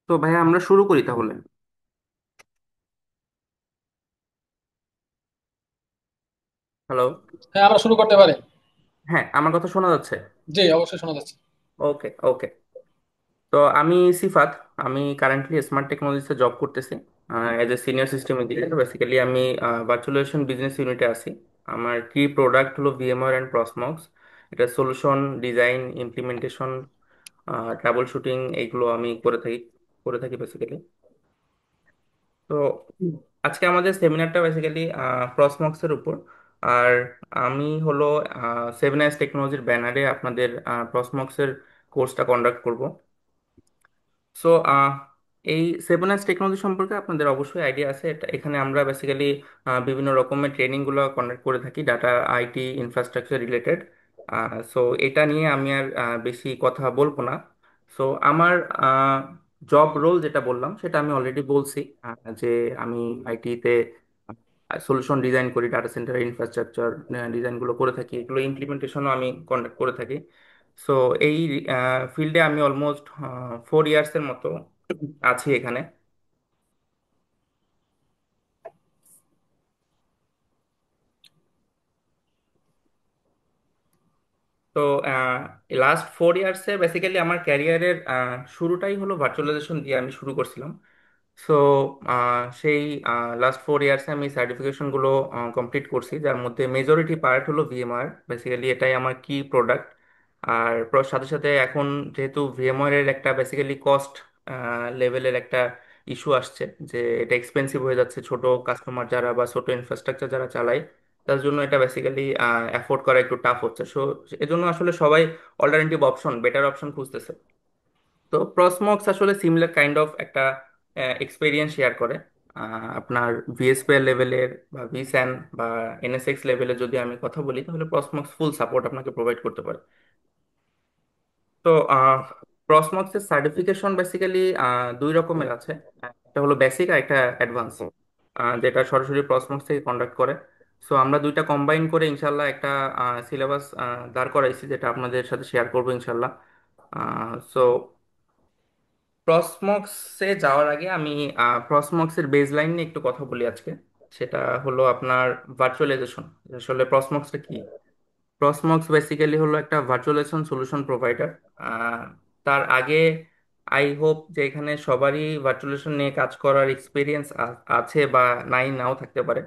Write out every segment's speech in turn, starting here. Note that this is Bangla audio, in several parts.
তো ভাইয়া আমরা শুরু করি তাহলে। হ্যালো। হ্যাঁ, আমরা শুরু করতে পারি। হ্যাঁ, আমার কথা শোনা যাচ্ছে? জি, অবশ্যই শোনা যাচ্ছে। ওকে ওকে। তো আমি সিফাত। আমি কারেন্টলি স্মার্ট টেকনোলজিসে জব করতেছি as a senior system engineer. Basically আমি ভার্চুয়ালাইজেশন বিজনেস ইউনিটে আছি। আমার কি প্রোডাক্ট হলো ভিএমআর অ্যান্ড প্রসমক্স। এটা solution design, implementation, troubleshooting, এইগুলো আমি করে থাকি বেসিক্যালি। তো আজকে আমাদের সেমিনারটা বেসিক্যালি প্রসমক্স এর উপর। আর আমি হলো 7 আইস টেকনোলজির ব্যানারে আপনাদের প্রসমক্স এর কোর্সটা কন্ডাক্ট করব। সো এই 7 আইস টেকনোলজি সম্পর্কে আপনাদের অবশ্যই আইডিয়া আছে। এখানে আমরা বেসিক্যালি বিভিন্ন রকমের ট্রেনিংগুলো কন্ডাক্ট করে থাকি, data IT infrastructure related. So এটা নিয়ে আমি আর বেশি কথা বলবো না। সো আমার জব রোল যেটা বললাম সেটা আমি অলরেডি বলছি, যে আমি আইটিতে সলিউশন ডিজাইন করি, ডাটা সেন্টার ইনফ্রাস্ট্রাকচার ডিজাইনগুলো করে থাকি, এগুলো ইমপ্লিমেন্টেশনও আমি কন্ডাক্ট করে থাকি। সো এই ফিল্ডে আমি অলমোস্ট 4 ইয়ার্সের মতো আছি এখানে। তো লাস্ট 4 ইয়ার্সে বেসিক্যালি আমার ক্যারিয়ারের শুরুটাই হলো ভার্চুয়ালাইজেশন দিয়ে আমি শুরু করছিলাম। সো সেই লাস্ট 4 ইয়ার্সে আমি সার্টিফিকেশনগুলো কমপ্লিট করছি, যার মধ্যে মেজরিটি পার্ট হলো ভিএমআর। বেসিক্যালি এটাই আমার কি প্রোডাক্ট। আর সাথে সাথে এখন যেহেতু ভিএমআর এর একটা বেসিক্যালি কস্ট লেভেলের একটা ইস্যু আসছে, যে এটা এক্সপেন্সিভ হয়ে যাচ্ছে ছোট কাস্টমার যারা বা ছোট ইনফ্রাস্ট্রাকচার যারা চালায়, তার জন্য এটা বেসিক্যালি অ্যাফোর্ড করা একটু টাফ হচ্ছে। সো এজন্য আসলে সবাই অল্টারনেটিভ অপশন, বেটার অপশন খুঁজতেছে। তো প্রসমক্স আসলে সিমিলার কাইন্ড অফ একটা এক্সপেরিয়েন্স শেয়ার করে। আপনার ভিএসপিএল লেভেলের বা ভিস্যান বা এনএসএক্স লেভেলের যদি আমি কথা বলি, তাহলে প্রসমক্স ফুল সাপোর্ট আপনাকে প্রোভাইড করতে পারে। তো প্রসমক্সের সার্টিফিকেশন বেসিক্যালি দুই রকমের আছে। একটা হলো বেসিক আর একটা অ্যাডভান্স, যেটা সরাসরি প্রসমক্স থেকে কন্ডাক্ট করে। সো আমরা দুইটা কম্বাইন করে ইনশাল্লাহ একটা সিলেবাস দাঁড় করাইছি, যেটা আপনাদের সাথে শেয়ার করবো ইনশাল্লাহ। সো প্রসমক্সে যাওয়ার আগে আমি প্রসমক্সের বেসলাইন নিয়ে একটু কথা বলি আজকে। সেটা হলো আপনার ভার্চুয়ালাইজেশন। আসলে প্রসমক্সটা কি? প্রসমক্স বেসিক্যালি হলো একটা ভার্চুয়ালাইজেশন সলিউশন প্রোভাইডার। তার আগে আই হোপ যে এখানে সবারই ভার্চুয়ালাইজেশন নিয়ে কাজ করার এক্সপিরিয়েন্স আছে বা নাই নাও থাকতে পারে।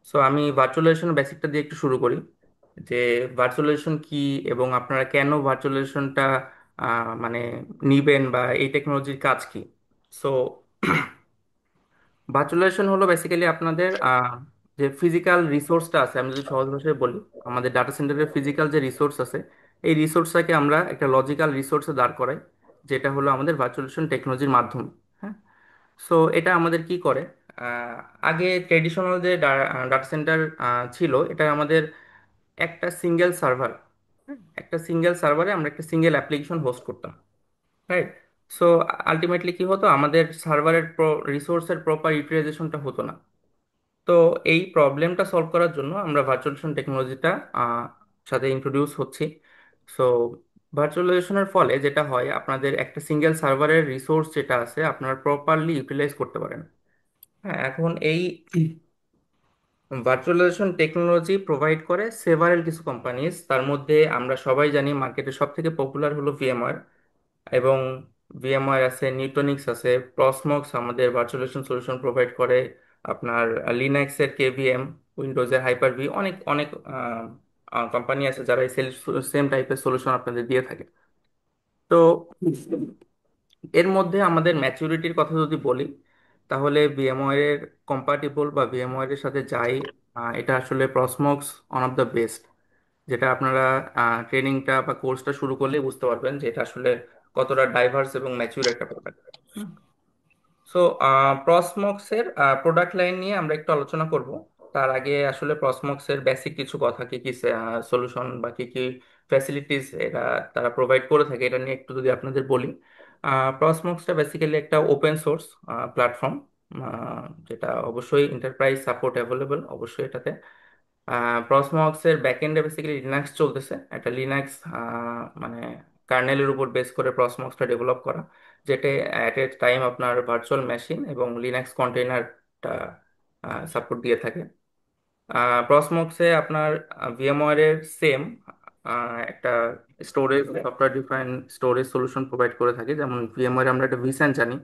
সো আমি ভার্চুয়ালাইজেশন বেসিকটা দিয়ে একটু শুরু করি, যে ভার্চুয়ালাইজেশন কি এবং আপনারা কেন ভার্চুয়ালাইজেশনটা মানে নিবেন বা এই টেকনোলজির কাজ কি। সো ভার্চুয়ালাইজেশন হলো বেসিক্যালি আপনাদের যে ফিজিক্যাল রিসোর্সটা আছে, আমি যদি সহজ ভাষায় বলি, আমাদের ডাটা সেন্টারের ফিজিক্যাল যে রিসোর্স আছে, এই রিসোর্সটাকে আমরা একটা লজিক্যাল রিসোর্সে দাঁড় করাই, যেটা হলো আমাদের ভার্চুয়ালাইজেশন টেকনোলজির মাধ্যমে। হ্যাঁ। সো এটা আমাদের কি করে, আহ, আগে ট্রেডিশনাল যে ডাটা সেন্টার ছিল, এটা আমাদের একটা সিঙ্গেল সার্ভার, একটা সিঙ্গেল সার্ভারে আমরা একটা সিঙ্গেল অ্যাপ্লিকেশন হোস্ট করতাম। রাইট। সো আলটিমেটলি কি হতো, আমাদের সার্ভারের রিসোর্সের প্রপার ইউটিলাইজেশনটা হতো না। তো এই প্রবলেমটা সলভ করার জন্য আমরা ভার্চুয়ালাইজেশন টেকনোলজিটা সাথে ইন্ট্রোডিউস হচ্ছি। সো ভার্চুয়ালাইজেশনের ফলে যেটা হয়, আপনাদের একটা সিঙ্গেল সার্ভারের রিসোর্স যেটা আছে আপনারা প্রপারলি ইউটিলাইজ করতে পারেন। হ্যাঁ, এখন এই ভার্চুয়ালাইজেশন টেকনোলজি প্রোভাইড করে সেভারেল কিছু কোম্পানিজ। তার মধ্যে আমরা সবাই জানি মার্কেটে সব থেকে পপুলার হলো ভিএমআর। এবং ভিএমআর আছে, নিউটনিক্স আছে, প্রসমক্স আমাদের ভার্চুয়ালাইজেশন সলিউশন প্রোভাইড করে। আপনার লিনাক্সের কেভিএম, উইন্ডোজের হাইপার ভি, অনেক অনেক কোম্পানি আছে যারা এই সেম টাইপের সলিউশন আপনাদের দিয়ে থাকে। তো এর মধ্যে আমাদের ম্যাচুরিটির কথা যদি বলি, তাহলে ভিএমওয়ার এর কম্পাটিবল বা ভিএমওয়ার এর সাথে যাই, এটা আসলে প্রসমক্স অন অফ দ্য বেস্ট। যেটা আপনারা ট্রেনিংটা বা কোর্সটা শুরু করলেই বুঝতে পারবেন যে এটা আসলে কতটা ডাইভার্স এবং ম্যাচিউর একটা প্রোডাক্ট। সো প্রসমক্সের প্রোডাক্ট লাইন নিয়ে আমরা একটু আলোচনা করব। তার আগে আসলে প্রসমক্সের বেসিক কিছু কথা, কি কি সলিউশন বা কি কি ফ্যাসিলিটিস এটা তারা প্রোভাইড করে থাকে, এটা নিয়ে একটু যদি আপনাদের বলি। প্রসমক্সটা বেসিক্যালি একটা ওপেন সোর্স প্ল্যাটফর্ম, যেটা অবশ্যই এন্টারপ্রাইজ সাপোর্ট অ্যাভেলেবল অবশ্যই এটাতে। প্রসমক্সের ব্যাকএন্ডে বেসিক্যালি লিনাক্স চলতেছে, একটা লিনাক্স মানে কার্নেলের উপর বেস করে প্রসমক্সটা ডেভেলপ করা। যেটা অ্যাট এ টাইম আপনার ভার্চুয়াল মেশিন এবং লিনাক্স কন্টেইনারটা সাপোর্ট দিয়ে থাকে। প্রসমক্সে আপনার ভিএমওয়ারের সেম একটা storage, software define storage solution provide করে থাকে। যেমন ভিএমওয়ারে আমরা একটা ভিসান জানি,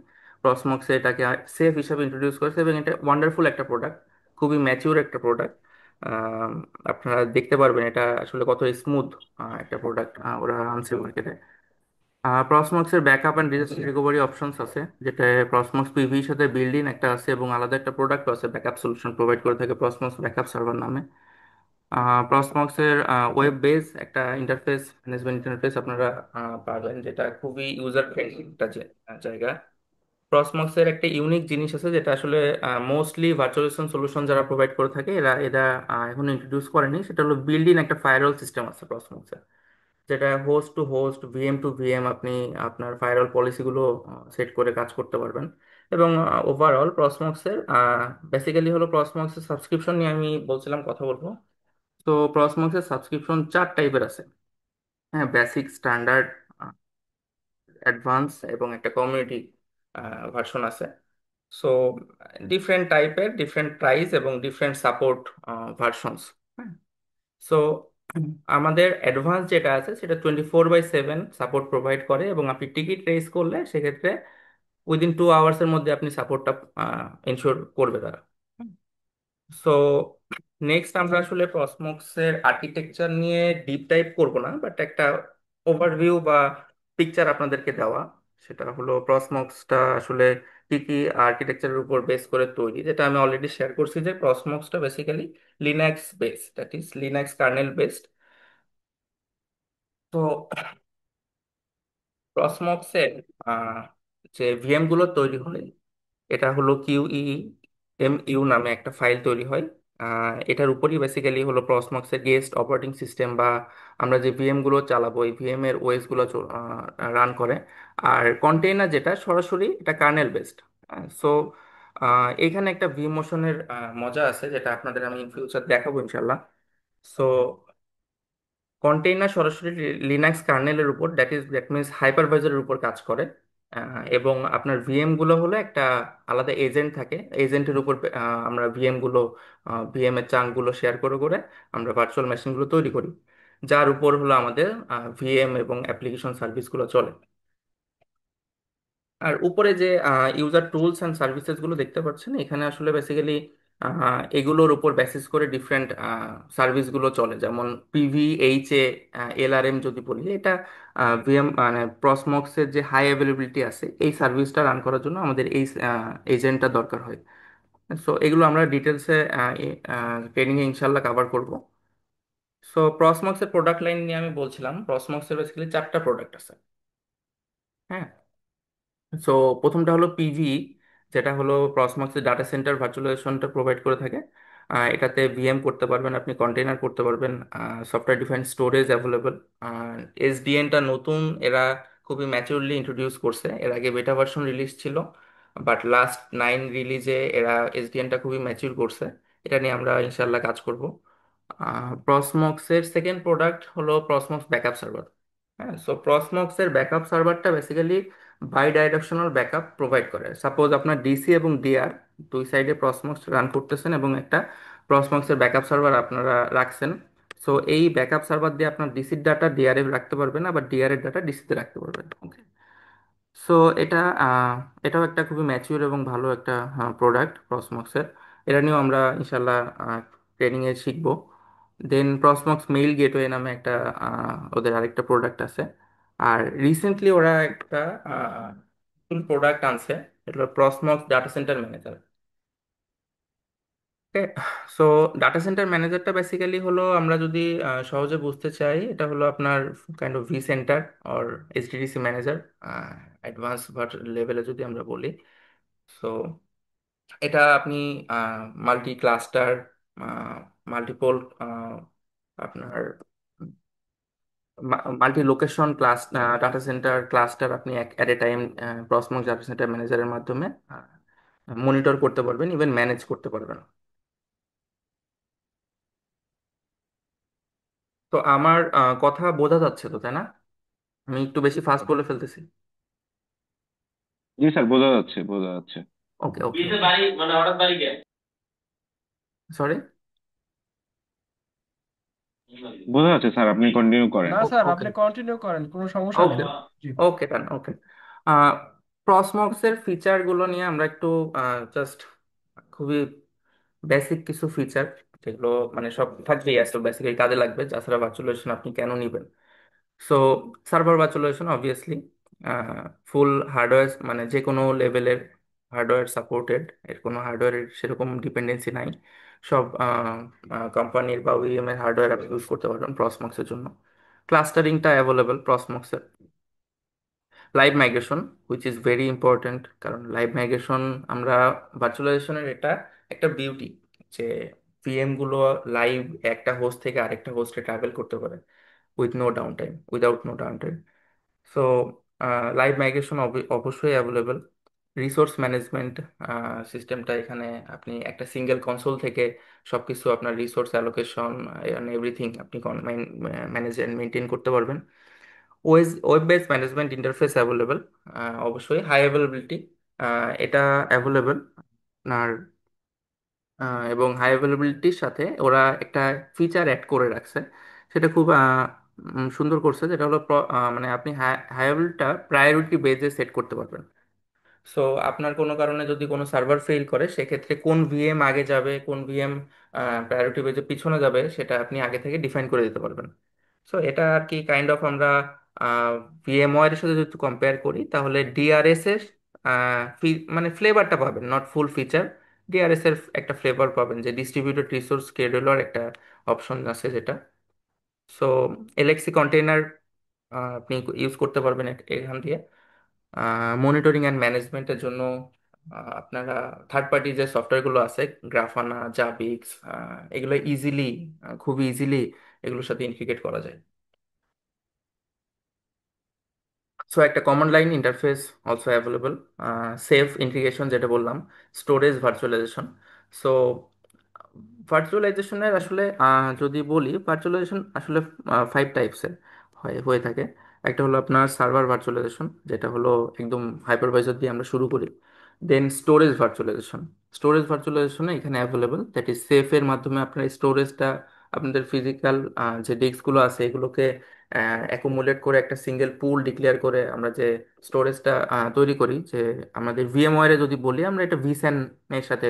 প্রসমক্সে এটাকে সেফ হিসাবে ইন্ট্রোডিউস করেছে এবং এটা ওয়ান্ডারফুল একটা প্রোডাক্ট, খুবই ম্যাচিউর একটা প্রোডাক্ট। আপনারা দেখতে পারবেন এটা আসলে কত স্মুথ একটা প্রোডাক্ট ওরা আনছে মার্কেটে। প্রসমক্সের backup and disaster recovery options আছে, যেটা প্রসমক্স পিভির সাথে বিল্ড ইন একটা আছে, এবং আলাদা একটা প্রোডাক্ট আছে ব্যাকআপ সলিউশন প্রোভাইড করে থাকে প্রসমক্স ব্যাকআপ সার্ভার নামে। প্রসমক্সের ওয়েব বেস একটা ইন্টারফেস, ম্যানেজমেন্ট ইন্টারফেস আপনারা পাবেন, যেটা খুবই ইউজার ফ্রেন্ডলি একটা জায়গা। প্রসমক্সের একটা ইউনিক জিনিস আছে যেটা আসলে মোস্টলি ভার্চুয়ালাইজেশন সলিউশন যারা প্রোভাইড করে থাকে এরা এরা এখন ইন্ট্রোডিউস করেনি, সেটা হলো বিল্ড ইন একটা ফায়ারওয়াল সিস্টেম আছে প্রসমক্সে, যেটা host to host, VM to VM আপনি আপনার ফায়ারওয়াল পলিসিগুলো সেট করে কাজ করতে পারবেন। এবং ওভারঅল প্রসমক্সের বেসিক্যালি হলো, প্রসমক্সের সাবস্ক্রিপশন নিয়ে আমি বলছিলাম কথা বলবো। তো প্রসমক্সের সাবস্ক্রিপশন চার টাইপের আছে। হ্যাঁ, বেসিক, স্ট্যান্ডার্ড, অ্যাডভান্স এবং একটা কমিউনিটি ভার্সন আছে। সো ডিফারেন্ট টাইপের, ডিফারেন্ট প্রাইস এবং ডিফারেন্ট সাপোর্ট ভার্সনস। সো আমাদের অ্যাডভান্স যেটা আছে সেটা 24/7 সাপোর্ট প্রোভাইড করে, এবং আপনি টিকিট রেজ করলে সেক্ষেত্রে উইদিন 2 আওয়ার্সের মধ্যে আপনি সাপোর্টটা ইনশোর করবে তারা। সো নেক্সট আমরা আসলে প্রসমক্সের আর্কিটেকচার নিয়ে ডিপ ডাইভ করব না, বাট একটা ওভারভিউ বা পিকচার আপনাদেরকে দেওয়া। সেটা হলো প্রসমক্সটা আসলে কি কি আর্কিটেকচারের উপর বেস করে তৈরি, যেটা আমি অলরেডি শেয়ার করছি যে প্রসমক্সটা basically Linux based, that is Linux kernel based. তো প্রসমক্সের যে ভিএম গুলো তৈরি হয়, এটা হলো QEMU নামে একটা ফাইল তৈরি হয়। এটার উপরই বেসিক্যালি হলো প্রসমক্সের গেস্ট অপারেটিং সিস্টেম, বা আমরা যে ভিএম গুলো চালাবো এই ভিএম এর ওএস গুলো রান করে। আর কন্টেইনার যেটা সরাসরি এটা কার্নেল বেসড। সো এখানে একটা ভিমোশনের মজা আছে, যেটা আপনাদের আমি ইন ফিউচার দেখাবো ইনশাল্লাহ। সো কন্টেইনার সরাসরি লিনাক্স কার্নেলের উপর, দ্যাট মিনস হাইপারভাইজারের উপর কাজ করে। এবং আপনার ভিএম গুলো হলো একটা আলাদা এজেন্ট থাকে, এজেন্টের উপর আমরা ভিএম গুলো, ভিএম এর চাঙ্ক গুলো শেয়ার করে করে আমরা ভার্চুয়াল মেশিন গুলো তৈরি করি, যার উপর হলো আমাদের ভিএম এবং অ্যাপ্লিকেশন সার্ভিস গুলো চলে। আর উপরে যে ইউজার টুলস অ্যান্ড সার্ভিসেস গুলো দেখতে পাচ্ছেন, এখানে আসলে বেসিক্যালি এগুলোর উপর বেসিস করে ডিফারেন্ট সার্ভিস গুলো চলে। যেমন PVHA, LRM যদি বলি, এটা ভিএম মানে প্রসমক্সের যে হাই অ্যাভেলেবিলিটি আছে এই সার্ভিসটা রান করার জন্য আমাদের এই এজেন্টটা দরকার হয়। সো এগুলো আমরা ডিটেলসে ট্রেনিংয়ে ইনশাল্লাহ কভার করব। সো প্রসমক্সের প্রোডাক্ট লাইন নিয়ে আমি বলছিলাম, প্রসমক্সের বেসিক্যালি চারটা প্রোডাক্ট আছে। হ্যাঁ। সো প্রথমটা হলো পিভি, যেটা হলো প্রসমক্সের ডাটা সেন্টার ভার্চুয়ালাইজেশনটা প্রোভাইড করে থাকে। এটাতে ভিএম করতে পারবেন, আপনি কন্টেইনার করতে পারবেন, সফটওয়্যার ডিফাইন্ড স্টোরেজ অ্যাভেলেবল। এসডিএনটা নতুন, এরা খুবই ম্যাচিউরলি ইন্ট্রোডিউস করছে। এর আগে বেটা ভার্সন রিলিজ ছিল, বাট লাস্ট 9 রিলিজে এরা এসডিএনটা খুবই ম্যাচিউর করছে। এটা নিয়ে আমরা ইনশাল্লাহ কাজ করব। প্রসমক্সের সেকেন্ড প্রোডাক্ট হলো প্রসমক্স ব্যাকআপ সার্ভার। হ্যাঁ, সো প্রসমক্সের ব্যাকআপ সার্ভারটা basically bidirectional backup provide করে। সাপোজ আপনার ডিসি এবং ডিআর দুই সাইডে প্রসমক্স রান করতেছেন, এবং একটা প্রসমক্সের ব্যাকআপ সার্ভার আপনারা রাখছেন। সো এই ব্যাকআপ সার্ভার দিয়ে আপনার ডিসির ডাটা ডিআর এ রাখতে পারবেন, আবার ডিআর এর ডাটা ডিসিতে রাখতে পারবেন। ওকে। সো এটা এটাও একটা খুবই ম্যাচিউর এবং ভালো একটা প্রোডাক্ট প্রসমক্সের। এটা নিয়েও আমরা ইনশাল্লাহ ট্রেনিংয়ে শিখবো। দেন প্রসমক্স মেইল গেটওয়ে নামে একটা ওদের আরেকটা প্রোডাক্ট আছে। আর রিসেন্টলি ওরা একটা প্রোডাক্ট আনছে, এটা Proxmox data center manager. So data center ম্যানেজারটা বেসিক্যালি হলো, আমরা যদি সহজে বুঝতে চাই, এটা হলো আপনার kind of V center or HDDC manager, advance লেভেলে যদি আমরা বলি। সো এটা আপনি মাল্টি ক্লাস্টার, মাল্টিপল, আপনার multi location class data center cluster আপনি at a time Proxmox data center ম্যানেজারের মাধ্যমে মনিটর করতে পারবেন, ইভেন ম্যানেজ করতে পারবেন। তো আমার কথা বোঝা যাচ্ছে তো, তাই না? আমি একটু বেশি ফাস্ট বলে ফেলতেছি। জি স্যার, বোঝা যাচ্ছে বোঝা যাচ্ছে। ওকে ওকে ওকে। সরি। বোঝা যাচ্ছে স্যার, আপনি কন্টিনিউ করেন। না স্যার, ওকে আপনি কন্টিনিউ করেন, কোনো সমস্যা নেই। ওকে জি। ওকে ডান ওকে। প্রসমক্সের ফিচারগুলো নিয়ে আমরা একটু জাস্ট খুবই বেসিক কিছু ফিচার, যেগুলো মানে সব থাকবেই আসলে বেসিক্যালি কাজে লাগবে, তাছাড়া ভার্চুয়ালাইজেশন আপনি কেন নিবেন। সো সার্ভার ভার্চুয়ালাইজেশন অবভিয়াসলি ফুল হার্ডওয়্যার, মানে যে কোনো লেভেলের হার্ডওয়্যার সাপোর্টেড, এর কোনো হার্ডওয়্যারের সেরকম ডিপেন্ডেন্সি নাই। সব কোম্পানির বা ওইএম এর হার্ডওয়্যার আপনি ইউজ করতে পারবেন প্রসমক্সের জন্য। ক্লাস্টারিংটা অ্যাভেলেবেল প্রসমক্সে। Live migration which is very important, কারণ লাইভ মাইগ্রেশন আমরা ভার্চুয়ালাইজেশনের এটা একটা বিউটি, যে ভিএম গুলো লাইভ একটা হোস্ট থেকে আরেকটা হোস্টে ট্রাভেল করতে পারে with no down time, without no down time. So live migration অবশ্যই অ্যাভেলেবেল। রিসোর্স ম্যানেজমেন্ট সিস্টেমটা এখানে আপনি একটা সিঙ্গেল কনসোল থেকে সবকিছু আপনার রিসোর্স অ্যালোকেশন এভরিথিং আপনি ম্যানেজ অ্যান্ড মেনটেন করতে পারবেন। Web base management interface available, অবশ্যই হাই অ্যাভেলেবিলিটি এটা অ্যাভেলেবেল আপনার। এবং হাই অ্যাভেলেবিলিটির সাথে ওরা একটা ফিচার অ্যাড করে রাখছে, সেটা খুব সুন্দর করছে, যেটা হলো মানে আপনি হাই অ্যাভেলেবিলিটিটা প্রায়োরিটি বেজে সেট করতে পারবেন। সো আপনার কোনো কারণে যদি কোনো সার্ভার ফেল করে, সেক্ষেত্রে কোন ভিএম আগে যাবে, কোন ভিএম প্রায়োরিটি বেজে পিছনে যাবে, সেটা আপনি আগে থেকে ডিফাইন করে দিতে পারবেন। সো এটা আর কি কাইন্ড অফ আমরা ভিএমওয়ার এর সাথে যদি কম্পেয়ার করি, তাহলে ডিআরএস এর মানে ফ্লেভারটা পাবেন, নট ফুল ফিচার। ডিআরএস এর একটা ফ্লেভার পাবেন, যে ডিস্ট্রিবিউটেড রিসোর্স scheduler একটা অপশন আছে যেটা। সো এলএক্সি কন্টেইনার আপনি ইউজ করতে পারবেন এখান দিয়ে। মনিটরিং অ্যান্ড ম্যানেজমেন্টের জন্য আপনারা থার্ড পার্টি যে সফটওয়্যারগুলো আছে, গ্রাফানা, জাবিক্স, এগুলো ইজিলি, খুবই ইজিলি এগুলোর সাথে ইন্টিগ্রেট করা যায়। সো একটা common line interface also available. Safe integration যেটা বললাম, স্টোরেজ ভার্চুয়ালাইজেশন। সো ভার্চুয়ালাইজেশনের আসলে যদি বলি, ভার্চুয়ালাইজেশন আসলে 5 টাইপসের হয়ে থাকে। একটা হলো আপনার সার্ভার ভার্চুয়ালাইজেশন, যেটা হলো একদম হাইপারভাইজার দিয়ে আমরা শুরু করি। দেন স্টোরেজ ভার্চুয়ালাইজেশন। স্টোরেজ ভার্চুয়ালাইজেশনে এখানে অ্যাভেলেবল, দ্যাট ইজ সেফের মাধ্যমে আপনার স্টোরেজটা, আপনাদের ফিজিক্যাল যে ডিস্কগুলো আছে এগুলোকে অ্যাকুমুলেট করে একটা সিঙ্গেল পুল ডিক্লেয়ার করে আমরা যে স্টোরেজটা তৈরি করি, যে আমাদের ভিএমওয়ারে যদি বলি আমরা, এটা ভিস্যান এর সাথে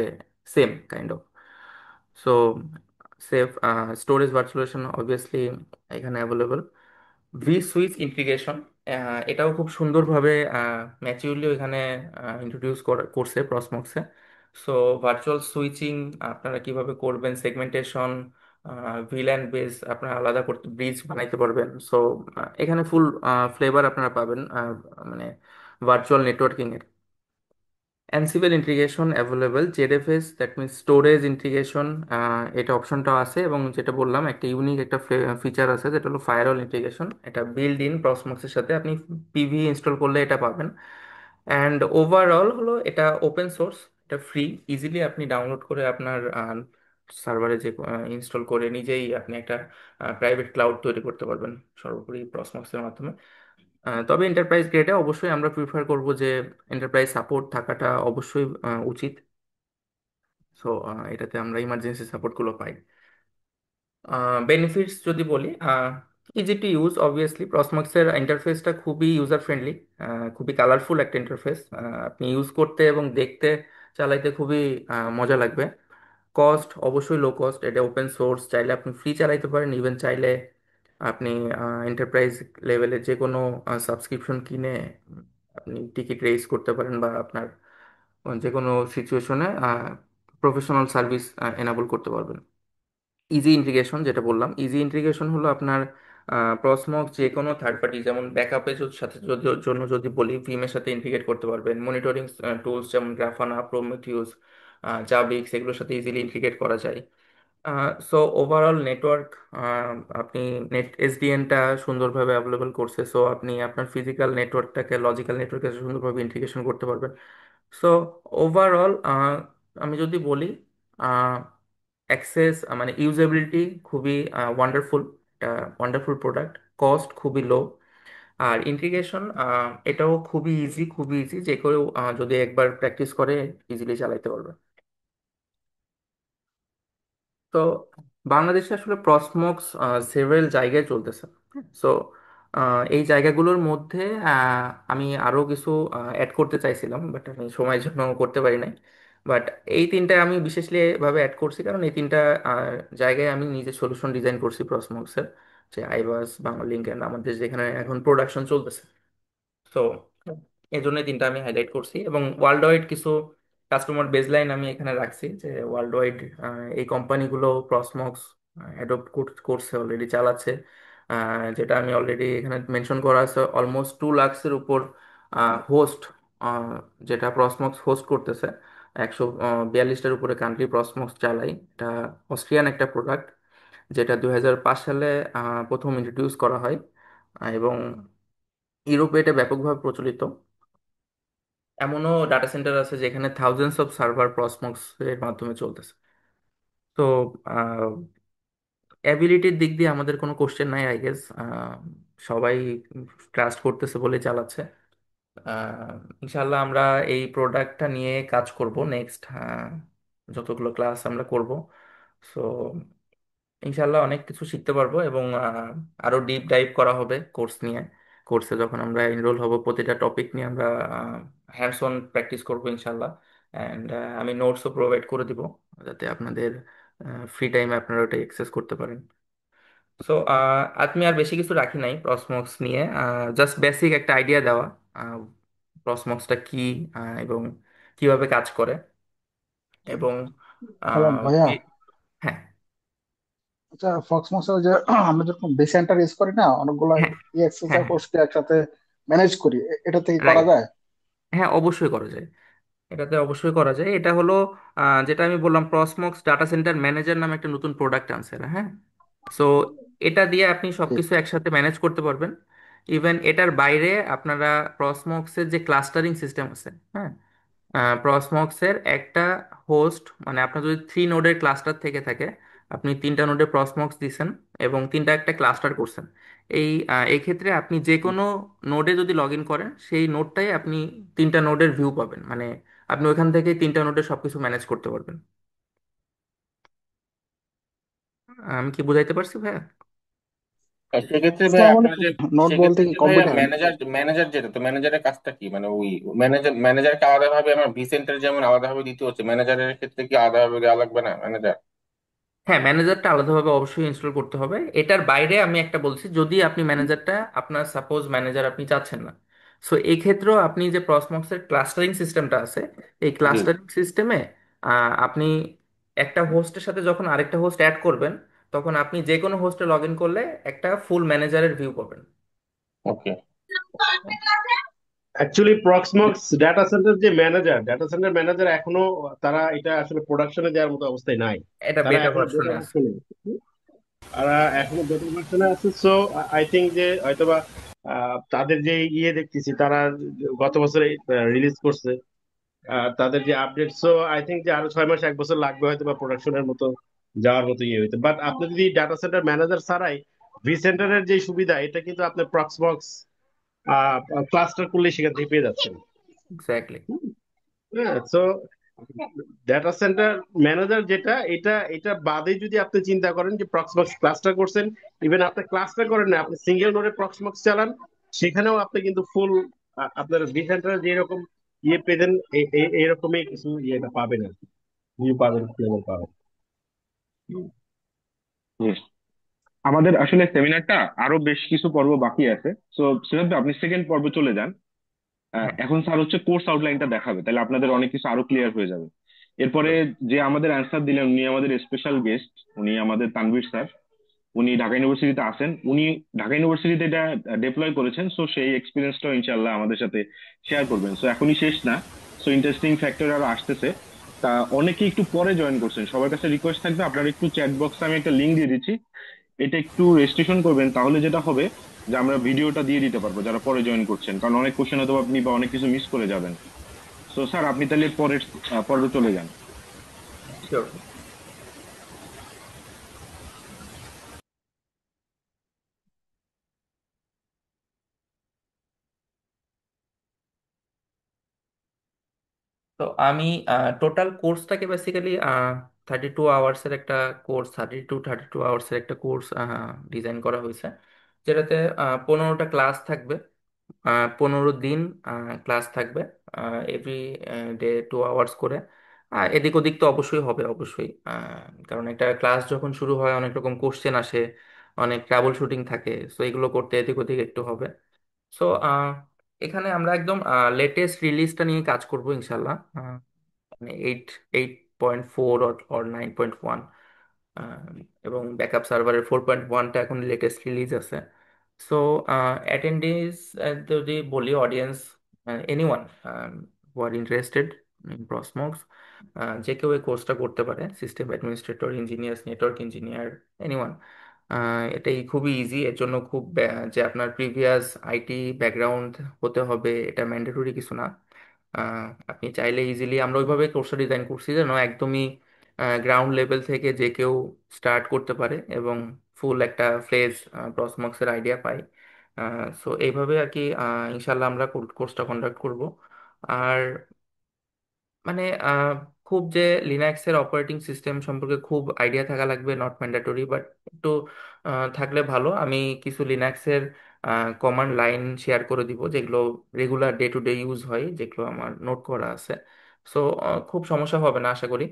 same kind of. So Ceph storage virtualization obviously এখানে অ্যাভেলেবল। ভি সুইচ ইন্টিগ্রেশন, এটাও খুব সুন্দরভাবে ম্যাচিউরলি এখানে ইন্ট্রোডিউস করছে প্রসমক্সে। সো ভার্চুয়াল সুইচিং আপনারা কিভাবে করবেন, সেগমেন্টেশন, ভিল্যান বেস আপনারা আলাদা করতে ব্রিজ বানাইতে পারবেন। সো এখানে ফুল ফ্লেভার আপনারা পাবেন মানে ভার্চুয়াল নেটওয়ার্কিং এর। Ansible integration available, ZFS that means storage integration, এটা অপশনটা আছে। এবং যেটা বললাম একটা ইউনিক একটা ফিচার আছে, যেটা হলো ফায়ারওয়াল ইন্টিগ্রেশন, এটা বিল্ড ইন প্রসমক্সের সাথে আপনি পিভি ইনস্টল করলে এটা পাবেন। অ্যান্ড ওভারঅল হলো এটা ওপেন সোর্স, এটা ফ্রি, ইজিলি আপনি ডাউনলোড করে আপনার সার্ভারে যে ইনস্টল করে নিজেই আপনি একটা প্রাইভেট ক্লাউড তৈরি করতে পারবেন সর্বোপরি প্রসমক্সের মাধ্যমে। তবে এন্টারপ্রাইজ গ্রেডে অবশ্যই আমরা প্রিফার করব যে এন্টারপ্রাইজ সাপোর্ট থাকাটা অবশ্যই উচিত। সো এটাতে আমরা ইমার্জেন্সি সাপোর্টগুলো পাই। বেনিফিটস যদি বলি, ইজি টু ইউজ অবভিয়াসলি, প্রসমক্সের ইন্টারফেসটা খুবই ইউজার ফ্রেন্ডলি, খুবই কালারফুল একটা ইন্টারফেস, আপনি ইউজ করতে এবং দেখতে চালাইতে খুবই মজা লাগবে। কস্ট অবশ্যই লো কস্ট, এটা ওপেন সোর্স, চাইলে আপনি ফ্রি চালাইতে পারেন, ইভেন চাইলে আপনি এন্টারপ্রাইজ লেভেলে যে কোনো সাবস্ক্রিপশন কিনে আপনি টিকিট রেজ করতে পারেন, বা আপনার যে কোনো সিচুয়েশনে প্রফেশনাল সার্ভিস এনাবল করতে পারবেন। ইজি ইন্টিগ্রেশন যেটা বললাম, ইজি ইন্টিগ্রেশন হলো আপনার প্রসমক যে কোনো থার্ড পার্টি, যেমন ব্যাকআপের সাথে জন্য যদি বলি, ভিমের সাথে ইন্টিগ্রেট করতে পারবেন। মনিটরিং টুলস যেমন গ্রাফানা, প্রোমেথিউস, জাবিক্স, এগুলোর সাথে ইজিলি ইন্টিগ্রেট করা যায়। সো ওভারঅল নেটওয়ার্ক আপনি নেট এসডিএনটা সুন্দরভাবে অ্যাভেলেবল করছে, সো আপনি আপনার ফিজিক্যাল নেটওয়ার্কটাকে লজিক্যাল নেটওয়ার্কের সাথে সুন্দরভাবে ইন্টিগ্রেশন করতে পারবেন। সো ওভারঅল আমি যদি বলি, অ্যাক্সেস মানে ইউজেবিলিটি খুবই ওয়ান্ডারফুল, একটা ওয়ান্ডারফুল প্রোডাক্ট, কস্ট খুবই লো, আর ইন্টিগ্রেশন এটাও খুবই ইজি, খুবই ইজি, যে কেউ যদি একবার প্র্যাকটিস করে ইজিলি চালাইতে পারবে। তো বাংলাদেশে আসলে প্রসমক্স সেভারেল জায়গায় চলতেছে। সো এই জায়গাগুলোর মধ্যে আমি আরো কিছু অ্যাড করতে চাইছিলাম, বাট আমি সময়ের জন্য করতে পারি নাই। বাট এই তিনটা আমি বিশেষলি ভাবে অ্যাড করছি, কারণ এই তিনটা জায়গায় আমি নিজে সলিউশন ডিজাইন করছি প্রসমক্সের, যে আইবাস, বাংলালিংক এন্ড আমাদের যেখানে এখন প্রোডাকশন চলতেছে। তো এই জন্য তিনটা আমি হাইলাইট করছি, এবং ওয়ার্ল্ড ওয়াইড কিছু কাস্টমার বেজলাইন আমি এখানে রাখছি, যে ওয়ার্ল্ড ওয়াইড এই কোম্পানিগুলো প্রসমক্স অ্যাডপ্ট করছে, অলরেডি চালাচ্ছে। যেটা আমি অলরেডি এখানে মেনশন করা আছে, অলমোস্ট 2 লাখের উপর হোস্ট, যেটা প্রসমক্স হোস্ট করতেছে। 142টার উপরে কান্ট্রি প্রসমক্স চালাই। এটা অস্ট্রিয়ান একটা প্রোডাক্ট, যেটা 2005 সালে প্রথম ইন্ট্রোডিউস করা হয়, এবং ইউরোপে এটা ব্যাপকভাবে প্রচলিত। এমনও ডাটা সেন্টার আছে যেখানে থাউজেন্ডস অফ সার্ভার প্রসমক্স এর মাধ্যমে চলতেছে। তো অ্যাবিলিটির দিক দিয়ে আমাদের কোনো কোশ্চেন নাই, আই গেস। সবাই ট্রাস্ট করতেছে বলে চালাচ্ছে। ইনশাল্লাহ আমরা এই প্রোডাক্টটা নিয়ে কাজ করব নেক্সট যতগুলো ক্লাস আমরা করব। সো ইনশাল্লাহ অনেক কিছু শিখতে পারবো, এবং আরো ডিপ ডাইভ করা হবে কোর্স নিয়ে। কোর্সে যখন আমরা এনরোল হব, প্রতিটা টপিক নিয়ে আমরা হ্যান্ডস অন প্র্যাকটিস করবো ইনশাল্লাহ। অ্যান্ড আমি নোটসও প্রোভাইড করে দিব, যাতে আপনাদের ফ্রি টাইমে আপনারা ওটা অ্যাক্সেস করতে পারেন। সো আমি আর বেশি কিছু রাখি নাই প্রসমক্স নিয়ে, জাস্ট বেসিক একটা আইডিয়া দেওয়া প্রসমক্সটা কি, এবং কিভাবে কাজ করে, এবং হ্যালো আহ, ভাইয়া। কি- হ্যাঁ, আচ্ছা, ফক্সমক্স যে আমরা যখন বেস সেন্টার ইউজ করি না, অনেকগুলো হ্যাঁ, ইএক্সএস হ্যাঁ, আর হ্যাঁ, হোস্টকে একসাথে ম্যানেজ করি, এটা থেকে করা রাইট। যায়? হ্যাঁ, অবশ্যই করা যায়। এটাতে অবশ্যই করা যায়। এটা হলো যেটা আমি বললাম, প্রসমক্স ডাটা সেন্টার ম্যানেজার নামে একটা নতুন প্রোডাক্ট আনছে এরা, হ্যাঁ। সো এটা দিয়ে আপনি ঠিক। সবকিছু একসাথে ম্যানেজ করতে পারবেন। ইভেন এটার বাইরে আপনারা প্রসমক্সের যে ক্লাস্টারিং সিস্টেম আছে, হ্যাঁ, প্রসমক্সের একটা হোস্ট, মানে আপনার যদি 3 নোডের ক্লাস্টার থেকে থাকে, আপনি 3টা নোডে প্রসমক্স দিছেন এবং তিনটা একটা ক্লাস্টার করছেন। এই ক্ষেত্রে আপনি যে কোনো নোডে যদি লগ ইন করেন, সেই নোডটাই আপনি 3টা নোডের ভিউ পাবেন, মানে আপনি ওইখান থেকে 3টা নোডে সবকিছু ম্যানেজ করতে পারবেন। আমি কি বুঝাইতে পারছি ভাইয়া? আর সেক্ষেত্রে ভাই আসসালামু আপনার আলাইকুম। যে নোট বলতে সেক্ষেত্রে কি যে ভাইয়া কম্পিউটার? ম্যানেজার ম্যানেজার যেটা, তো ম্যানেজারের কাজটা কি, মানে ওই ম্যানেজারকে আলাদাভাবে আমার ভি সেন্টার যেমন আলাদাভাবে দিতে হচ্ছে, ম্যানেজারের ক্ষেত্রে কি আলাদাভাবে দেওয়া লাগবে না ম্যানেজার? হ্যাঁ, ম্যানেজারটা আলাদাভাবে অবশ্যই ইনস্টল করতে হবে। এটার বাইরে আমি একটা বলছি, যদি আপনি ম্যানেজারটা, আপনার সাপোজ ম্যানেজার আপনি চাচ্ছেন না, সো এই ক্ষেত্রেও আপনি যে প্রসমক্সের ক্লাস্টারিং সিস্টেমটা আছে, এই জি। ক্লাস্টারিং সিস্টেমে আপনি একটা হোস্টের সাথে যখন আরেকটা হোস্ট অ্যাড করবেন, তখন আপনি যে কোনো হোস্টে লগ ইন করলে একটা ফুল ম্যানেজারের ভিউ পাবেন। ওকে। অ্যাকচুয়ালি প্রক্সমক্স ডাটা সেন্টার ম্যানেজার এখনো তারা এটা আসলে প্রোডাকশনে দেওয়ার মতো অবস্থায় নাই। এটা তারা বেটা এখনো বেটা ভার্সনে আছে। ভার্সনে, তারা এখনো বেটা ভার্সনে আছে। সো আই থিঙ্ক যে হয়তোবা তাদের যে দেখতেছি, তারা গত বছর রিলিজ করছে তাদের যে আপডেট। সো আই থিঙ্ক যে আরো 6 মাস 1 বছর লাগবে হয়তো বা প্রোডাকশনের মতো যাওয়ার মতো হইতে। বাট আপনি যদি ডাটা সেন্টার ম্যানেজার ছাড়াই ভি সেন্টারের যে সুবিধা, এটা কিন্তু আপনি প্রক্সমক্স ক্লাস্টার করলে সেখান থেকে পেয়ে যাচ্ছেন। এক্স্যাক্টলি। হ্যাঁ। সো ডেটা সেন্টার ম্যানেজার যেটা, এটা এটা বাদে যদি আপনি চিন্তা করেন যে প্রক্সবক্স ক্লাস্টার করছেন, ইভেন আপনি ক্লাস্টার করেন না, আপনি সিঙ্গেল নোডে প্রক্সবক্স চালান, সেখানেও আপনি কিন্তু ফুল আপনার ভি সেন্টারে যেরকম পেতেন, এরকমই কিছু ইয়েটা পাবেন আর কি, ভিউ পাবেন, ফ্লেভার পাবেন। হুম। আমাদের আসলে সেমিনারটা আরো বেশ কিছু পর্ব বাকি আছে। তো সিদ্ধার্থ, আপনি সেকেন্ড পর্বে চলে যান। হ্যাঁ, এখন স্যার হচ্ছে কোর্স আউটলাইনটা দেখাবে, তাহলে আপনাদের অনেক কিছু আরো ক্লিয়ার হয়ে যাবে। এরপরে sure. যে আমাদের অ্যান্সার দিলেন, উনি আমাদের স্পেশাল গেস্ট, উনি আমাদের তানভীর স্যার। উনি ঢাকা ইউনিভার্সিটিতে আছেন, উনি ঢাকা ইউনিভার্সিটিতে এটা ডেপ্লয় করেছেন। সো সেই এক্সপিরিয়েন্সটাও ইনশাল্লাহ আমাদের সাথে শেয়ার করবেন। সো এখনই শেষ না, সো ইন্টারেস্টিং ফ্যাক্টর আরো আসতেছে। তা অনেকে একটু পরে জয়েন করছেন, সবার কাছে রিকোয়েস্ট থাকবে আপনারা একটু চ্যাট বক্সে আমি একটা লিঙ্ক দিয়ে দিচ্ছি, এটা একটু রেজিস্ট্রেশন করবেন। তাহলে যেটা হবে যে আমরা ভিডিওটা দিয়ে দিতে পারবো যারা পরে জয়েন করছেন, কারণ অনেক কোশ্চেন হয়তো আপনি বা অনেক কিছু মিস করে যাবেন। তো স্যার আপনি তাহলে পরের পর্বে চলে যান। Sure. তো আমি টোটাল কোর্সটাকে বেসিক্যালি 32 আওয়ার্সের একটা কোর্স, 32 আওয়ার্সের একটা কোর্স ডিজাইন করা হয়েছে, যেটাতে 15টা ক্লাস থাকবে, 15 দিন ক্লাস থাকবে, এভরি ডে 2 আওয়ার্স করে। এদিক ওদিক তো অবশ্যই হবে, অবশ্যই, কারণ একটা ক্লাস যখন শুরু হয় অনেক রকম কোশ্চেন আসে, অনেক ট্রাবল শুটিং থাকে, সো এগুলো করতে এদিক ওদিক একটু হবে। সো এখানে আমরা একদম লেটেস্ট রিলিজটা নিয়ে কাজ করব ইনশাল্লাহ, মানে 8.4 অর 9.1, এবং ব্যাকআপ সার্ভারের 4.1টা এখন লেটেস্ট রিলিজ আছে। সো অ্যাটেন্ডেন্স যদি বলি, audience, anyone who are interested in Proxmox, যে কেউ এই কোর্সটা করতে পারে, system administrator, engineers, network engineer, anyone. এটাই খুবই ইজি, এর জন্য খুব যে আপনার প্রিভিয়াস আইটি ব্যাকগ্রাউন্ড হতে হবে এটা ম্যান্ডেটরি কিছু না। আপনি চাইলে ইজিলি, আমরা ওইভাবে কোর্সটা ডিজাইন করছি যেন একদমই গ্রাউন্ড লেভেল থেকে যে কেউ স্টার্ট করতে পারে এবং ফুল একটা ফ্লেজ প্রসমক্সের আইডিয়া পায়। সো এইভাবে আর কি ইনশাল্লাহ আমরা কোর্সটা কন্ডাক্ট করব। আর মানে খুব যে লিনাক্স এর অপারেটিং সিস্টেম সম্পর্কে খুব আইডিয়া থাকা লাগবে নট ম্যান্ডেটরি, বাট একটু থাকলে ভালো। আমি কিছু লিনাক্স এর কমান্ড লাইন শেয়ার করে দিব যেগুলো regular day to day use হয়, যেগুলো আমার নোট করা আছে। সো খুব সমস্যা হবে না আশা করি।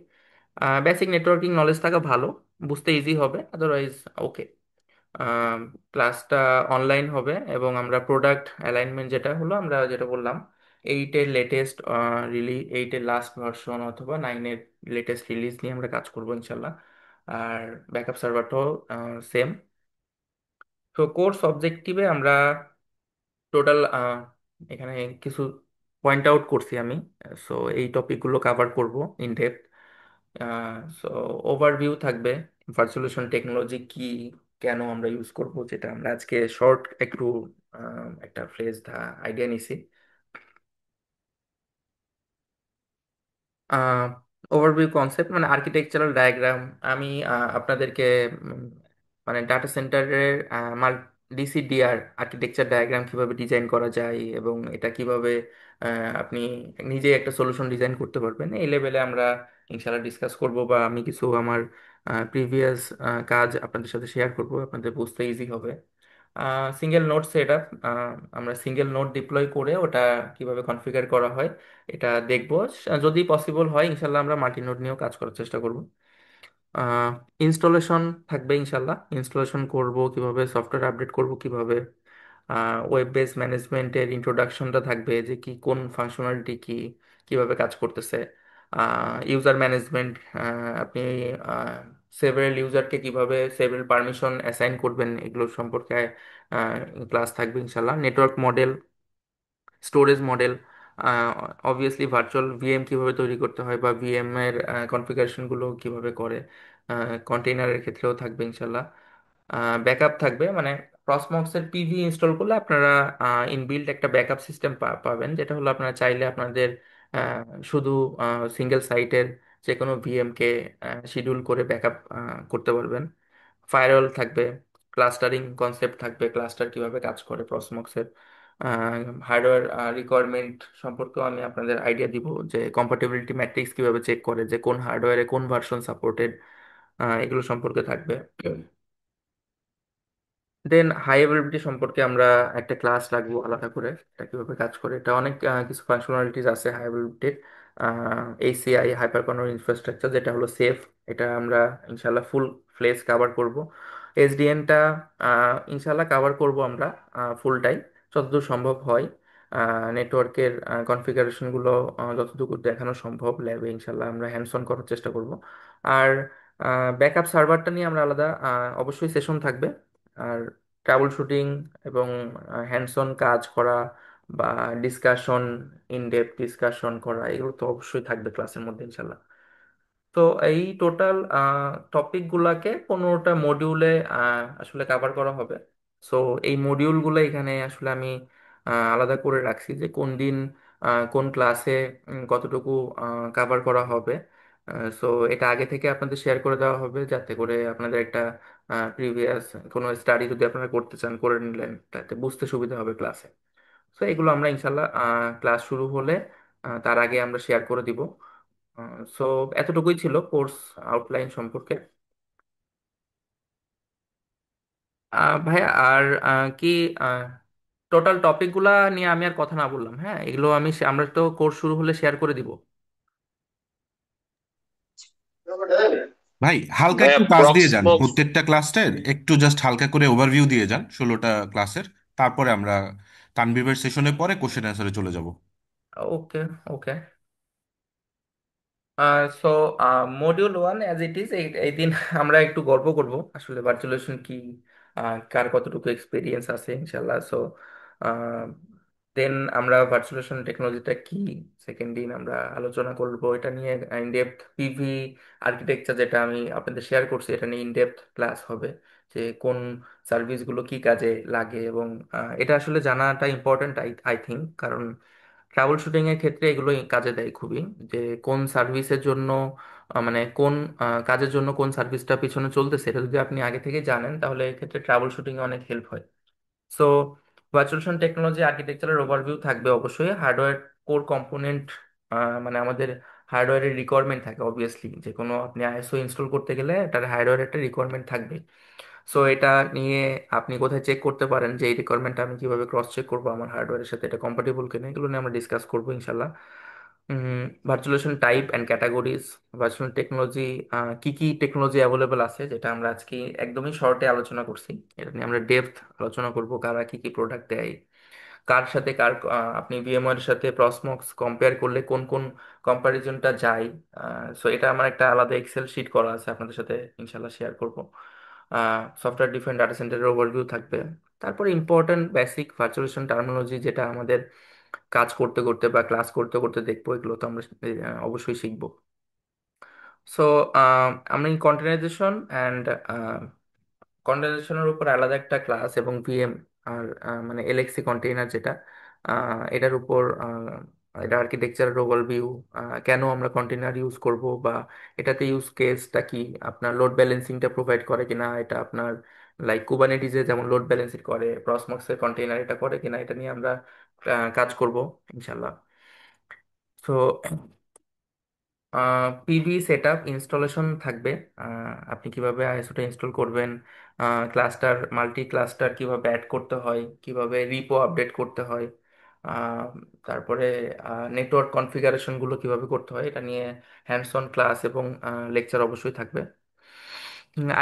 বেসিক নেটওয়ার্কিং নলেজ থাকা ভালো, বুঝতে ইজি হবে, আদারওয়াইজ ওকে। ক্লাসটা অনলাইন হবে এবং আমরা প্রোডাক্ট অ্যালাইনমেন্ট যেটা হলো, আমরা যেটা বললাম, 8-এর লেটেস্ট রিলিজ, 8-এর লাস্ট ভার্সন অথবা 9-এর লেটেস্ট রিলিজ নিয়ে আমরা কাজ করবো ইনশাল্লাহ। আর ব্যাকআপ সার্ভারটাও সেম। তো কোর্স অবজেক্টিভে আমরা টোটাল এখানে কিছু পয়েন্ট আউট করছি আমি। সো এই টপিকগুলো কভার করব ইন ডেপথ। সো ওভারভিউ থাকবে, ভার্চুয়ালাইজেশন টেকনোলজি কি, কেন আমরা ইউজ করব, যেটা আমরা আজকে শর্ট একটু একটা ফ্রেজ আইডিয়া নিছি। ওভারভিউ কনসেপ্ট মানে আর্কিটেকচারাল ডায়াগ্রাম। আমি আপনাদেরকে উম, মানে ডাটা সেন্টারের ডিসিডিআর আর্কিটেকচার ডায়াগ্রাম কিভাবে ডিজাইন করা যায় এবং এটা কিভাবে আপনি নিজে একটা সলিউশন ডিজাইন করতে পারবেন, এই লেভেলে আমরা ইনশাল্লাহ ডিসকাস করব, বা আমি কিছু আমার প্রিভিয়াস কাজ আপনাদের সাথে শেয়ার করব, আপনাদের বুঝতে ইজি হবে। সিঙ্গেল নোড সেট আপ, আমরা সিঙ্গেল নোড ডিপ্লয় করে ওটা কিভাবে কনফিগার করা হয় এটা দেখবো। যদি পসিবল হয় ইনশাল্লাহ আমরা মাল্টি নোড নিয়েও কাজ করার চেষ্টা করব। ইনস্টলেশন থাকবে ইনশাল্লাহ, ইনস্টলেশন করব কিভাবে, সফটওয়্যার আপডেট করব কিভাবে, ওয়েব বেস ম্যানেজমেন্টের ইন্ট্রোডাকশনটা থাকবে, যে কি কোন ফাংশনালিটি কি, কিভাবে কাজ করতেছে। ইউজার ম্যানেজমেন্ট, আপনি সেভারেল ইউজারকে কিভাবে সেভারেল পারমিশন অ্যাসাইন করবেন, এগুলো সম্পর্কে ক্লাস থাকবে ইনশাল্লাহ। Network model, storage model, obviously virtual VM কিভাবে তৈরি করতে হয় বা ভিএম এর কনফিগারেশনগুলো কিভাবে করে, কন্টেইনারের ক্ষেত্রেও থাকবে ইনশাল্লাহ। ব্যাকআপ থাকবে, মানে প্রসমক্স এর পিভি ইনস্টল করলে আপনারা ইনবিল্ট একটা ব্যাকআপ সিস্টেম পাবেন, যেটা হলো আপনারা চাইলে আপনাদের শুধু সিঙ্গেল সাইটের যে কোনো ভিএম কে শিডিউল করে ব্যাকআপ করতে পারবেন। ফায়ারওয়াল থাকবে, ক্লাস্টারিং কনসেপ্ট থাকবে, ক্লাস্টার কিভাবে কাজ করে প্রসমক্স এর। হার্ডওয়্যার রিকোয়ারমেন্ট সম্পর্কেও আমি আপনাদের আইডিয়া দিব, যে কম্পাটিবিলিটি ম্যাট্রিক্স কিভাবে চেক করে, যে কোন হার্ডওয়্যারে কোন ভার্সন সাপোর্টেড, এগুলো সম্পর্কে থাকবে। দেন হাই অ্যাভেলেবিলিটি সম্পর্কে আমরা একটা ক্লাস রাখবো আলাদা করে, এটা কিভাবে কাজ করে, এটা অনেক কিছু ফাংশনালিটিস আছে হাই অ্যাভেলেবিলিটির। এইসিআই, হাইপার কন্ট্রোল ইনফ্রাস্ট্রাকচার, যেটা হলো সেফ, এটা আমরা ইনশাল্লাহ ফুল ফ্লেজ কাভার করব। এসডিএনটা ইনশাল্লাহ কাভার করব আমরা ফুলটাই, যতদূর সম্ভব হয়। নেটওয়ার্কের কনফিগারেশনগুলো যতটুকু দেখানো সম্ভব ল্যাবে ইনশাল্লাহ আমরা হ্যান্ডস অন করার চেষ্টা করব। আর ব্যাকআপ সার্ভারটা নিয়ে আমরা আলাদা অবশ্যই সেশন থাকবে। আর ট্রাবল শুটিং এবং হ্যান্ডস অন কাজ করা বা ডিসকাশন, ইন ডেপথ ডিসকাশন করা, এগুলো তো অবশ্যই থাকবে ক্লাসের মধ্যে ইনশাল্লাহ। তো এই টোটাল টপিক গুলাকে 15টা মডিউলে আসলে কাভার করা হবে। সো এই মডিউলগুলো এখানে আসলে আমি আলাদা করে রাখছি, যে কোন দিন কোন ক্লাসে কতটুকু কাভার করা হবে। সো এটা আগে থেকে আপনাদের শেয়ার করে দেওয়া হবে, যাতে করে আপনাদের একটা প্রিভিয়াস কোনো স্টাডি যদি আপনারা করতে চান করে নিলেন, তাতে বুঝতে সুবিধা হবে ক্লাসে। তো এগুলো আমরা ইনশাল্লাহ ক্লাস শুরু হলে তার আগে আমরা শেয়ার করে দিব। সো এতটুকুই ছিল কোর্স আউটলাইন সম্পর্কে। ভাইয়া আর কি টোটাল টপিকগুলা নিয়ে আমি আর কথা না বললাম, হ্যাঁ এগুলো আমরা তো কোর্স শুরু হলে শেয়ার করে দিব। ভাই হালকা ভাইয়া একটু কাজ দিয়ে যান, প্রক্সমোক্স। প্রত্যেকটা ক্লাসের একটু জাস্ট হালকা করে ওভারভিউ দিয়ে যান 16টা ক্লাসের। তারপরে আমরা তানবিরের সেশনের পরে কোশ্চেন অ্যান্সারে চলে যাব। Okay, okay. So module one as it is, এই দিন আমরা একটু গল্প করব আসলে ভার্চুয়ালাইজেশন কি, কার কতটুকু এক্সপিরিয়েন্স আছে ইনশাল্লাহ। সো দেন আমরা ভার্চুয়ালাইজেশন টেকনোলজিটা কি, সেকেন্ড দিন আমরা আলোচনা করব এটা নিয়ে। ইন ডেপথ পিভি আর্কিটেকচার যেটা আমি আপনাদের শেয়ার করছি, এটা নিয়ে ইন ডেপথ ক্লাস হবে, যে কোন সার্ভিসগুলো কি কাজে লাগে। এবং এটা আসলে জানাটা ইম্পর্ট্যান্ট আই আই থিঙ্ক, কারণ ট্রাবল শুটিং এর ক্ষেত্রে এগুলো কাজে দেয় খুবই, যে কোন সার্ভিসের জন্য মানে কোন কাজের জন্য কোন সার্ভিসটা পিছনে চলতেছে, এটা যদি আপনি আগে থেকে জানেন তাহলে এক্ষেত্রে ট্রাবল শুটিং এ অনেক হেল্প হয়। সো ভার্চুয়াল টেকনোলজি আর্কিটেকচারের ওভারভিউ থাকবে অবশ্যই। হার্ডওয়্যার কোর কম্পোনেন্ট, মানে আমাদের হার্ডওয়্যারের রিকোয়ারমেন্ট থাকে অবভিয়াসলি, যে কোনো আপনি আইএসও ইনস্টল করতে গেলে এটার হার্ডওয়্যার একটা রিকোয়ারমেন্ট থাকবে। সো এটা নিয়ে আপনি কোথায় চেক করতে পারেন যে এই রিকোয়ারমেন্টটা আমি কিভাবে ক্রস চেক করবো আমার হার্ডওয়্যারের সাথে, এটা কম্পাটিবল কিনা, এগুলো নিয়ে আমরা ডিসকাস করবো ইনশাল্লাহ। Virtualization type and categories, virtual technology, কি কি টেকনোলজি অ্যাভেলেবল আছে, যেটা আমরা আজকে একদমই শর্টে আলোচনা করছি। এটা নিয়ে আমরা ডেপথ আলোচনা করবো, কারা কি কি প্রোডাক্ট দেয়, কার সাথে কার, আপনি ভিএমওয়ার সাথে প্রসমক্স কম্পেয়ার করলে কোন কোন কম্পারিজনটা যায়। সো এটা আমার একটা আলাদা এক্সেল শিট করা আছে, আপনাদের সাথে ইনশাল্লাহ শেয়ার করব। সফটওয়্যার ডিফারেন্ট ডাটা সেন্টারের ওভারভিউ থাকবে। তারপরে ইম্পর্টেন্ট বেসিক ভার্চুয়ালাইজেশন টার্মিনোলজি, যেটা আমাদের কাজ করতে করতে বা ক্লাস করতে করতে দেখবো, এগুলো তো আমরা অবশ্যই শিখবো। সো আমি কন্টেনারাইজেশন অ্যান্ড কন্টেনারাইজেশনের উপর আলাদা একটা ক্লাস, এবং ভিএম আর মানে এলএক্সি কন্টেইনার যেটা, এটার উপর এটা আর্কিটেকচারের ওভারভিউ, কেন আমরা কন্টেইনার ইউজ করব, বা এটাতে ইউজ কেসটা কি, আপনার লোড ব্যালেন্সিংটা প্রোভাইড করে কিনা, এটা আপনার লাইক কুবানেটিসে যেমন লোড ব্যালেন্সিং করে, প্রসমক্সের কন্টেইনার এটা করে কিনা, এটা নিয়ে আমরা কাজ করব ইনশাল্লাহ। তো পিভি সেট আপ ইনস্টলেশন থাকবে, আপনি কিভাবে আইএসওটা ইনস্টল করবেন, ক্লাস্টার মাল্টি ক্লাস্টার কিভাবে অ্যাড করতে হয়, কিভাবে রিপো আপডেট করতে হয়, আহ, তারপরে নেটওয়ার্ক কনফিগারেশনগুলো কিভাবে করতে হয়, এটা নিয়ে হ্যান্ডস অন ক্লাস এবং লেকচার অবশ্যই থাকবে।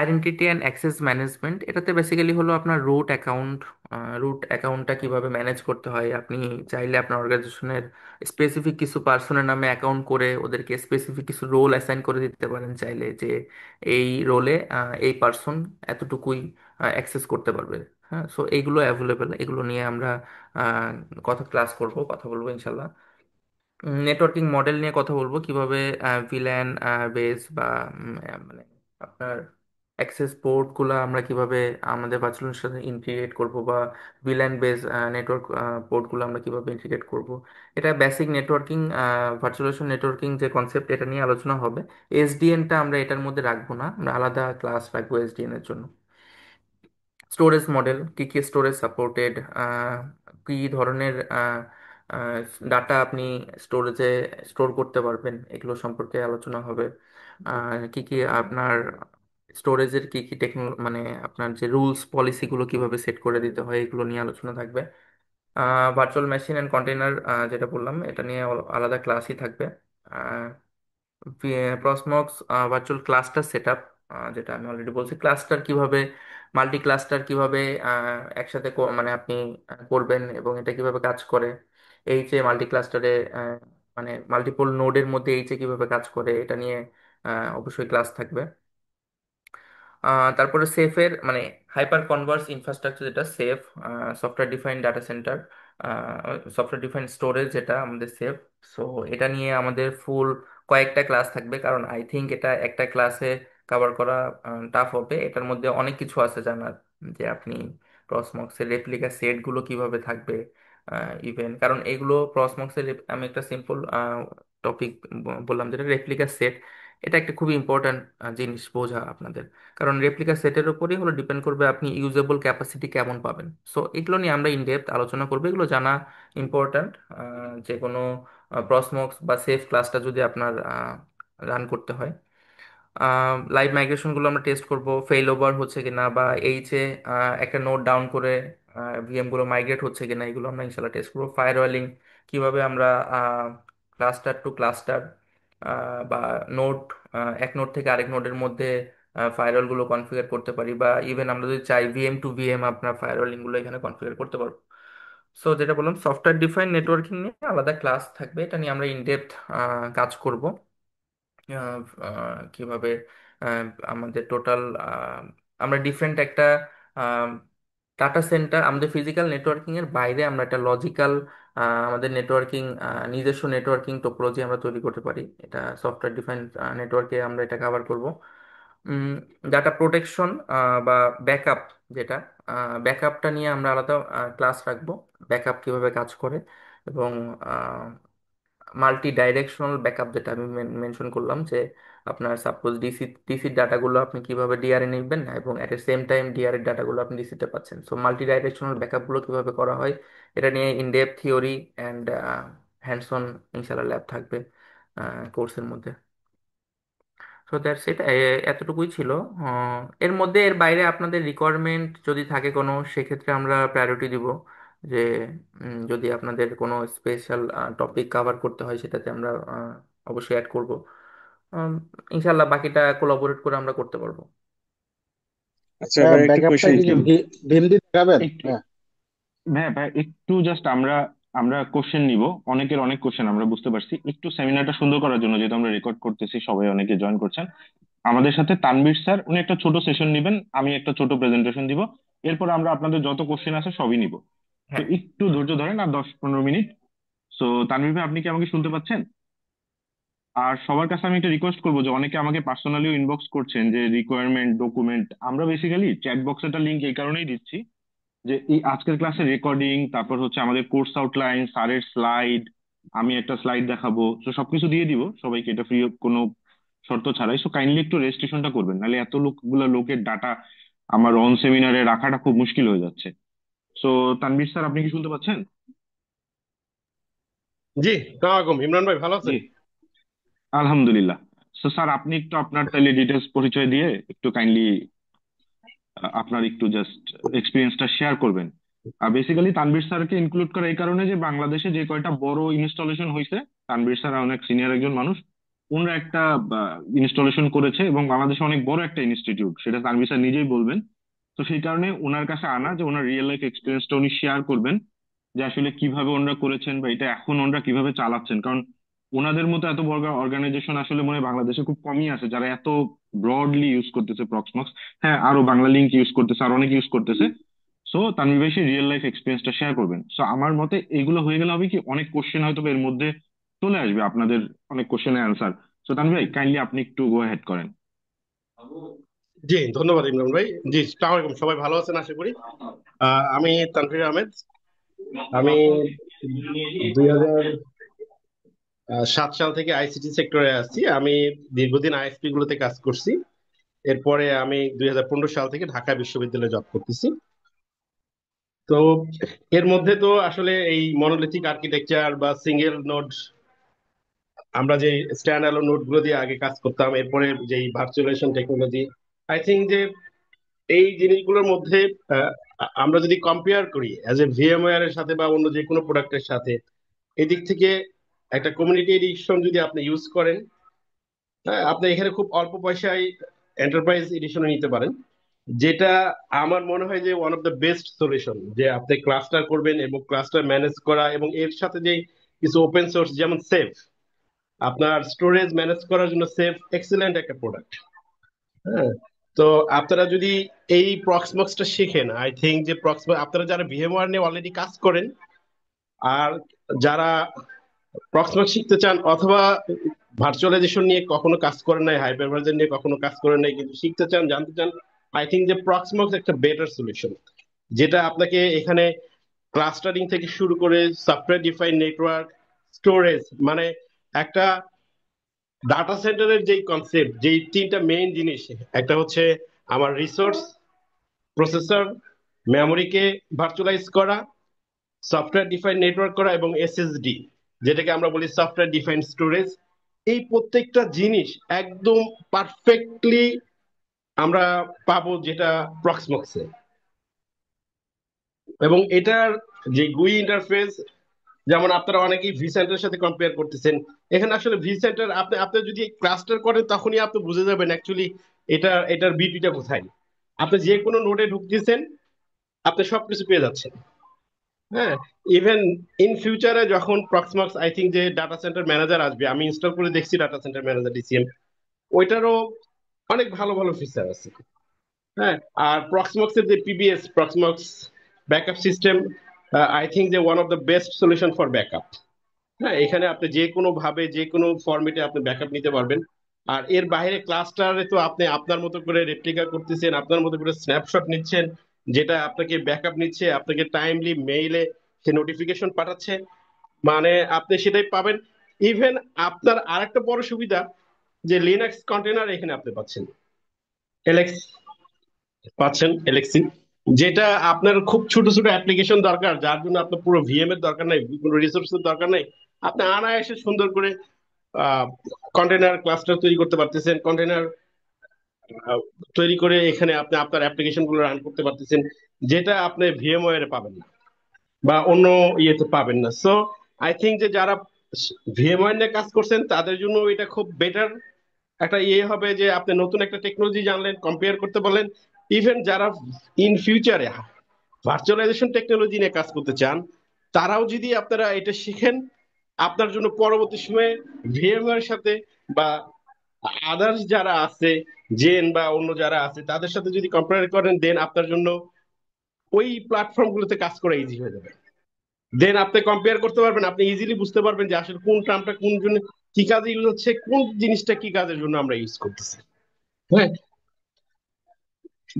আইডেন্টিটি অ্যান্ড অ্যাক্সেস ম্যানেজমেন্ট, এটাতে বেসিক্যালি হলো আপনার রুট অ্যাকাউন্ট, রুট অ্যাকাউন্টটা কিভাবে ম্যানেজ করতে হয়। আপনি চাইলে আপনার অর্গানাইজেশনের স্পেসিফিক কিছু পার্সনের নামে অ্যাকাউন্ট করে ওদেরকে স্পেসিফিক কিছু রোল অ্যাসাইন করে দিতে পারেন চাইলে, যে এই রোলে এই পার্সন এতটুকুই অ্যাক্সেস করতে পারবে। হ্যাঁ, সো এইগুলো অ্যাভেলেবেল, এগুলো নিয়ে আমরা ক্লাস করব, কথা বলবো ইনশাল্লাহ। নেটওয়ার্কিং মডেল নিয়ে কথা বলবো, কিভাবে ভিল্যান বেস বা মানে আপনার অ্যাক্সেস পোর্ট গুলা আমরা কিভাবে আমাদের ভার্চুয়ালের সাথে ইন্টিগ্রেট করব, বা ভিল্যান বেস নেটওয়ার্ক পোর্ট গুলো আমরা কিভাবে ইন্টিগ্রেট করব। এটা বেসিক নেটওয়ার্কিং, ভার্চুয়ালাইজেশন নেটওয়ার্কিং যে কনসেপ্ট, এটা নিয়ে আলোচনা হবে। এসডিএনটা আমরা এটার মধ্যে রাখবো না, আমরা আলাদা ক্লাস রাখবো এসডিএন এর জন্য। স্টোরেজ মডেল, কি কি স্টোরেজ সাপোর্টেড, কি ধরনের ডাটা আপনি স্টোরেজে স্টোর করতে পারবেন, এগুলো সম্পর্কে আলোচনা হবে। কি কি আপনার স্টোরেজের কি কি মানে আপনার যে রুলস পলিসিগুলো কিভাবে সেট করে দিতে হয়, এগুলো নিয়ে আলোচনা থাকবে। ভার্চুয়াল মেশিন অ্যান্ড কন্টেইনার, যেটা বললাম এটা নিয়ে আলাদা ক্লাসই থাকবে। প্রসমক্স ভার্চুয়াল ক্লাস্টার সেট আপ, যেটা আমি অলরেডি বলছি, ক্লাস্টার কিভাবে, মাল্টি ক্লাস্টার কিভাবে একসাথে মানে আপনি করবেন, এবং এটা কিভাবে কাজ করে, এইচে মাল্টি ক্লাস্টারে মানে মাল্টিপল নোডের মধ্যে এইচে কিভাবে কাজ করে, এটা নিয়ে অবশ্যই ক্লাস থাকবে। তারপরে সেফের মানে হাইপার কনভার্স ইনফ্রাস্ট্রাকচার, যেটা safe, software defined data centre, software defined storage, যেটা আমাদের সেফ। সো এটা নিয়ে আমাদের ফুল কয়েকটা ক্লাস থাকবে, কারণ আই থিঙ্ক এটা একটা ক্লাসে কভার করা টাফ হবে। এটার মধ্যে অনেক কিছু আছে জানার, যে আপনি প্রসমক্সের রেপ্লিকা সেটগুলো কিভাবে থাকবে, ইভেন কারণ এগুলো প্রসমক্সের আমি একটা সিম্পল টপিক বললাম, যেটা রেপ্লিকা সেট, এটা একটা খুবই ইম্পর্ট্যান্ট জিনিস বোঝা আপনাদের, কারণ রেপ্লিকা সেটের উপরই হলো ডিপেন্ড করবে আপনি ইউজেবল ক্যাপাসিটি কেমন পাবেন। সো এগুলো নিয়ে আমরা ইন ডেপথ আলোচনা করবো, এগুলো জানা ইম্পর্ট্যান্ট। যে কোনো প্রসমক্স বা সেফ ক্লাসটা যদি আপনার রান করতে হয়। লাইভ মাইগ্রেশনগুলো আমরা টেস্ট করব, ফেল ওভার হচ্ছে কিনা বা এইচে একটা নোট ডাউন করে ভিএম গুলো মাইগ্রেট হচ্ছে কিনা, এগুলো আমরা ইনশাল্লাহ টেস্ট করবো। ফায়ারওয়ালিং কিভাবে আমরা ক্লাস্টার টু ক্লাস্টার বা নোড, এক নোড থেকে আরেক নোডের মধ্যে ফায়ারওয়াল গুলো কনফিগার করতে পারি, বা ইভেন আমরা যদি চাই ভিএম টু ভিএম আপনার ফায়ারওয়ালিং গুলো এখানে কনফিগার করতে পারবো। সো যেটা বললাম, সফটওয়্যার ডিফাইন নেটওয়ার্কিং নিয়ে আলাদা ক্লাস থাকবে, এটা নিয়ে আমরা ইনডেপথ কাজ করব। কিভাবে আহ, আমাদের টোটাল আমরা ডিফারেন্ট একটা ডাটা সেন্টার, আমাদের ফিজিক্যাল নেটওয়ার্কিং এর বাইরে আমরা একটা লজিক্যাল আমাদের নেটওয়ার্কিং, নিজস্ব নেটওয়ার্কিং টোপোলজি আমরা তৈরি করতে পারি। এটা সফটওয়্যার ডিফাইন্ড নেটওয়ার্কে আমরা এটা কভার করব। ডাটা প্রোটেকশন বা ব্যাকআপ, যেটা ব্যাকআপটা নিয়ে আমরা আলাদা ক্লাস রাখবো। ব্যাকআপ কিভাবে কাজ করে, এবং মাল্টি ডাইরেকশনাল ব্যাকআপ যেটা আমি মেনশন করলাম, যে আপনার সাপোজ ডিসির ডাটাগুলো আপনি কিভাবে ডিআরএ নিবেন, এবং এট এ সেম টাইম ডিআরএর ডাটাগুলো আপনি ডিসিতে পাচ্ছেন। সো মাল্টি ডাইরেকশনাল ব্যাকআপগুলো কিভাবে করা হয়, এটা নিয়ে in depth theory and hands on ইনশাল্লাহ ল্যাব থাকবে কোর্সের মধ্যে। সো দ্যাটস ইট, এতটুকুই ছিল। এর মধ্যে এর বাইরে আপনাদের রিকোয়ারমেন্ট যদি থাকে কোনো, সেক্ষেত্রে আমরা প্রায়োরিটি দিব, যে যদি আপনাদের কোনো স্পেশাল টপিক কভার করতে হয় সেটাতে আমরা অবশ্যই অ্যাড করব। উম, ইনশাল্লাহ বাকিটা কোলাবোরেট করে আমরা করতে পারবো। আচ্ছা ভাই, একটা ব্যাকআপটা কোয়েশ্চেন কি ছিল। ভীম দিয়ে দেখাবেন? একটু, হ্যাঁ। হ্যাঁ ভাই, একটু জাস্ট আমরা আমরা কোশ্চেন নিব। অনেকের অনেক কোশ্চেন আমরা বুঝতে পারছি। একটু সেমিনারটা সুন্দর করার জন্য, যেহেতু আমরা রেকর্ড করতেছি, সবাই অনেকে জয়েন করছেন, আমাদের সাথে তানভীর স্যার উনি একটা ছোট সেশন নেবেন, আমি একটা ছোট প্রেজেন্টেশন দিব। এরপর আমরা আপনাদের যত কোশ্চেন আছে সবই নিব। তো হ্যাঁ। একটু ধৈর্য ধরেন, আর 10-15 মিনিট। সো তানভীর ভাই, আপনি কি আমাকে শুনতে পাচ্ছেন? আর সবার কাছে আমি একটা রিকোয়েস্ট করবো, যে অনেকে আমাকে পার্সোনালিও ইনবক্স করছেন যে রিকোয়ারমেন্ট ডকুমেন্ট, আমরা বেসিক্যালি চ্যাট বক্সে একটা লিঙ্ক এই কারণেই দিচ্ছি, যে এই আজকের ক্লাসের রেকর্ডিং, তারপর হচ্ছে আমাদের কোর্স আউটলাইন, স্যারের স্লাইড, আমি একটা স্লাইড দেখাবো, তো সবকিছু দিয়ে দিব সবাইকে, এটা ফ্রি, কোনো শর্ত ছাড়াই। সো কাইন্ডলি একটু রেজিস্ট্রেশনটা করবেন, নাহলে এত লোকগুলা লোকের ডাটা আমার অন সেমিনারে রাখাটা খুব মুশকিল হয়ে যাচ্ছে। সো তানভীর স্যার, আপনি কি শুনতে পাচ্ছেন? জি, সালামালাইকুম ইমরান ভাই, ভালো জি, আছেন? আলহামদুলিল্লাহ। সো স্যার, আপনি একটু আপনার তাহলে ডিটেলস পরিচয় দিয়ে একটু কাইন্ডলি আপনার একটু জাস্ট এক্সপিরিয়েন্সটা শেয়ার করবেন। আর বেসিক্যালি তানভীর স্যারকে ইনক্লুড করা এই কারণে, যে বাংলাদেশে যে কয়টা বড় ইনস্টলেশন হয়েছে, তানভীর স্যার অনেক সিনিয়র একজন মানুষ, ওনারা একটা ইনস্টলেশন করেছে, এবং বাংলাদেশে অনেক বড় একটা ইনস্টিটিউট, সেটা তানভীর স্যার নিজেই বলবেন। তো সেই কারণে ওনার কাছে আনা, যে ওনার রিয়েল লাইফ এক্সপিরিয়েন্সটা উনি শেয়ার করবেন, যে আসলে কিভাবে ওনারা করেছেন বা এটা এখন ওনারা কিভাবে চালাচ্ছেন। কারণ ওনাদের মতো এত বড় অর্গানাইজেশন আসলে মনে হয় বাংলাদেশে খুব কমই আছে, যারা এত ব্রডলি ইউজ করতেছে প্রক্সমক্স। হ্যাঁ, আরো বাংলা লিঙ্ক ইউজ করতেছে, আর অনেক ইউজ করতেছে। সো তানভীর ভাই সেই রিয়েল লাইফ এক্সপিরিয়েন্সটা শেয়ার করবেন। সো আমার মতে এগুলো হয়ে গেলে হবে কি, অনেক কোশ্চেন হয়তো বা এর মধ্যে চলে আসবে, আপনাদের অনেক কোশ্চেনের অ্যান্সার। সো তানভীর ভাই, কাইন্ডলি আপনি একটু গো হেড করেন। জি, ধন্যবাদ ইমরান ভাই। জি, সালামালাইকুম, সবাই ভালো আছেন আশা করি। আমি তানভীর আহমেদ। আমি 2007 সাল থেকে আইসিটি সেক্টরে আছি। আমি দীর্ঘদিন আইএসপি গুলোতে কাজ করছি। এরপরে আমি 2015 সাল থেকে ঢাকা বিশ্ববিদ্যালয়ে জব করতেছি। তো এর মধ্যে তো আসলে এই মনোলিথিক আর্কিটেকচার বা সিঙ্গেল নোড, আমরা যে স্ট্যান্ড অ্যালোন নোড গুলো দিয়ে আগে কাজ করতাম, এরপরে যে ভার্চুয়ালাইজেশন টেকনোলজি, আই থিঙ্ক যে এই জিনিসগুলোর মধ্যে আহ, আমরা যদি কম্পেয়ার করি অ্যাজ এ ভিএমওয়্যার এর সাথে বা অন্য যে কোনো প্রোডাক্টের সাথে, এদিক থেকে একটা কমিউনিটি এডিশন যদি আপনি ইউজ করেন, হ্যাঁ, আপনি এখানে খুব অল্প পয়সায় এন্টারপ্রাইজ এডিশনে নিতে পারেন, যেটা আমার মনে হয় যে one of the best solution. যে আপনি ক্লাস্টার করবেন এবং ক্লাস্টার ম্যানেজ করা, এবং এর সাথে যে কিছু ওপেন সোর্স যেমন সেফ, আপনার স্টোরেজ ম্যানেজ করার জন্য সেফ এক্সেলেন্ট একটা প্রোডাক্ট। হ্যাঁ, তো আপনারা যদি এই প্রক্সমক্সটা শিখেন, আই থিঙ্ক যে প্রক্সমক্স, আপনারা যারা ভিএমওয়ার নিয়ে অলরেডি কাজ করেন, আর যারা প্রক্সমক্স শিখতে চান, অথবা ভার্চুয়ালাইজেশন নিয়ে কখনো কাজ করেন নাই, হাইপারভার্জন নিয়ে কখনো কাজ করেন নাই, কিন্তু শিখতে চান, জানতে চান, আই থিঙ্ক যে প্রক্সমক্স একটা বেটার সলিউশন, যেটা আপনাকে এখানে ক্লাস্টারিং থেকে শুরু করে সফটওয়্যার ডিফাইন নেটওয়ার্ক, স্টোরেজ, মানে একটা ডাটা সেন্টারের যেই কনসেপ্ট, যেই তিনটা মেইন জিনিস, একটা হচ্ছে আমার রিসোর্স, প্রসেসর, মেমোরিকে ভার্চুয়ালাইজ করা, সফটওয়্যার ডিফাইন নেটওয়ার্ক করা, এবং এসএসডি, যেটাকে আমরা বলি সফটওয়্যার ডিফাইন্ড স্টোরেজ। এই প্রত্যেকটা জিনিস একদম পারফেক্টলি আমরা পাবো যেটা প্রক্সমক্সে। এবং এটার যে গুই ইন্টারফেস, যেমন আপনারা অনেকেই ভিসেন্টার সাথে কম্পেয়ার করতেছেন, এখানে আসলে ভিসেন্টার আপনি যদি ক্লাস্টার করেন তখনই আপনি বুঝে যাবেন অ্যাকচুয়ালি এটার বিউটিটা কোথায়। আপনি যে কোনো নোডে ঢুকতেছেন, আপনি সবকিছু পেয়ে যাচ্ছেন। হ্যাঁ, ইভেন ইন ফিউচারে যখন প্রক্সমাক্স আই থিঙ্ক যে ডাটা সেন্টার ম্যানেজার আসবে, আমি ইনস্টল করে দেখছি ডাটা সেন্টার ম্যানেজার ডিসিএম, ওইটারও অনেক ভালো ভালো ফিচার আছে। হ্যাঁ, আর প্রক্সমক্সের যে PBS, Proxmox backup system, I think যে one of the best solution for backup. হ্যাঁ, এখানে আপনি যে কোনো ভাবে যে কোনো ফরম্যাটে আপনি ব্যাকআপ নিতে পারবেন। আর এর বাইরে ক্লাস্টারে তো আপনি আপনার মতো করে রেপ্লিকা করতেছেন, আপনার মতো করে স্ন্যাপশট নিচ্ছেন, যেটা আপনাকে ব্যাকআপ নিচ্ছে, আপনাকে টাইমলি মেইলে সে নোটিফিকেশন পাঠাচ্ছে, মানে আপনি সেটাই পাবেন। ইভেন আপনার আরেকটা বড় সুবিধা যে লিনাক্স কন্টেনার এখানে আপনি পাচ্ছেন, এলএক্স পাচ্ছেন, এলএক্সি, যেটা আপনার খুব ছোট ছোট অ্যাপ্লিকেশন দরকার, যার জন্য আপনার পুরো ভিএম এর দরকার নাই, কোনো রিসোর্সের দরকার নাই, আপনি আনায়াসে সুন্দর করে কন্টেনার ক্লাস্টার তৈরি করতে পারতেছেন, কন্টেনার তৈরি করে এখানে আপনি আপনার অ্যাপ্লিকেশন গুলো রান করতে পারতেছেন, যেটা আপনি ভিএমওয়্যারে পাবেন না বা অন্য ইয়েতে পাবেন না। সো আই থিঙ্ক যে যারা ভিএমওয়্যার নিয়ে কাজ করছেন তাদের জন্য এটা খুব বেটার একটা ইয়ে হবে, যে আপনি নতুন একটা টেকনোলজি জানলেন, কম্পেয়ার করতে পারলেন। ইভেন যারা ইন ফিউচারে ভার্চুয়ালাইজেশন টেকনোলজি নিয়ে কাজ করতে চান, তারাও যদি আপনারা এটা শিখেন, আপনার জন্য পরবর্তী সময়ে ভিএমওয়্যার সাথে বা আদার্স যারা আছে, জেন বা অন্য যারা আছে তাদের সাথে যদি কম্পেয়ার করেন, দেন আপনার জন্য ওই প্ল্যাটফর্ম গুলোতে কাজ করা ইজি হয়ে যাবে। দেন আপনি কম্পেয়ার করতে পারবেন, আপনি ইজিলি বুঝতে পারবেন যে আসলে কোন টার্মটা কোন জন্য কি কাজে ইউজ হচ্ছে, কোন জিনিসটা কি কাজের জন্য আমরা ইউজ করতেছি। হ্যাঁ,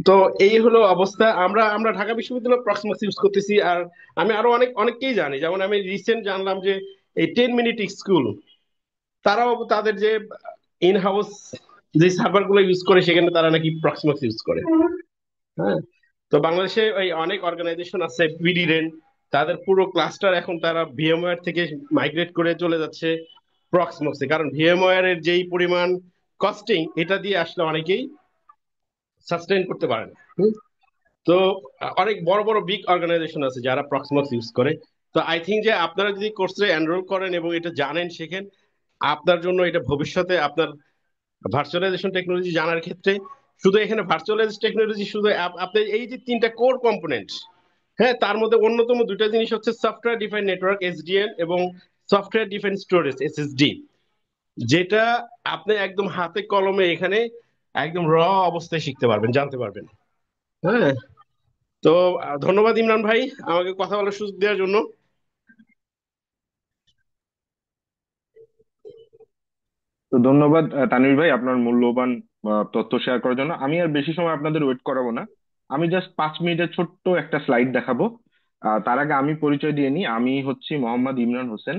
তো এই হলো অবস্থা। আমরা আমরা ঢাকা বিশ্ববিদ্যালয় প্রক্সিমাক্স ইউজ করতেছি। আর আমি আরো অনেককেই জানি, যেমন আমি রিসেন্ট জানলাম যে এই 10 মিনিট স্কুল, তারাও তাদের যে ইন হাউস যে সার্ভার গুলো ইউজ করে সেখানে তারা নাকি প্রক্সিমাক্স ইউজ করে। হ্যাঁ, তো বাংলাদেশে ওই অনেক অর্গানাইজেশন আছে পিডি রেন, তাদের পুরো ক্লাস্টার এখন তারা ভিএমওয়্যার থেকে মাইগ্রেট করে চলে যাচ্ছে প্রক্সিমাক্সে, কারণ ভিএমওয়্যার এর যেই পরিমাণ কস্টিং, এটা দিয়ে আসলে অনেকেই সাস্টেইন করতে পারে না। তো অনেক বড় বড় বিগ অর্গানাইজেশন আছে যারা প্রক্সিমাক্স ইউজ করে। তো আই থিঙ্ক যে আপনারা যদি কোর্সে এনরোল করেন এবং এটা জানেন, শেখেন, আপনার জন্য এটা ভবিষ্যতে আপনার ভার্চুয়ালাইজেশন টেকনোলজি জানার ক্ষেত্রে, শুধু এখানে ভার্চুয়ালাইজেশন টেকনোলজি শুধু আপনি এই যে তিনটা কোর কম্পোনেন্ট, হ্যাঁ, তার মধ্যে অন্যতম দুইটা জিনিস হচ্ছে সফটওয়্যার ডিফাইন নেটওয়ার্ক এসডিএন এবং সফটওয়্যার ডিফাইন স্টোরেজ এসএসডি, যেটা আপনি একদম হাতে কলমে এখানে একদম অবস্থায় শিখতে পারবেন, জানতে পারবেন। হ্যাঁ, তো ধন্যবাদ ইমরান ভাই আমাকে কথা বলার সুযোগ দেওয়ার জন্য। তো ধন্যবাদ তানভীর ভাই আপনার মূল্যবান তথ্য শেয়ার করার জন্য। আমি আর বেশি সময় আপনাদের ওয়েট করাবো না, আমি জাস্ট 5 মিনিটের ছোট্ট একটা স্লাইড দেখাবো। তার আগে আমি পরিচয় দিয়ে নিই, আমি হচ্ছি মোহাম্মদ ইমরান হোসেন।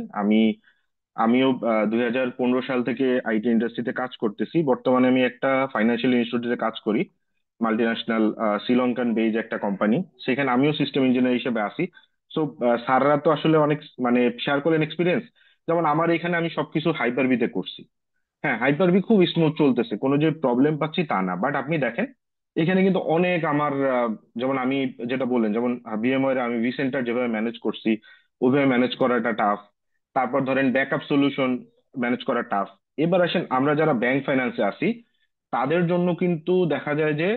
আমিও 2015 সাল থেকে আইটি ইন্ডাস্ট্রিতে কাজ করতেছি। বর্তমানে আমি একটা ফাইন্যান্সিয়াল ইনস্টিটিউটে কাজ করি, মাল্টিন্যাশনাল শ্রীলঙ্কান বেজ একটা কোম্পানি, সেখানে আমিও সিস্টেম ইঞ্জিনিয়ার হিসেবে আছি। সো স্যাররা তো আসলে অনেক মানে শেয়ার করলেন এক্সপিরিয়েন্স। যেমন আমার এখানে আমি সবকিছু হাইপার ভিতে করছি। হ্যাঁ, হাইপার ভি খুব স্মুথ চলতেছে, কোনো যে প্রবলেম পাচ্ছি তা না। বাট আপনি দেখেন এখানে কিন্তু অনেক আমার যেমন আমি যেটা বললেন, যেমন ভিএমওয়্যার আমি ভি সেন্টার যেভাবে ম্যানেজ করছি ওইভাবে ম্যানেজ করাটা টাফ। তারপর ধরেন ব্যাকআপ সলিউশন ম্যানেজ করা টাফ। এবার আসেন আমরা যারা ব্যাংক ফাইন্যান্সে আছি, তাদের জন্য কিন্তু দেখা যায় যে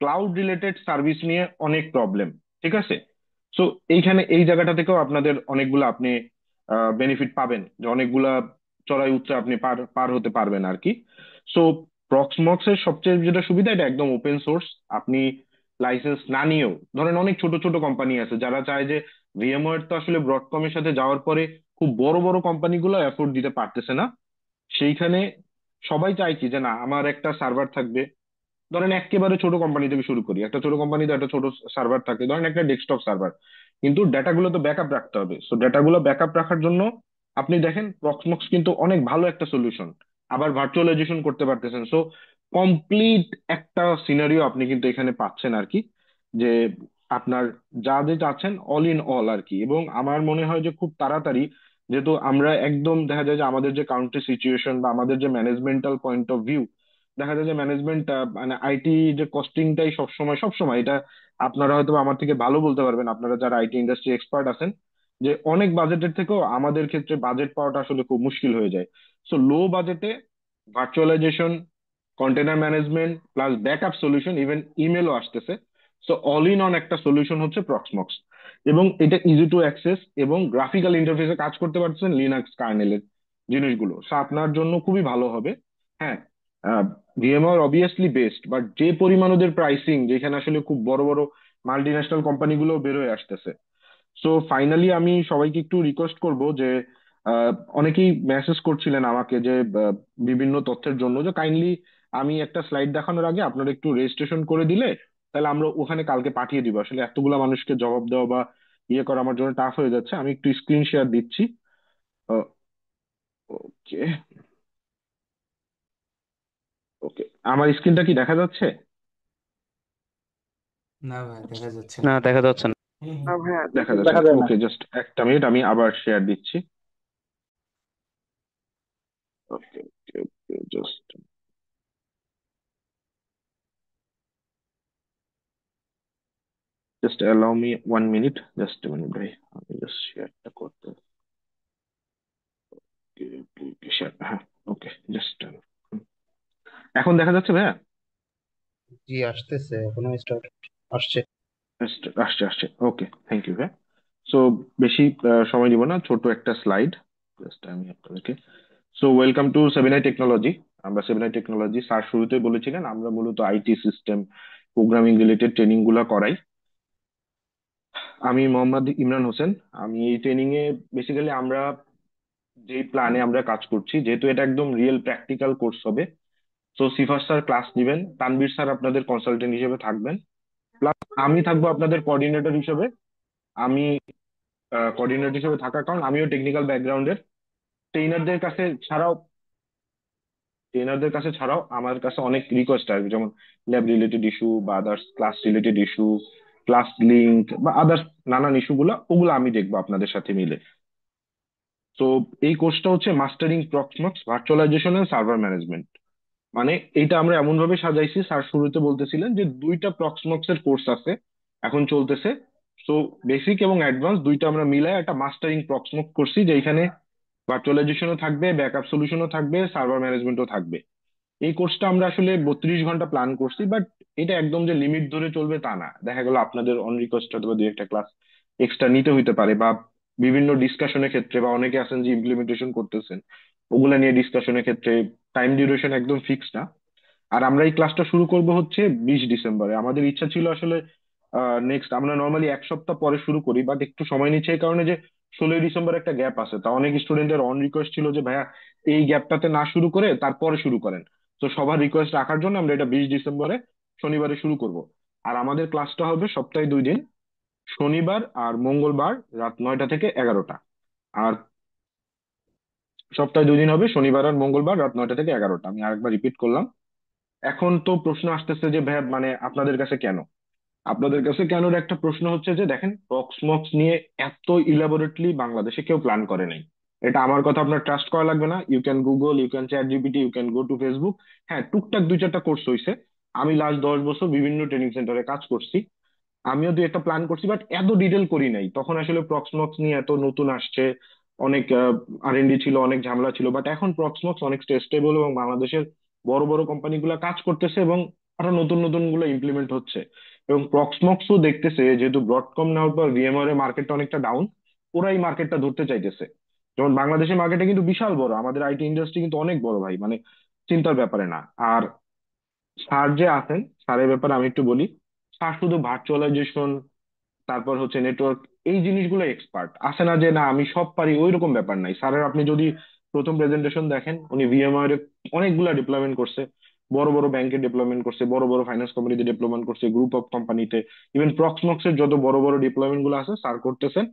ক্লাউড রিলেটেড সার্ভিস নিয়ে অনেক প্রবলেম। ঠিক আছে, সো এইখানে এই জায়গাটা থেকেও আপনাদের অনেকগুলো আপনি বেনিফিট পাবেন, যে অনেকগুলা চড়াই উতরাই আপনি পার পার হতে পারবেন আর কি। সো প্রক্সমক্স এর সবচেয়ে যেটা সুবিধা, এটা একদম ওপেন সোর্স। আপনি লাইসেন্স না নিয়েও, ধরেন অনেক ছোট ছোট কোম্পানি আছে যারা চায় যে ভিএমওয়্যার তো আসলে ব্রডকমের সাথে যাওয়ার পরে খুব বড় বড় কোম্পানিগুলো এফোর্ড দিতে পারতেছে না, সেইখানে সবাই চায় কি যে না আমার একটা সার্ভার থাকবে। ধরেন একেবারে ছোট কোম্পানি থেকে শুরু করি, একটা ছোট কোম্পানিতে একটা ছোট সার্ভার থাকে, ধরেন একটা ডেস্কটপ সার্ভার, কিন্তু ডেটাগুলো তো ব্যাকআপ রাখতে হবে। সো ডেটাগুলো ব্যাকআপ রাখার জন্য আপনি দেখেন প্রক্সমক্স কিন্তু অনেক ভালো একটা সলিউশন। আবার ভার্চুয়ালাইজেশন করতে পারতেছেন। সো কমপ্লিট একটা সিনারিও আপনি কিন্তু এখানে পাচ্ছেন আর কি, যে আপনার যা যা চাচ্ছেন অল ইন অল আর কি। এবং আমার মনে হয় যে খুব তাড়াতাড়ি যেহেতু আমরা একদম দেখা যায় যে আমাদের যে কাউন্ট্রি সিচুয়েশন বা আমাদের যে ম্যানেজমেন্টাল পয়েন্ট অফ ভিউ, দেখা যায় যে ম্যানেজমেন্ট মানে আইটি যে কস্টিংটাই সবসময় সবসময় এটা আপনারা হয়তো বা আমার থেকে ভালো বলতে পারবেন, আপনারা যারা আইটি ইন্ডাস্ট্রি এক্সপার্ট আছেন, যে অনেক বাজেটের থেকেও আমাদের ক্ষেত্রে বাজেট পাওয়াটা আসলে খুব মুশকিল হয়ে যায়। সো লো বাজেটে virtualization, container management plus backup solution, even ইমেলও আসতেছে। সো অল ইন অন একটা সলিউশন হচ্ছে প্রক্সমক্স। এবং এটা ইজি টু অ্যাক্সেস এবং গ্রাফিক্যাল ইন্টারফেসে কাজ করতে পারছেন লিনাক্স কার্নেলের জিনিসগুলো, সো আপনার জন্য খুবই ভালো হবে। হ্যাঁ, ভিএমআর অবভিয়াসলি বেস্ট, বাট যে পরিমাণ ওদের প্রাইসিং, যেখানে আসলে খুব বড় বড় মাল্টি ন্যাশনাল কোম্পানিগুলো বের হয়ে আসতেছে। সো ফাইনালি আমি সবাইকে একটু রিকোয়েস্ট করব যে আহ, অনেকেই মেসেজ করছিলেন আমাকে যে বিভিন্ন তথ্যের জন্য, যে কাইন্ডলি আমি একটা স্লাইড দেখানোর আগে আপনারা একটু রেজিস্ট্রেশন করে দিলে তাহলে আমরা ওখানে কালকে পাঠিয়ে দিব। আসলে এতগুলা মানুষকে জবাব দেওয়া বা ইয়ে করা আমার জন্য টাফ হয়ে যাচ্ছে। আমি একটু স্ক্রিন শেয়ার দিচ্ছি। ওকে, ওকে, আমার স্ক্রিনটা কি দেখা যাচ্ছে? না ভাই, দেখা যাচ্ছে না, দেখা যাচ্ছে না। না ভাইয়া, দেখা একদম যাচ্ছে দেখা না, যায় না। ওকে, জাস্ট একটা মিনিট, আমি আবার শেয়ার দিচ্ছি। Okay, okay, okay, just just allow me 1 minute, just minute ভাই, আমি জাস্ট শেয়ারটা করতে। share, হ্যাঁ, ওকে, জাস্ট এখন দেখা যাচ্ছে ভাইয়া? জি, আসতেছে, এখনো স্টার্ট আসছে। Just আসছে, আসছে, ওকে, থ্যাংক ইউ ভাইয়া। সো বেশি সময় নিব না, ছোট একটা স্লাইড জাস্ট আমি আপনাদেরকে। So welcome to seven I technology. আমরা সেভেন আই টেকনোলজি, স্যার শুরুতেই বলেছিলেন আমরা মূলত IT system programming related training গুলা করাই। আমি মোহাম্মদ ইমরান হোসেন। আমি এই ট্রেনিং এ বেসিক্যালি আমরা যে প্ল্যানে আমরা কাজ করছি, যেহেতু এটা একদম রিয়েল প্র্যাকটিক্যাল কোর্স হবে, তো সিফাত স্যার ক্লাস দিবেন, তানভীর স্যার আপনাদের কনসালটেন্ট হিসেবে থাকবেন, প্লাস আমি থাকবো আপনাদের কোঅর্ডিনেটর হিসেবে। আমি কোঅর্ডিনেটর হিসেবে থাকার কারণ আমিও টেকনিক্যাল ব্যাকগ্রাউন্ডের। ট্রেনারদের কাছে ছাড়াও ট্রেনারদের কাছে ছাড়াও আমার কাছে অনেক রিকোয়েস্ট আসবে, যেমন ল্যাব রিলেটেড ইস্যু বা others class related issue, class link বা আদার্স নানান ইস্যুগুলো, ওগুলো আমি দেখবো আপনাদের সাথে মিলে। তো এই কোর্সটা হচ্ছে mastering Proxmox virtualization and server management. মানে এইটা আমরা এমন ভাবে সাজাইছি, স্যার শুরুতে বলতেছিলেন যে দুইটা প্রক্সমক্স এর কোর্স আছে এখন চলতেছে। সো বেসিক এবং অ্যাডভান্স দুইটা আমরা মিলাই একটা মাস্টারিং প্রক্সমক্স করছি, যেখানে ভার্চুয়ালাইজেশনও থাকবে, ব্যাকআপ সলিউশনও থাকবে, সার্ভার ম্যানেজমেন্টও থাকবে। এই কোর্সটা আমরা আসলে 32 ঘন্টা প্ল্যান করছি, বাট এটা একদম যে লিমিট ধরে চলবে তা না। দেখা গেল আপনাদের অন রিকোয়েস্ট অথবা দুই একটা ক্লাস এক্সট্রা নিতে হইতে পারে, বা বিভিন্ন ডিসকাশনের ক্ষেত্রে, বা অনেকে আছেন যে ইমপ্লিমেন্টেশন করতেছেন, ওগুলা নিয়ে ডিসকাশনের ক্ষেত্রে টাইম ডিউরেশন একদম ফিক্স না। আর আমরা এই ক্লাসটা শুরু করব হচ্ছে 20 ডিসেম্বরে। আমাদের ইচ্ছা ছিল আসলে নেক্সট, আমরা নর্মালি এক সপ্তাহ পরে শুরু করি, বাট একটু সময় নিচ্ছে এই কারণে যে 16ই ডিসেম্বর একটা গ্যাপ আছে। তা অনেক স্টুডেন্টের অন রিকোয়েস্ট ছিল যে ভাইয়া এই গ্যাপটাতে না শুরু করে তারপরে শুরু করেন। তো সবার রিকোয়েস্ট রাখার জন্য আমরা এটা 20 ডিসেম্বরে শনিবারে শুরু করব। আর আমাদের ক্লাসটা হবে সপ্তাহে 2 দিন, শনিবার আর মঙ্গলবার রাত 9টা থেকে 11টা। আর সপ্তাহে 2 দিন হবে, শনিবার আর মঙ্গলবার রাত 9টা থেকে 11টা। আমি আরেকবার রিপিট করলাম। এখন তো প্রশ্ন আসতেছে যে ভাইয়া মানে আপনাদের কাছে কেন, আপনাদের কাছে কেনর একটা প্রশ্ন হচ্ছে যে দেখেন, প্রক্সমক্স নিয়ে এত ইলাবোরেটলি বাংলাদেশে কেউ প্ল্যান করে নাই। এটা আমার কথা, আপনার ট্রাস্ট করা লাগবে না। You can Google, you can chat GPT, you can go to Facebook. হ্যাঁ, টুকটাক দুই চারটা কোর্স হয়েছে। আমি লাস্ট 10 বছর বিভিন্ন ট্রেনিং সেন্টারে কাজ করছি, আমিও দুই একটা প্ল্যান করছি, বাট এত ডিটেল করি নাই। তখন আসলে প্রক্সমক্স নিয়ে এত নতুন আসছে, অনেক আর&ডি ছিল, অনেক ঝামেলা ছিল। বাট এখন প্রক্সমক্স অনেক স্টেবল এবং বাংলাদেশের বড় বড় কোম্পানিগুলো কাজ করতেছে এবং আরো নতুন নতুন গুলো ইমপ্লিমেন্ট হচ্ছে। এবং প্রক্সমক্সও দেখতেছে যেহেতু ব্রডকম নেওয়ার পর ভিএমআর এর মার্কেটটা অনেকটা ডাউন, ওরা এই মার্কেটটা ধরতে চাইতেছে। যেমন বাংলাদেশের মার্কেটে কিন্তু বিশাল বড়, আমাদের আইটি ইন্ডাস্ট্রি কিন্তু অনেক বড় ভাই, মানে চিন্তার ব্যাপারে না। আর স্যার যে আছেন, স্যারের ব্যাপারে আমি একটু বলি। স্যার শুধু ভার্চুয়ালাইজেশন, তারপর হচ্ছে নেটওয়ার্ক, এই জিনিসগুলো এক্সপার্ট। আসে না যে না আমি সব পারি, ওই রকম ব্যাপার নাই স্যারের। আপনি যদি প্রথম প্রেজেন্টেশন দেখেন, উনি ভিএমআর এর অনেকগুলা ডিপ্লয়মেন্ট করছে, বড় বড় ব্যাংকে ডিপ্লয়মেন্ট করছে, বড় বড় ফাইন্যান্স কোম্পানিতে ডিপ্লয়মেন্ট করছে, গ্রুপ অফ কোম্পানিতে, ইভেন প্রক্সমক্স এর যত বড় বড় ডিপ্লয়মেন্ট গুলো আছে স্যার করতেছেন।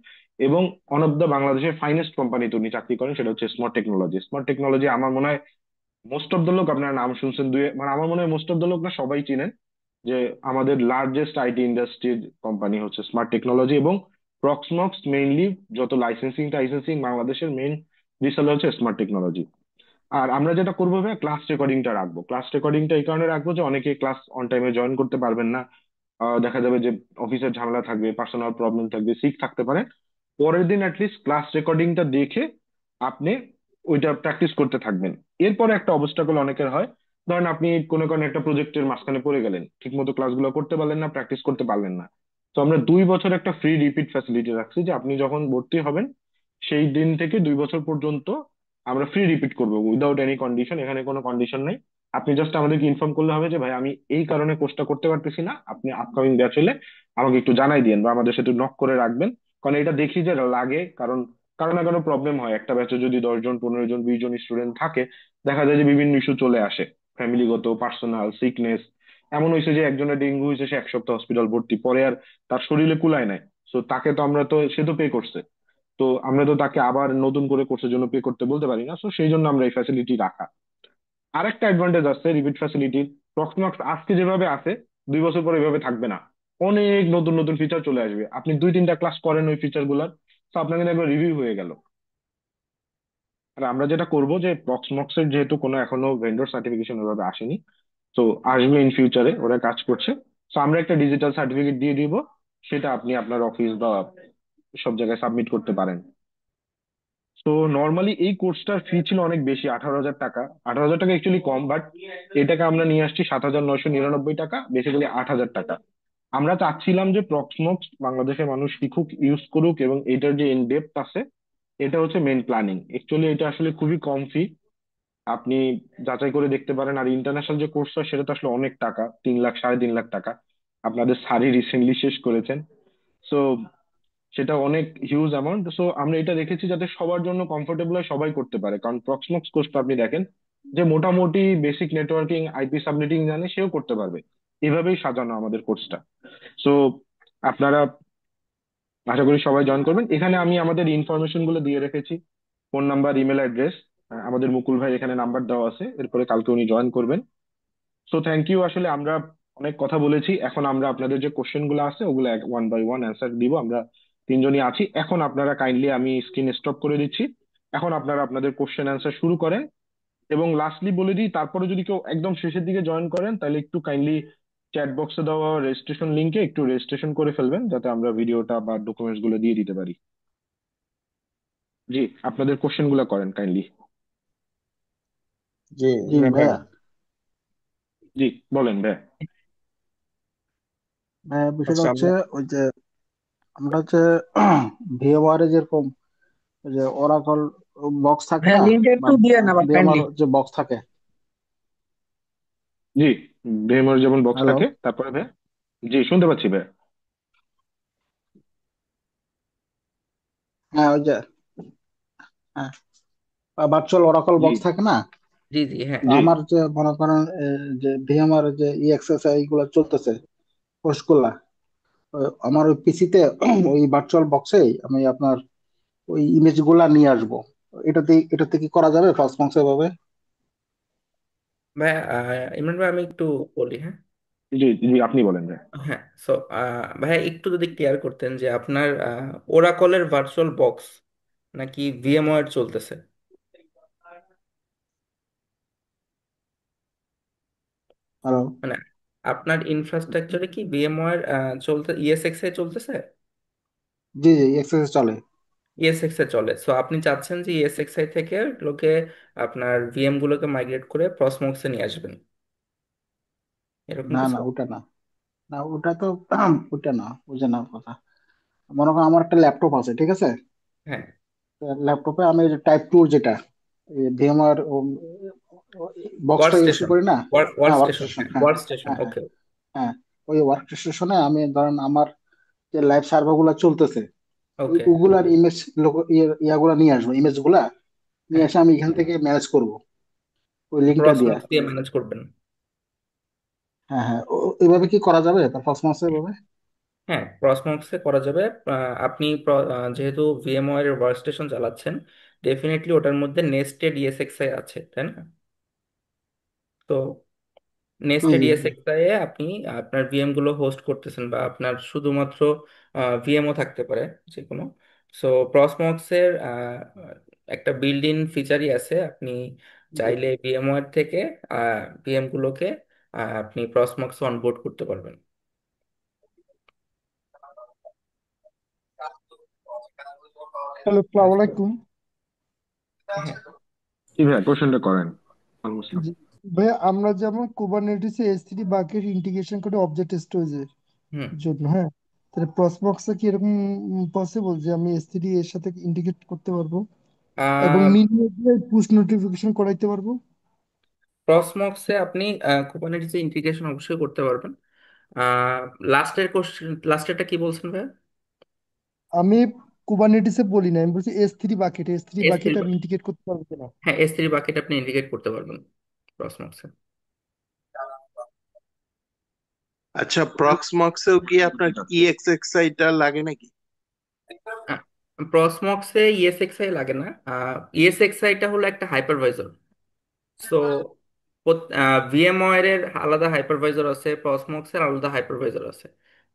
এবং অন অফ দ্য বাংলাদেশের ফাইনেস্ট কোম্পানিতে উনি চাকরি করেন, সেটা হচ্ছে স্মার্ট টেকনোলজি। স্মার্ট টেকনোলজি আমার মনে হয় মোস্ট অফ দ্য লোক, আপনার নাম শুনছেন, দুই মানে আমার মনে হয় মোস্ট অফ দ্য লোক না সবাই চিনেন যে আমাদের লার্জেস্ট আইটি ইন্ডাস্ট্রির কোম্পানি হচ্ছে স্মার্ট টেকনোলজি। এবং প্রক্সমক্স মেইনলি যত লাইসেন্সিং টাইসেন্সিং বাংলাদেশের মেইন রিসেলার হচ্ছে স্মার্ট টেকনোলজি। আর আমরা যেটা করবো ভাই, ক্লাস রেকর্ডিংটা রাখবো। ক্লাস রেকর্ডিংটা এই কারণে রাখবো যে অনেকে ক্লাস অন টাইমে জয়েন করতে পারবেন না, দেখা যাবে যে অফিসের ঝামেলা থাকবে, পার্সোনাল প্রবলেম থাকবে, সিক থাকতে পারে। পরের দিন অ্যাটলিস্ট ক্লাস রেকর্ডিংটা দেখে আপনি ওইটা প্র্যাকটিস করতে থাকবেন। এরপরে একটা অবস্টাকল অনেকের হয়, ধরেন আপনি কোনো কারণে একটা প্রজেক্টের মাঝখানে পড়ে গেলেন, ঠিকমতো ক্লাসগুলো করতে পারলেন না, প্র্যাকটিস করতে পারলেন না। তো আমরা 2 বছর একটা ফ্রি রিপিট ফ্যাসিলিটি রাখছি, যে আপনি যখন ভর্তি হবেন সেই দিন থেকে 2 বছর পর্যন্ত আমরা ফ্রি রিপিট করবো উইদাউট এনি কন্ডিশন। এখানে কোনো কন্ডিশন নাই। আপনি জাস্ট আমাদেরকে ইনফর্ম করলে হবে যে ভাই আমি এই কারণে কোর্সটা করতে পারতেছি না, আপনি আপকামিং ব্যাচ হলে আমাকে একটু জানাই দিন বা আমাদের সাথে নক করে রাখবেন। কারণ এটা দেখি যে লাগে, কারণ কারো না কারো প্রবলেম হয়। একটা ব্যাচে যদি 10 জন 15 জন 20 জন স্টুডেন্ট থাকে, দেখা যায় যে বিভিন্ন ইস্যু চলে আসে, ফ্যামিলিগত, পার্সোনাল, সিকনেস। এমন হয়েছে যে একজনের ডেঙ্গু হয়েছে, সে 1 সপ্তাহ হসপিটাল ভর্তি, পরে আর তার শরীরে কুলায় নাই। তো তাকে তো আমরা তো, সে তো পে করছে, তো আমরা তো তাকে আবার নতুন করে কোর্সের জন্য পে করতে বলতে পারি না। তো সেই জন্য আমরা এই ফ্যাসিলিটি রাখা। আরেকটা অ্যাডভান্টেজ আছে রিপিট ফ্যাসিলিটির, প্রক্সিমাক্স আজকে যেভাবে আছে 2 বছর পরে এভাবে থাকবে না। অনেক নতুন নতুন ফিচার চলে আসবে। আপনি 2-3টা ক্লাস করেন ওই ফিচার গুলার, তো আপনার কিন্তু একবার রিভিউ হয়ে গেল। আর আমরা যেটা করব যে প্রক্সমক্স এর যেহেতু কোনো এখনো ভেন্ডর সার্টিফিকেশন ওইভাবে আসেনি, তো আসবে ইন ফিউচারে, ওরা কাজ করছে। তো আমরা একটা ডিজিটাল সার্টিফিকেট দিয়ে দিব, সেটা আপনি আপনার অফিস বা সব জায়গায় সাবমিট করতে পারেন। তো নর্মালি এই কোর্সটার ফি ছিল অনেক বেশি, 18,000 টাকা। 18,000 টাকা অ্যাকচুয়ালি কম, বাট এটাকে আমরা নিয়ে আসছি 7,999 টাকা, বেসিক্যালি 8,000 টাকা। আমরা চাচ্ছিলাম যে প্রক্সমক্স বাংলাদেশের মানুষ শিখুক, ইউজ করুক, এবং এটার যে ইন ডেপথ আছে, এটা হচ্ছে মেন প্ল্যানিং। অ্যাকচুয়ালি এটা আসলে খুবই কম ফি, আপনি যাচাই করে দেখতে পারেন। আর ইন্টারন্যাশনাল যে কোর্স হয় সেটা তো আসলে অনেক টাকা, 3 লাখ 3.5 লাখ টাকা। আপনাদের স্যারই রিসেন্টলি শেষ করেছেন, সো সেটা অনেক হিউজ অ্যামাউন্ট। সো আমরা এটা রেখেছি যাতে সবার জন্য কমফোর্টেবল হয়, সবাই করতে পারে। কারণ প্রক্সমক্স কোর্সটা আপনি দেখেন, যে মোটামুটি বেসিক নেটওয়ার্কিং, আইপি সাবনেটিং জানে, সেও করতে পারবে। এভাবেই সাজানো আমাদের কোর্সটা। সো আপনারা, আশা করি সবাই জয়েন করবেন। এখানে আমি আমাদের ইনফরমেশন গুলো দিয়ে রেখেছি, ফোন নাম্বার, ইমেল অ্যাড্রেস। আমাদের মুকুল ভাই এখানে নাম্বার দেওয়া আছে, এরপরে কালকে উনি জয়েন করবেন। So thank you. আসলে আমরা অনেক কথা বলেছি, এখন আমরা আপনাদের যে কোশ্চেন গুলো আছে ওগুলো 1 বাই 1 অ্যান্সার দিব। আমরা তিনজনই আছি এখন। আপনারা কাইন্ডলি, আমি স্ক্রিন স্টপ করে দিচ্ছি, এখন আপনারা আপনাদের কোশ্চেন অ্যান্সার শুরু করেন। এবং লাস্টলি বলে দিই, তারপরে যদি কেউ একদম শেষের দিকে জয়েন করেন, তাহলে একটু কাইন্ডলি চ্যাট বক্সে দেওয়া রেজিস্ট্রেশন লিংকে একটু রেজিস্ট্রেশন করে ফেলবেন, যাতে আমরা ভিডিওটা বা ডকুমেন্টস গুলো দিয়ে দিতে পারি। জি, আপনাদের কোশ্চেন গুলো করেন কাইন্ডলি। জি জি ইমরান ভাই। ভাইয়া। জি, বলেন ভাই। ভাইয়া বিষয়টা আচ্ছা হচ্ছে আমরা ওই যে আমরা হচ্ছে ভিএমআর এ যেরকম ওই যে ওরাকল বক্স থাকে হ্যাঁ, না, লিঙ্কটা বা একটু দিয়ে না আবার ভিএমআর কাইন্ডলি। যে বক্স থাকে। জি, ভেমোর যেমন বক্স হ্যালো। থাকে, তারপরে ভাই। জি, শুনতে পাচ্ছি ভাই। হ্যাঁ ওই যে, হ্যাঁ, ভার্চুয়াল ওরাকল জি বক্স থাকে না। জি জি, হ্যাঁ। তো জি আমার যে মনে করেন যে ভিএমআর যে ইএক্সএসআই গুলো চলতেছে, কোর্স গুলা, আমার ওই পিসিতে ওই ভার্চুয়াল বক্সে আমি আপনার ওই ইমেজ গুলা নিয়ে আসবো। এটাতে কি করা যাবে ফাস্টফাংস ভাবে? ভাই ইমরান ভাই, আমি একটু বলি, হ্যাঁ। জি জি, আপনি বলেন ভাই। হ্যাঁ, সো ভাইয়া একটু যদি ক্লিয়ার করতেন যে আপনার ওরাকলের ভার্চুয়াল বক্স নাকি ভিএমওয়ার চলতেছে, হ্যালো। মানে আপনার ইনফ্রাস্ট্রাকচারে কি ভিএমওয়ার চলতে, ইএসএক্স এ চলতেছে? জি জি, এক্সেস চলে। ইএসএক্স এ চলে, সো আপনি চাচ্ছেন যে ইএসএক্স আই থেকে লোকে আপনার ভিএম গুলোকে মাইগ্রেট করে প্রসমক্সে নিয়ে আসবেন, এরকম না কিছু? না, ওটা না। না ওটা তো ওটা না, বুঝে না কথা। মনে করেন আমার একটা ল্যাপটপ আছে, ঠিক আছে? হ্যাঁ, ল্যাপটপে আমি টাইপ টু যেটা ভিএমআর ওয়ার্ক বক্সটা ইউজ স্টেশন, করি না। ওয়ার্ক হ্যাঁ, ওয়ার্ক স্টেশন, স্টেশন, হ্যাঁ, হ্যাঁ। ওয়ার্ক স্টেশন, হ্যাঁ হ্যাঁ ওকে। হ্যাঁ। ওই ওয়ার্ক স্টেশনে আমি ধরেন আমার যে লাইভ সার্ভার গুলা চলতেছে, ওকে, ওগুলার ইমেজ ইয়াগুলা নিয়ে আসবো, ইমেজ গুলা নিয়ে হ্যাঁ, এসে আমি এখান থেকে ম্যানেজ করব ওই লিঙ্কটা দিয়া। প্রসমক্স দিয়ে ম্যানেজ করবেন। হ্যাঁ হ্যাঁ, এভাবে কি করা যাবে পারফরমেন্স এভাবে? হ্যাঁ, প্রসমক্সে করা যাবে। আপনি যেহেতু ভিএমওয়্যার এর ওয়ার্ক স্টেশন চালাচ্ছেন, ডেফিনেটলি ওটার মধ্যে নেস্টেড ইএসএক্সআই আছে, তাই না? তো নেস্টেড হুম। ইএসএক্সআই এ আপনি আপনার ভিএম গুলো হোস্ট করতেছেন, বা আপনার শুধুমাত্র ভিএমও থাকতে পারে যে কোনো। সো প্রসমক্স এর একটা বিল্ড ইন ফিচারই আছে, আপনি চাইলে ভিএমওয়ার থেকে ভিএম গুলোকে আপনি প্রসমক্স অনবোর্ড করতে পারবেন। হ্যালো, আসসালামু আলাইকুম। হ্যাঁ। জি ভাইয়া, কোশ্চেনটা করেন। অলমোস্ট। জি, ভাইয়া আমরা যেমন কুবারনেটিসে এস3 বাকেট ইন্টিগ্রেশন করি অবজেক্ট স্টোরেজের হুম। জন্য, হ্যাঁ, তাহলে প্রসবক্সে কি এরকম পসিবল যে আমি এস3 এর সাথে ইন্টিগ্রেট করতে পারবো এবং মিনিমাইজে পুশ নোটিফিকেশন করাইতে পারবো? প্রসমক্সে আপনি কুবারনেটিসে ইন্টিগ্রেশন অবশ্যই করতে পারবেন। লাস্টের কোশ্চেন, লাস্টেরটা কি বলছেন ভাই? আমি কুবারনেটিসে বলি না, আমি বলছি S three S three, bucket আমি ইন্টিগ্রেট করতে পারবো কিনা। হ্যাঁ এস3 বাকেট আপনি ইন্ডিকেট করতে পারবেন প্রসমক্সে। আচ্ছা, প্রক্সমক্সেও কি আপনার ইএক্সএক্সআই টা লাগে নাকি? প্রসমক্সে ইএসএক্সআই লাগে না। ইএসএক্সআইটা হলো একটা হাইপারভাইজার। সো ভিএমওয়ার এর আলাদা হাইপারভাইজার আছে, প্রসমক্স এর আলাদা হাইপারভাইজার আছে।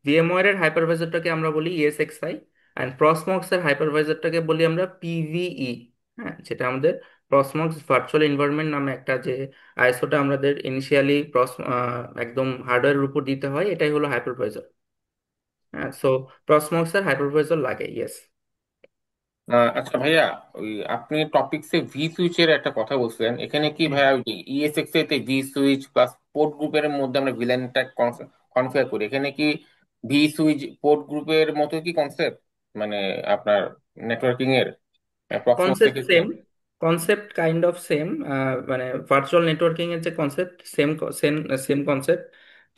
ভিএমওয়ার এর হাইপারভাইজারটাকে আমরা বলি ইএসএক্সআই, অ্যান্ড প্রসমক্স এর হাইপারভাইজারটাকে বলি আমরা পিভিই। হ্যাঁ, যেটা আমাদের প্রসমক্স ভার্চুয়াল এনভায়রনমেন্ট নামে একটা যে আইএসওটা আমাদের ইনিশিয়ালি একদম হার্ডওয়্যারের উপর দিতে হয়, এটাই হলো হাইপারভাইজার। হ্যাঁ, সো প্রসমক্স এর হাইপারভাইজার লাগে, ইয়েস। আচ্ছা ভাইয়া, ওই আপনি টপিকসে ভি সুইচের একটা কথা বলছিলেন, এখানে কি ভাইয়া ওই ইএসএক্স এতে ভি সুইচ প্লাস পোর্ট গ্রুপের মধ্যে আমরা ভিলানটা কনফিগার করি, এখানে কি ভি সুইচ পোর্ট গ্রুপের মতো কি কনসেপ্ট, মানে আপনার নেটওয়ার্কিং এর প্রক্সিমক্সের কনসেপ্ট ক্ষেত্রে? Same, concept kind of same. মানে ভার্চুয়াল নেটওয়ার্কিং এর যে concept, same same same concept.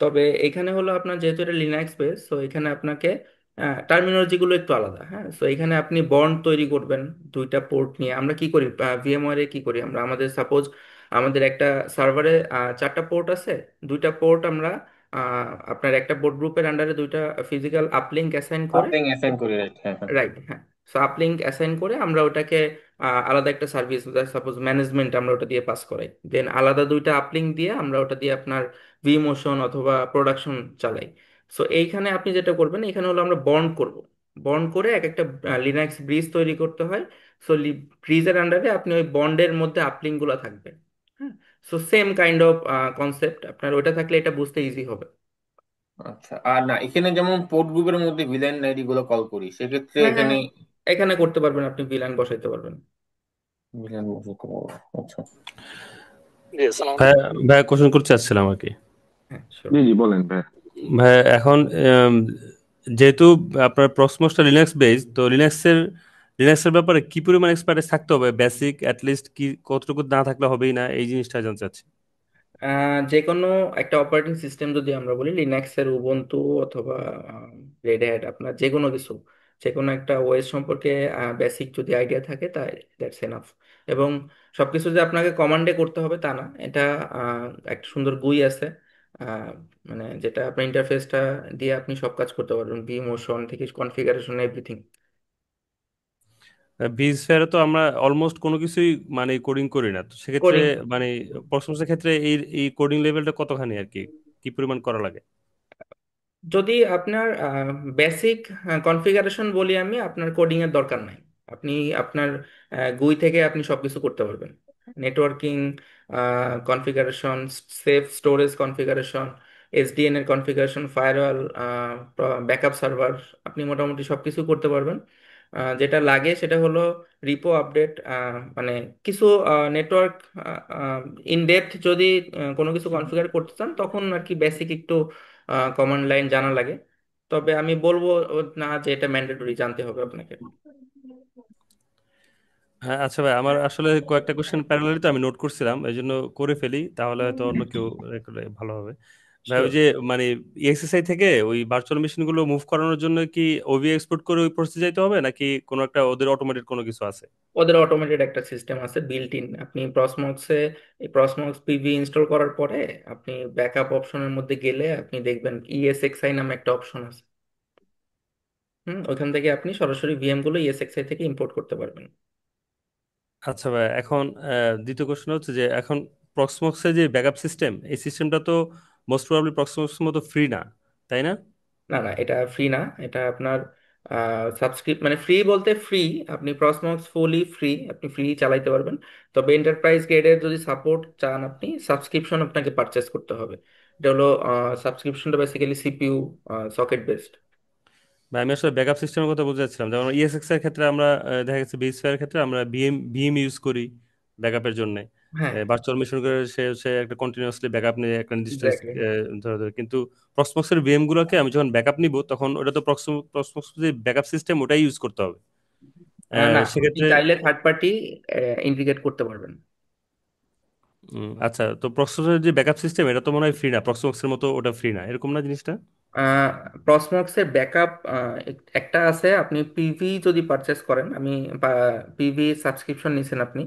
তবে এখানে হলো আপনার যেহেতু এটা লিনাক্স বেস, তো এখানে আপনাকে টার্মিনোলজি গুলো একটু আলাদা। হ্যাঁ, তো এখানে আপনি বন্ড তৈরি করবেন দুইটা পোর্ট নিয়ে। আমরা কি করি ভিএমওয়ার এ কি করি, আমরা আমাদের সাপোজ আমাদের একটা সার্ভারে চারটা পোর্ট আছে, দুইটা পোর্ট আমরা আপনার একটা পোর্ট গ্রুপের আন্ডারে দুইটা ফিজিক্যাল আপলিঙ্ক অ্যাসাইন করে। আপনি অ্যাসাইন করি, রাইট? হ্যাঁ হ্যাঁ। রাইট, হ্যাঁ। সো আপলিঙ্ক অ্যাসাইন করে আমরা ওটাকে আলাদা একটা সার্ভিস, সাপোজ ম্যানেজমেন্ট, আমরা ওটা দিয়ে পাস করাই। দেন আলাদা দুইটা আপলিঙ্ক দিয়ে আমরা ওটা দিয়ে আপনার ভিমোশন অথবা প্রোডাকশন চালাই। সো এইখানে আপনি যেটা করবেন, এখানে হলো আমরা বন্ড করব। বন্ড করে এক একটা লিনাক্স ব্রিজ তৈরি করতে হয়। সো ব্রিজের আন্ডারে আপনি ওই বন্ডের মধ্যে আপলিঙ্ক গুলো থাকবে। হ্যাঁ, so same kind of concept, আপনার ওটা থাকলে এটা বুঝতে ইজি হবে। আচ্ছা, আর না এখানে যেমন পোর্ট গ্রুপের মধ্যে ভিলেন আইডি গুলো কল করি, সেক্ষেত্রে হ্যাঁ হ্যাঁ এখানে হ্যাঁ, এখানে করতে পারবেন, আপনি ভিলান বসাইতে পারবেন। ভিলেন বসাতে পারবো। আচ্ছা। জি, আসসালামু ভাইয়া আলাইকুম। ভাইয়া কোশ্চেন করতে চাচ্ছিলাম আর কি। হ্যাঁ, sure. জি জি, বলেন ভাইয়া। ভাইয়া এখন উম, যেহেতু আপনার প্রক্সমোসটা লিনাক্স বেস, তো লিনাক্সের ব্যাপারে কি পরিমাণ এক্সপার্টিস থাকতে হবে, বেসিক অ্যাটলিস্ট কি কতটুকু না থাকলে হবেই না, এই জিনিসটা জানতে চাচ্ছি। যে কোনো একটা অপারেটিং সিস্টেম যদি আমরা বলি, লিনাক্সের উবুন্টু অথবা রেড হ্যাট, আপনার যে কোনো কিছু, যে কোনো একটা ওএস সম্পর্কে বেসিক যদি আইডিয়া থাকে, তাই দ্যাটস এনাফ। এবং সবকিছু যে আপনাকে কমান্ডে করতে হবে তা না, এটা একটা সুন্দর গুই আছে, আহ, মানে যেটা আপনার ইন্টারফেসটা দিয়ে আপনি সব কাজ করতে পারবেন, ভি মোশন থেকে কনফিগারেশন এভরিথিং। বিজ ফেয়ারে তো আমরা অলমোস্ট কোনো কিছুই মানে কোডিং করি না, তো সেক্ষেত্রে কোডিং, মানে প্রক্সমোসের ক্ষেত্রে এই কোডিং লেভেলটা কতখানি আর কি, কি পরিমাণ করা লাগে? যদি আপনার বেসিক কনফিগারেশন বলি আমি, আপনার কোডিং এর দরকার নাই। আপনি আপনার গুই থেকে আপনি সবকিছু করতে পারবেন। Networking configuration, safe storage configuration, SDN এর কনফিগারেশন, ফায়ারওয়াল, ব্যাকআপ সার্ভার, আপনি মোটামুটি সবকিছু করতে পারবেন। যেটা লাগে সেটা হলো রিপো আপডেট, মানে কিছু নেটওয়ার্ক ইন ডেপথ যদি কোনো কিছু কনফিগার করতে চান, তখন আর কি বেসিক একটু কমান্ড লাইন জানা লাগে। তবে আমি বলবো না যে এটা ম্যান্ডেটরি জানতে হবে আপনাকে। হ্যাঁ, আচ্ছা ভাই, আমার আসলে কয়েকটা কোশ্চেন প্যারালালি তো আমি নোট করছিলাম, এই জন্য করে ফেলি, তাহলে হয়তো অন্য কেউ করলে ভালো হবে। ভাই ওই শিওর। যে মানে এক্সএসআই থেকে ওই ভার্চুয়াল মেশিন গুলো মুভ করানোর জন্য কি ওভি এক্সপোর্ট করে ওই প্রসেস যাইতে হবে, নাকি কোনো একটা ওদের অটোমেটেড কোনো কিছু আছে? ওদের অটোমেটেড একটা সিস্টেম আছে বিল্ট ইন। আপনি প্রসমক্সে এই প্রসমক্স পিভি ইনস্টল করার পরে আপনি ব্যাকআপ অপশনের মধ্যে গেলে আপনি দেখবেন ইএসএক্সআই নামে একটা অপশন আছে। ওইখান থেকে আপনি সরাসরি ভিএম গুলো ইএসএক্সআই থেকে ইম্পোর্ট করতে পারবেন। আচ্ছা ভাই, এখন দ্বিতীয় কোশ্চেন হচ্ছে যে এখন প্রক্সমক্সের যে ব্যাকআপ সিস্টেম, এই সিস্টেমটা তো মোস্ট প্রবাবলি প্রক্সমক্সের মতো ফ্রি না, তাই না? না না, এটা ফ্রি না। এটা আপনার মানে ফ্রি বলতে ফ্রি, আপনি প্রসমক্স ফুলি ফ্রি, আপনি ফ্রি চালাইতে পারবেন। তবে এন্টারপ্রাইজ গ্রেডের যদি সাপোর্ট চান আপনি, সাবস্ক্রিপশন আপনাকে পারচেস করতে হবে। এটা হলো সাবস্ক্রিপশনটা বেসিক্যালি সিপিইউ সকেট বেসড। বা আমি আসলে ব্যাকআপ সিস্টেমের কথা বলতে চাচ্ছিলাম, যেমন ইএসএক্স এর ক্ষেত্রে আমরা দেখা গেছে বেসফায়ার ক্ষেত্রে আমরা ভিএম ইউজ করি ব্যাকআপের জন্য। হ্যাঁ, ভার্চুয়াল মেশিন করে সে একটা কন্টিনিউয়াসলি ব্যাকআপ নিয়ে একটা নির্দিষ্ট এক্স্যাক্টলি। ধরে ধরে, কিন্তু প্রক্সমক্সের ভিএম গুলোকে আমি যখন ব্যাকআপ নিব তখন ওটা তো প্রক্সমক্স যে ব্যাকআপ সিস্টেম ওটাই ইউজ করতে হবে। না, আপনি সেক্ষেত্রে চাইলে থার্ড পার্টি ইন্টিগ্রেট করতে পারবেন। আচ্ছা, তো প্রক্সমক্সের যে ব্যাকআপ সিস্টেম এটা তো মনে হয় ফ্রি না, প্রক্সমক্সের মতো ওটা ফ্রি না, এরকম না জিনিসটা? প্রসমক্সের ব্যাকআপ একটা আছে, আপনি পিভি যদি পারচেস করেন, আমি পিভি সাবস্ক্রিপশন নিছেন আপনি,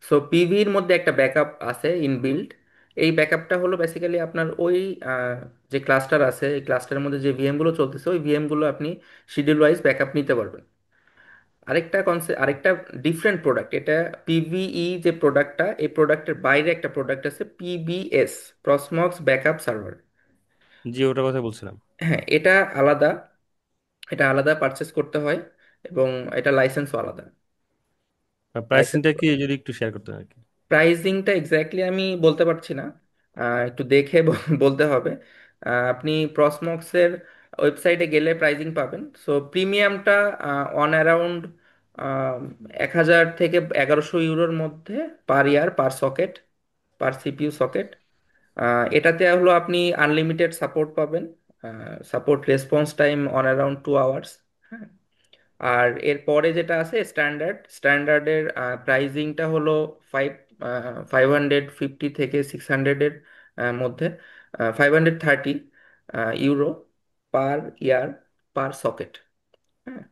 সো পিভির মধ্যে একটা ব্যাকআপ আছে ইনবিল্ড। এই ব্যাকআপটা হলো বেসিক্যালি আপনার ওই যে ক্লাস্টার আছে, এই ক্লাস্টারের মধ্যে যে ভিএম গুলো চলতেছে ওই ভিএম গুলো আপনি শিডিউল ওয়াইজ ব্যাকআপ নিতে পারবেন। আরেকটা ডিফারেন্ট প্রোডাক্ট এটা। পিভিই যে প্রোডাক্টটা, এই প্রোডাক্টের বাইরে একটা প্রোডাক্ট আছে পিবিএস, প্রসমক্স ব্যাকআপ সার্ভার। জি, ওটার কথা বলছিলাম। হ্যাঁ, আলাদা এটা আলাদা পারচেস করতে হয়, এবং এটা লাইসেন্সও আলাদা। লাইসেন্স প্রাইসিংটা কি যদি একটু শেয়ার করতেন আর কি। প্রাইসিংটা এক্স্যাক্টলি আমি বলতে পারছি না, একটু দেখে বলতে হবে। আপনি প্রসমক্সের ওয়েবসাইটে গেলে প্রাইসিং পাবেন। সো প্রিমিয়ামটা অন অ্যারাউন্ড 1,000 থেকে 1,100 ইউরোর মধ্যে per year, per socket, per CPU socket. এটাতে হলো আপনি আনলিমিটেড সাপোর্ট পাবেন, support response time on around 2 hours. আর এরপরে যেটা আছে স্ট্যান্ডার্ডের প্রাইজিংটা হলো 550 থেকে 600-এর মধ্যে, 530 ইউরো পার ইয়ার, পার সকেট। হ্যাঁ,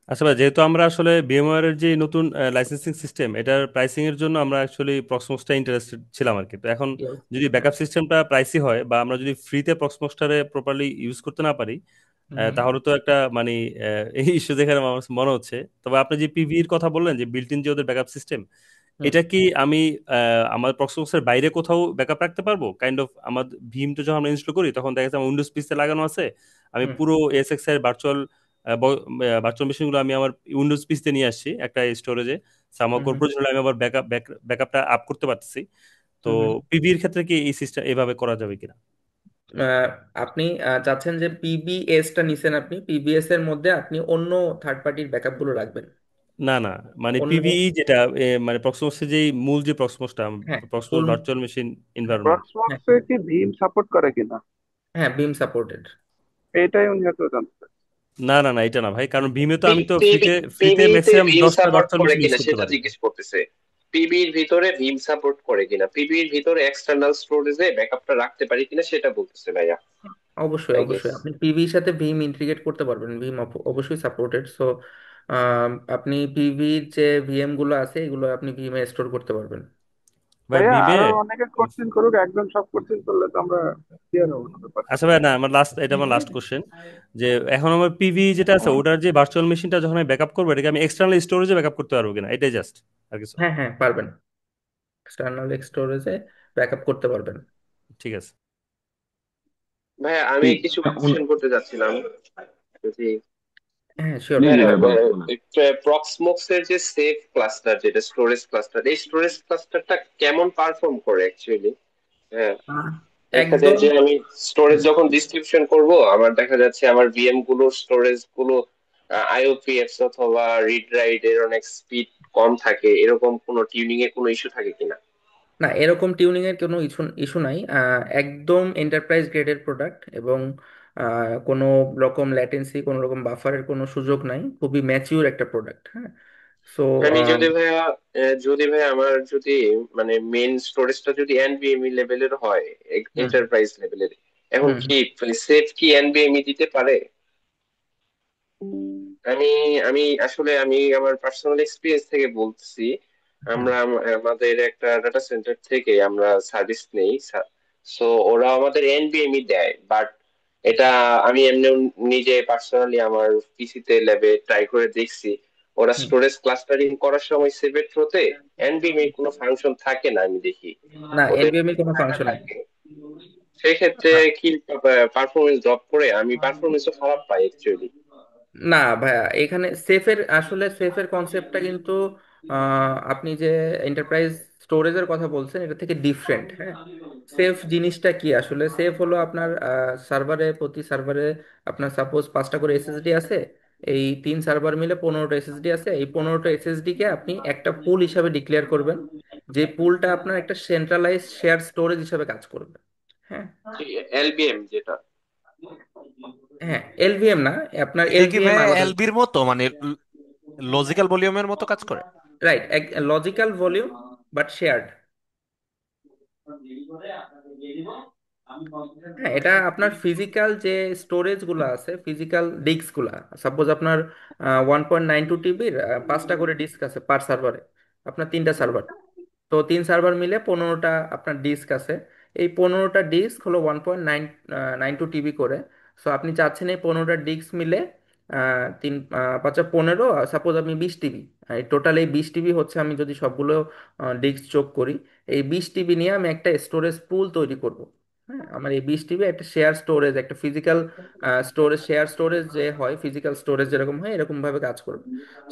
আচ্ছা ভাই, যেহেতু আমরা আসলে VMware এর যে নতুন লাইসেন্সিং সিস্টেম এটার প্রাইসিং এর জন্য আমরা অ্যাকচুয়ালি প্রক্সমক্সটা ইন্টারেস্টেড ছিলাম আর কি। তো এখন yes, যদি হ্যাঁ। ব্যাকআপ সিস্টেমটা প্রাইসি হয় বা আমরা যদি ফ্রিতে প্রক্সমক্সটারে প্রপারলি ইউজ করতে না পারি, হুম, তাহলে তো একটা মানে এই ইস্যু দেখে আমার মনে হচ্ছে। তবে আপনি যে পিভি এর কথা বললেন যে বিল্ট ইন যে ওদের ব্যাকআপ সিস্টেম, হুম, এটা কি আমি আমার প্রক্সমক্সের বাইরে কোথাও ব্যাকআপ রাখতে পারবো? কাইন্ড অফ আমার ভীম তো যখন আমরা ইনস্টল করি তখন দেখা যাচ্ছে আমার উইন্ডোজ পিসে লাগানো আছে, আমি হুম, পুরো এসএক্স এর ভার্চুয়াল মেশিনগুলো আমি আমার উইন্ডোজ পিসতে নিয়ে আসছি একটা স্টোরেজে। আমার হুম, কোর হুম, প্রয়োজন হলে আমি আবার ব্যাকআপটা আপ করতে পারতেছি। তো হুম, হুম। পিভির ক্ষেত্রে কি এই সিস্টেম এভাবে করা যাবে কিনা? আপনি চাচ্ছেন যে পিবিএসটা নিছেন, আপনি পিবিএস এর মধ্যে আপনি অন্য থার্ড পার্টির ব্যাকআপ গুলো রাখবেন। না না, মানে অন্য, পিভিই যেটা মানে প্রক্সমক্সের যে মূল যে প্রক্সমক্সটা, হ্যাঁ প্রক্সমক্স ফুল, ভার্চুয়াল মেশিন এনভায়রনমেন্ট। হ্যাঁ, প্রক্সমক্সে কি ভীম সাপোর্ট করে কিনা হ্যাঁ বিম সাপোর্টেড। এটাই উনি হয়তো জানতে চাচ্ছেন। না না না, এটা না ভাই, কারণ ভীমে তো আমি তো পিবি ফ্রিতে ফ্রিতে পিবিতে ম্যাক্সিমাম ভীম 10টা সাপোর্ট ভার্চুয়াল করে মেশিন ইউজ কিনা করতে সেটা পারি। জিজ্ঞেস করতেছে। পিবির ভিতরে ভীম সাপোর্ট করে কিনা, পিবির ভিতরে এক্সটার্নাল স্টোরেজে ব্যাকআপটা রাখতে পারি কিনা সেটা বলতেছে ভাইয়া, অবশ্যই আই গেস। অবশ্যই আপনি পিভির সাথে ভীম ইন্টিগ্রেট করতে পারবেন, ভীম অবশ্যই সাপোর্টেড। সো আপনি পিভির যে ভিএম গুলো আছে এগুলো আপনি ভীমে স্টোর করতে পারবেন। ভাই ভাইয়া ভীমে আরো অনেকে কোশ্চেন করুক, একজন সব কোশ্চেন করলে তো আমরা ক্লিয়ার হবো না ব্যাপারটা। আচ্ছা ভাই, না এটা আমার লাস্ট কোশ্চেন, যে এখন আমার পিভি যেটা আছে ওটার যে ভার্চুয়াল মেশিনটা যখন আমি ব্যাকআপ করবো এটাকে আমি এক্সটার্নাল স্টোরেজে ব্যাকআপ করতে পারবো কিনা, এটাই জাস্ট, আর কিছু না। হ্যাঁ হ্যাঁ পারবেন, এক্সটার্নাল স্টোরেজে ব্যাকআপ করতে পারবেন। ঠিক আছে। ভাইয়া আমি কিছু কোশ্চেন করতে যাচ্ছিলাম যদি। হ্যাঁ শিওর জি জি ভাইয়া। ভাই বলেন। প্রক্সমক্স এর যে সেফ ক্লাস্টার, যেটা স্টোরেজ ক্লাস্টার, এই স্টোরেজ ক্লাস্টারটা কেমন পারফর্ম করে অ্যাকচুয়ালি? হ্যাঁ, আহ, দেখা যায় একদম। যে আমি স্টোরেজ যখন ডিস্ট্রিবিউশন করব, আমার দেখা যাচ্ছে আমার ভিএম গুলোর স্টোরেজ গুলো আইওপিএস অথবা রিড রাইট এর অনেক স্পিড কম থাকে, এরকম কোনো টিউনিং এর কোনো ইস্যু থাকে কিনা? না, এরকম টিউনিং এর কোনো ইস্যু ইস্যু নাই। একদম এন্টারপ্রাইজ গ্রেডের প্রোডাক্ট, এবং কোনো রকম ল্যাটেন্সি, কোনো রকম বাফারের কোনো সুযোগ নাই, খুবই ম্যাচিউর একটা প্রোডাক্ট। হ্যাঁ, সো আমি যদি ভাইয়া আমার যদি মানে মেইন স্টোরেজটা যদি এনভিএমই লেভেলের হয়, হুম, এন্টারপ্রাইজ লেভেলের, এখন হুম, কি সেফ কি এনভিএমই দিতে পারে? আমি আমি আসলে আমি আমার পার্সোনাল এক্সপিরিয়েন্স থেকে বলতেছি। হুম, আমরা আমাদের একটা ডাটা সেন্টার থেকে আমরা সার্ভিস নেই, সো ওরা আমাদের এনভিএমই দেয়, বাট এটা আমি এমনি নিজে পার্সোনালি আমার পিসিতে ল্যাবে ট্রাই করে দেখছি, ওরা হুম। স্টোরেজ ক্লাস্টারিং করার সময় সেভের থ্রোতে এনভিএম কোনো ফাংশন থাকে না, আমি দেখি না, ওদের এনভিএম এ কোনো থাকা ফাংশন নেই। লাগে। সেই ক্ষেত্রে কি পারফরমেন্স ড্রপ করে, আমি পারফরমেন্সও খারাপ পাই অ্যাকচুয়ালি। না ভাইয়া, এখানে সেফের আসলে সেফের কনসেপ্টটা কিন্তু আপনি যে এন্টারপ্রাইজ স্টোরেজের কথা বলছেন এটা থেকে ডিফারেন্ট। হ্যাঁ, সেফ জিনিসটা কি আসলে? সেফ হলো আপনার সার্ভারে, প্রতি সার্ভারে আপনার সাপোজ 5টা করে এসএসডি আছে, এই 3 সার্ভার মিলে 15টা এসএসডি আছে, এই 15টা এসএসডি কে আপনি একটা পুল হিসাবে ডিক্লেয়ার করবেন, যে পুলটা আপনার একটা সেন্ট্রালাইজ শেয়ার স্টোরেজ হিসাবে কাজ করবে। হ্যাঁ। এলবিএম যেটা। হ্যাঁ, এলভিএম না, আপনার এটা কি এলভিএম ভাই আলাদা। এলবির মতো মানে লজিক্যাল ভলিউমের মতো কাজ করে? Right, logical volume but shared. হ্যাঁ, এটা আপনার ফিজিক্যাল যে স্টোরেজ গুলো আছে, ফিজিক্যাল ডিস্ক গুলা, সাপোজ আপনার 1.92 টিবির 5টা করে ডিস্ক আছে পার সার্ভারে, আপনার 3টা সার্ভার, তো 3 সার্ভার মিলে 15টা আপনার ডিস্ক আছে। এই 15টা ডিস্ক হলো 1.92 টিবি করে। সো আপনি চাচ্ছেন এই 15টা ডিস্ক মিলে 3 5 15, সাপোজ আমি 20 টিবি, টোটাল এই 20 টিবি হচ্ছে, আমি যদি সবগুলো ডিস্ক যোগ করি, এই 20 টিবি নিয়ে আমি একটা স্টোরেজ পুল তৈরি করব। হ্যাঁ, আমার এই 20 টিবি একটা শেয়ার স্টোরেজ, একটা ফিজিক্যাল স্টোরেজ, শেয়ার স্টোরেজ যে হয়, ফিজিক্যাল স্টোরেজ যেরকম হয় এরকম ভাবে কাজ করবে।